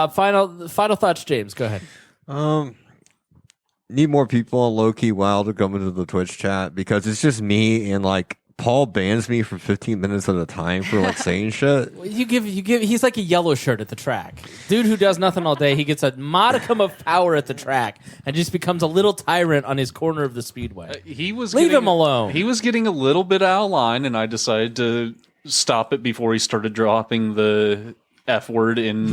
Final thoughts, James. Go ahead. Need more people on low-key WAL to come into the Twitch chat, because it's just me, and like Paul bans me for 15 minutes at a time for like saying shit. You give. He's like a yellow shirt at the track. Dude who does nothing all day. He gets a modicum of power at the track and just becomes a little tyrant on his corner of the speedway. Leave him alone. He was getting a little bit out of line, and I decided to stop it before he started dropping the F word in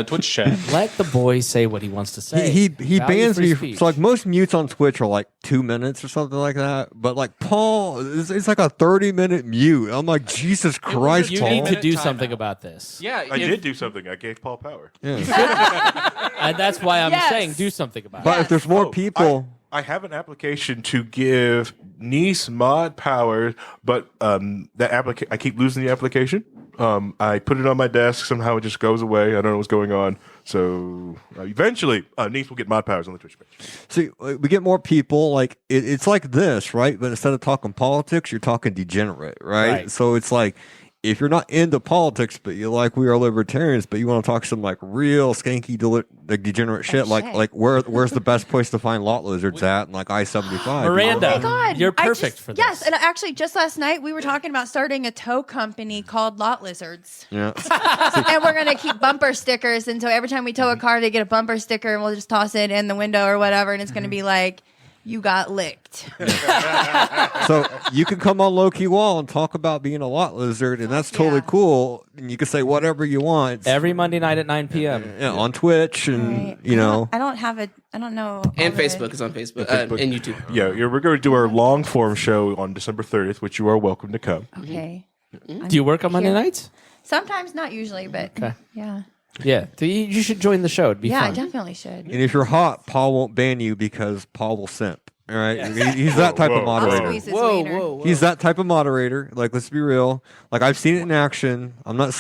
Twitch chat. Let the boy say what he wants to say. He Value bans free me. speech. So like most mutes on Twitch are like 2 minutes or something like that. But like Paul, it's like a 30-minute mute. I'm like, Jesus Christ, You Paul. need to do something about this. Yeah, I did do something. I gave Paul power. Yeah. And that's why I'm Yes. saying do something about But it. if there's more people, I have an application to give Nease mod power, but I keep losing the application. I put it on my desk. Somehow it just goes away. I don't know what's going on. So eventually, Nease will get mod powers on the Twitch page. see, we get more people. Like it's like this, right? But instead of talking politics, you're talking degenerate, right? Right. So it's like if you're not into politics, but you like We Are Libertarians, but you want to talk some like real skanky degenerate shit, like where's the best place to find lot lizards at, and like I-75. Miranda, Oh my God. you're I perfect just- for this. Yes, and actually, just last night we were talking about starting a tow company called Lot Lizards, Yeah. and we're gonna keep bumper stickers. And so every time we tow a car, they get a bumper sticker, and we'll just toss it in the window or whatever, and it's gonna be like, "You got licked." So you can come on Low Key Wall and talk about being a lot lizard, and that's totally Yeah. cool. And you can say whatever you want. Every Monday night at 9 p.m. Yeah, on Twitch, and Right. you know. I don't have it. I don't know. And all the- Facebook is on Facebook, and YouTube. Yeah, we're going to do our long form show on December 30th, which you are welcome to come. Okay. Do you work on Monday Here. nights? Sometimes, not usually, but yeah. Yeah. You should join the show. It'd be Yeah, I fun. definitely should. And if you're hot, Paul won't ban you because Paul will simp. All right, he's that type of Whoa, I'll moderator. squeeze his Whoa, wiener. whoa, whoa. He's that type of moderator. Like, let's be real. Like, I've seen it in action. I'm not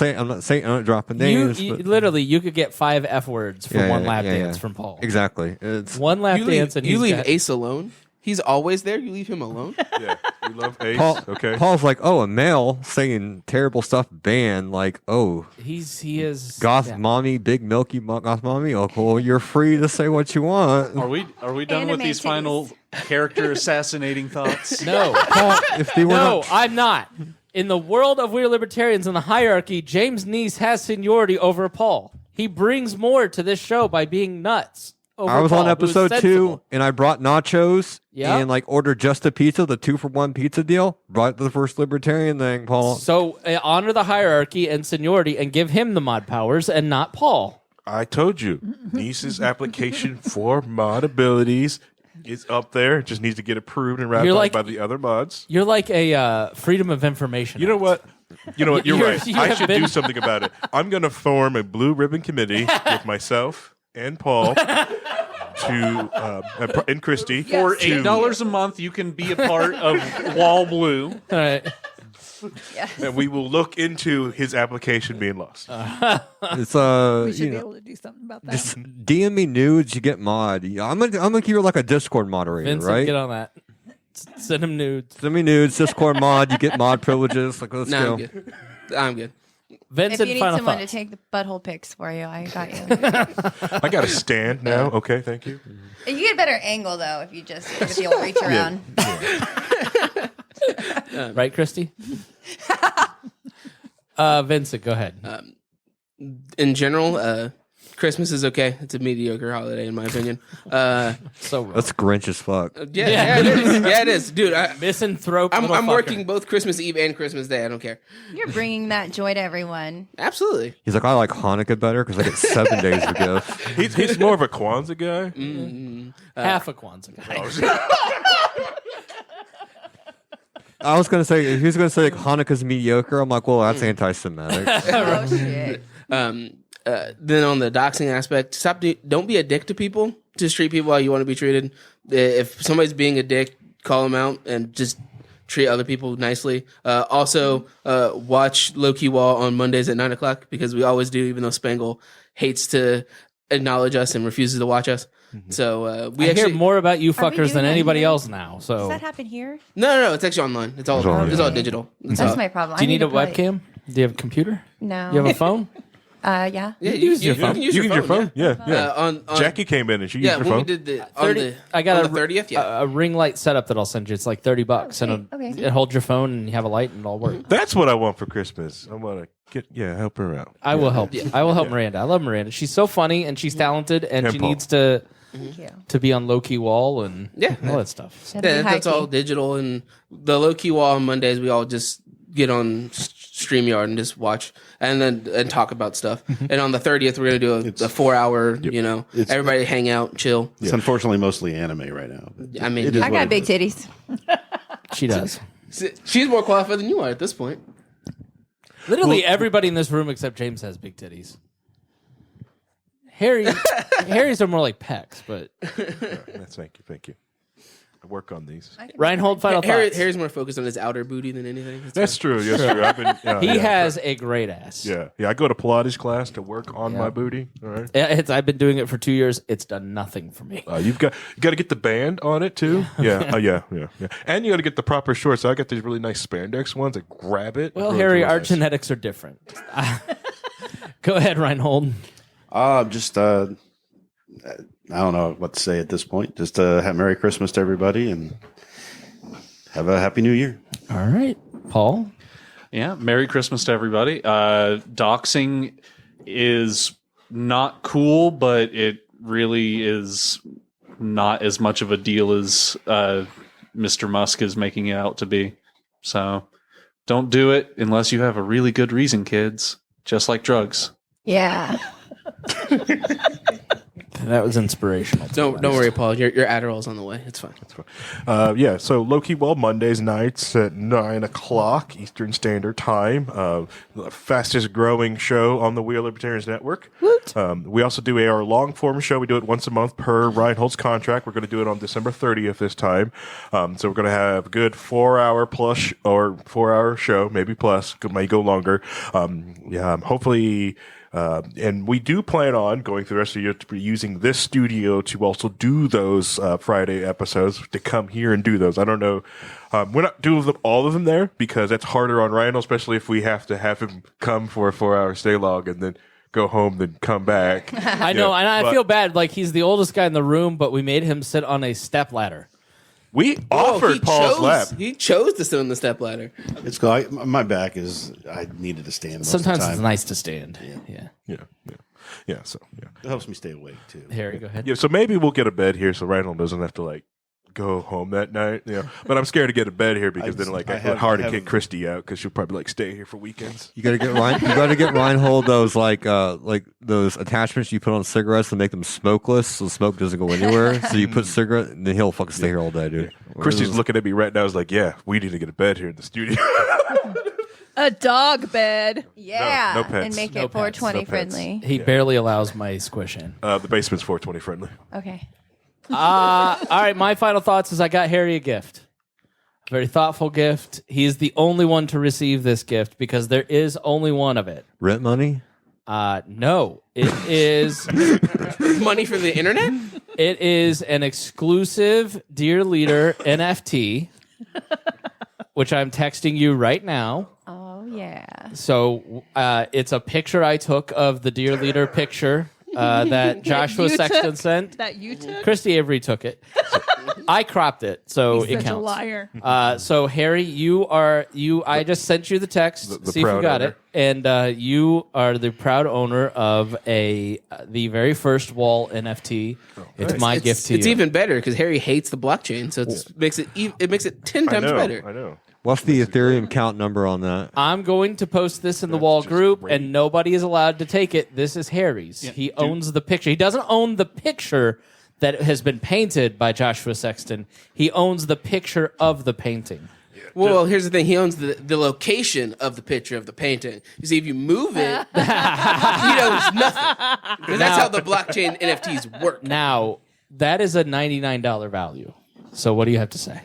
dropping names. but Literally, you could get 5 F words for Yeah, one yeah, lap yeah, dance yeah. from Paul. Exactly. It's One lap You dance, leave, and you he's leave got- Ace alone. He's always there. You leave him alone. Yeah, we love Ace. Paul. Okay. Paul's like, oh, a male saying terrible stuff banned. Like, oh, he is goth yeah. mommy, big milky goth mommy. Oh, cool. You're free to say what you want. Are we done with Anime these titties. final character assassinating thoughts? No, Paul, if they were no, not, I'm not. In the world of We're Libertarians in the hierarchy, James Nease has seniority over Paul. He brings more to this show by being nuts. Over I was Paul, on who is episode 2, sensible. and I brought nachos Yeah. and like ordered just a pizza, the 2-for-1 pizza deal. Brought the first libertarian thing, Paul. So honor the hierarchy and seniority, and give him the mod powers and not Paul. I told you, Nease's application for mod abilities is up there. It just needs to get approved and You're ratified like- by the other mods. You're like a Freedom of Information. You know Act. what? You're You're- right. you I have should been- do something about it. I'm going to form a blue ribbon committee with myself and Paul and Kristi For to- $8 a month, you can be a part of Wall Blue. All right. and we will look into his application being lost. It's We should you be know, able to do something about that. just DM me nudes, you get mod. Yeah, I'm gonna keep you like a Discord moderator, Vincent, right? get on that. Send him nudes. Send me nudes, Discord mod. You get mod privileges. Like, let's No, go. I'm good. I'm good. If Vincent, you need final someone thoughts. to take the butthole pics for you, I got you. I got a stand now. Okay, thank you. You get a better angle though if you just give it the old reach around. Right, Kristi? Vincent, go ahead. In general, Christmas is okay. It's a mediocre holiday in my opinion. So That's Grinch as fuck. Yeah, it is. Yeah, it is, dude. misanthrope. I'm little fucker. working both Christmas Eve and Christmas Day. I don't care. You're bringing that joy to everyone. Absolutely. He's like, I like Hanukkah better because I get 7 days of gift. He's more of a Kwanzaa guy. half a Kwanzaa guy. I was gonna say, if he was gonna say like Hanukkah's mediocre, I'm like, well, that's anti-Semitic. Oh shit. Then on the doxing aspect, don't be a dick to people. Just treat people how you want to be treated. If somebody's being a dick, call them out and just treat other people nicely. Also, watch Low Key Wall on Mondays at 9:00 because we always do, even though Spangle hates to acknowledge us and refuses to watch us. So we I actually hear more about you Are we fuckers doing than that anybody here? else now. Does So, that happen here? no, it's actually online. It's all digital. That's my problem. do you need a to play- webcam? Do you have a computer? No. You have a phone? Yeah. Yeah, use your phone. can use You can use your phone. Yeah, yeah. on Jackie came in and she yeah, used her when phone. we did the on 30 the I got on the 30th. Yeah, a ring light setup that I'll send you. It's like $30, and Okay. it holds your phone, and you have a light, and it all works. That's what I want for Christmas. I want to help her out. I will help. I will help Miranda. I love Miranda. She's so funny, and she's talented, and And she Paul. needs to Thank you. be on Low Key Wall and Yeah. all that stuff. That'd be yeah, that's high all key. digital. And the Low Key Wall on Mondays, we all just get on StreamYard and just watch and talk about stuff. And on the 30th, we're gonna do a 4-hour. Everybody hang out, chill. It's unfortunately mostly anime right now. I mean, It is I what got it big is. titties. She does. she's more qualified than you are at this point. Literally everybody in this room except James has big titties. Harry's are more like pecs, but Thank you. work on these. Rhinehold, final thoughts. Harry's more focused on his outer booty than anything. That's true. That's true. I've been, He has a great ass. Yeah. I go to Pilates class to work on my booty. All right. I've been doing it for 2 years. It's done nothing for me. You got to get the band on it too. Yeah. Yeah. And you got to get the proper shorts. So I got these really nice spandex ones that grab it. Well, Really, Harry, really our nice. genetics are different. Go ahead, Rhinehold. Just I don't know what to say at this point. Just have Merry Christmas to everybody and have a Happy New Year. All right, Paul. Yeah, Merry Christmas to everybody. Doxing is not cool, but it really is not as much of a deal as Mr. Musk is making it out to be. So don't do it unless you have a really good reason, kids. Just like drugs. Yeah. That was inspirational. Don't worry, Paul. Your Adderall's on the way. It's fine. So Low-Key Wall Mondays nights at 9 o'clock Eastern Standard Time. The fastest growing show on the WAL Libertarians Network. We also do our long form show. We do it once a month per Rhinehold's contract. We're going to do it on December 30th this time. So we're going to have a good 4 hour plus or 4 hour show, maybe plus. It might go longer. Hopefully. And we do plan on going through the rest of the year to be using this studio to also do those Friday episodes, to come here and do those. I don't know. We're not doing all of them there because that's harder on Rhino, especially if we have to have him come for a 4 hour stay log and then go home, then come back. I know, and I feel bad. Like, he's the oldest guy in the room, but we made him sit on a step ladder. We offered Paul's lap. He chose to sit on the stepladder. It's cool. My back is. I needed to stand. Most Sometimes of the time. it's nice to stand. Yeah. So It helps me stay awake too. Harry, go ahead. Yeah, so maybe we'll get a bed here so Rhinehold doesn't have to go home that night. But I'm scared to get a bed here because then it's hard to kick Kristi out because she'll probably stay here for weekends. You gotta get Rhinehold those like those attachments you put on cigarettes to make them smokeless, so the smoke doesn't go anywhere. So you put cigarette, and then he'll fucking stay here all day, dude. Kristi's looking at me right now. Is like, yeah, we need to get a bed here in the studio. A dog bed. Yeah. No pets. And make No it pets. 420 No pets. friendly. He barely allows my squish in. The basement's 420 friendly. Okay. All right, my final thoughts is I got Harry a gift. A very thoughtful gift. He's the only one to receive this gift because there is only one of it. Rent money? No, it is. Money for the internet? It is an exclusive Dear Leader NFT, which I'm texting you right now. Oh, yeah. So it's a picture I took of the Dear Leader picture that Joshua you Sexton took? sent. That you took? Kristi Avery took it. I cropped it, so He's it such a counts. liar. So Harry, I just sent you the text. The See if you proud got owner. it. And you are the proud owner of the very first WAL NFT. It's my gift to you. It's even better because Harry hates the blockchain, so it makes it 10 times better. I know. What's the Ethereum count number on that? I'm going to post this in the WAL group, and nobody is allowed to take it. This is Harry's. He owns the picture. He doesn't own the picture that has been painted by Joshua Sexton. He owns the picture of the painting. Well, here's the thing. He owns the location of the picture of the painting. You see, if you move it, he owns nothing. Because that's how the blockchain NFTs work. Now, that is a $99 value. So what do you have to say?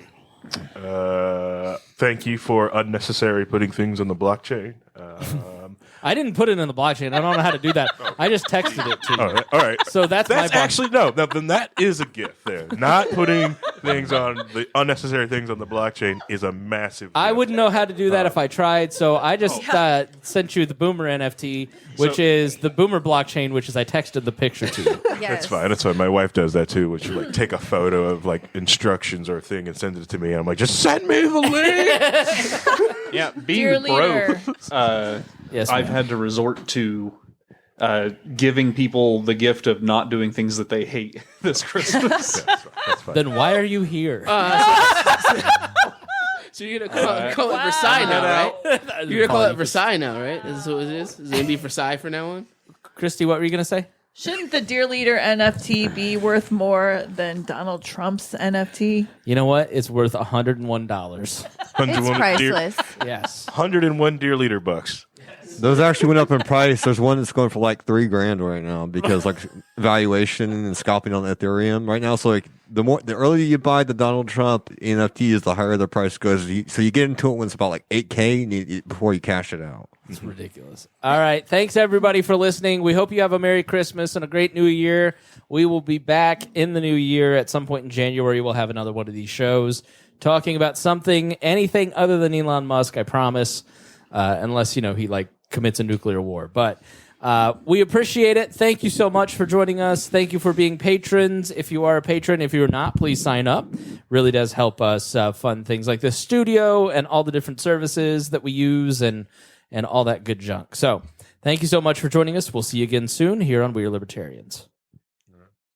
Thank you for unnecessary putting things on the blockchain. I didn't put it in the blockchain. I don't know how to do that. I just texted it to you. All right. So that's my actually no. Then that is a gift there. Not putting things on the unnecessary things on the blockchain is a massive. I gift. wouldn't know how to do that if I tried, so I just sent you the Boomer NFT, which is the Boomer blockchain, which is I texted the picture to you. Yes. That's fine. That's fine. My wife does that too, which she'll take a photo of instructions or a thing and send it to me. And I'm like, just send me the link. Yeah, being Dear leader. broke, Yes, I've ma'am. had to resort to giving people the gift of not doing things that they hate this Christmas. That's fine. Then why are you here? So you're going to call it Versailles now, right? You're going to call it Versaillie now, right? Is this what it is? Is it going to be Versailles for now on? Christy, what were you going to say? Shouldn't the Dear Leader NFT be worth more than Donald Trump's NFT? You know what? It's worth $101. It's priceless. Yes. 101 dear leader bucks. Those actually went up in price. There's one that's going for $3,000 right now because valuation and scalping on Ethereum right now. So the earlier you buy the Donald Trump NFTs, the higher the price goes. So you get into it when it's about like $8K before you cash it out. It's ridiculous. All right. Thanks, everybody, for listening. We hope you have a Merry Christmas and a great New Year. We will be back in the new year at some point in January. We'll have another one of these shows talking about anything other than Elon Musk, I promise, unless, he commits a nuclear war. But we appreciate it. Thank you so much for joining us. Thank you for being patrons. If you are a patron, if you're not, please sign up. Really does help us fund things like this studio and all the different services that we use and all that good junk. So thank you so much for joining us. We'll see you again soon here on We Are Libertarians.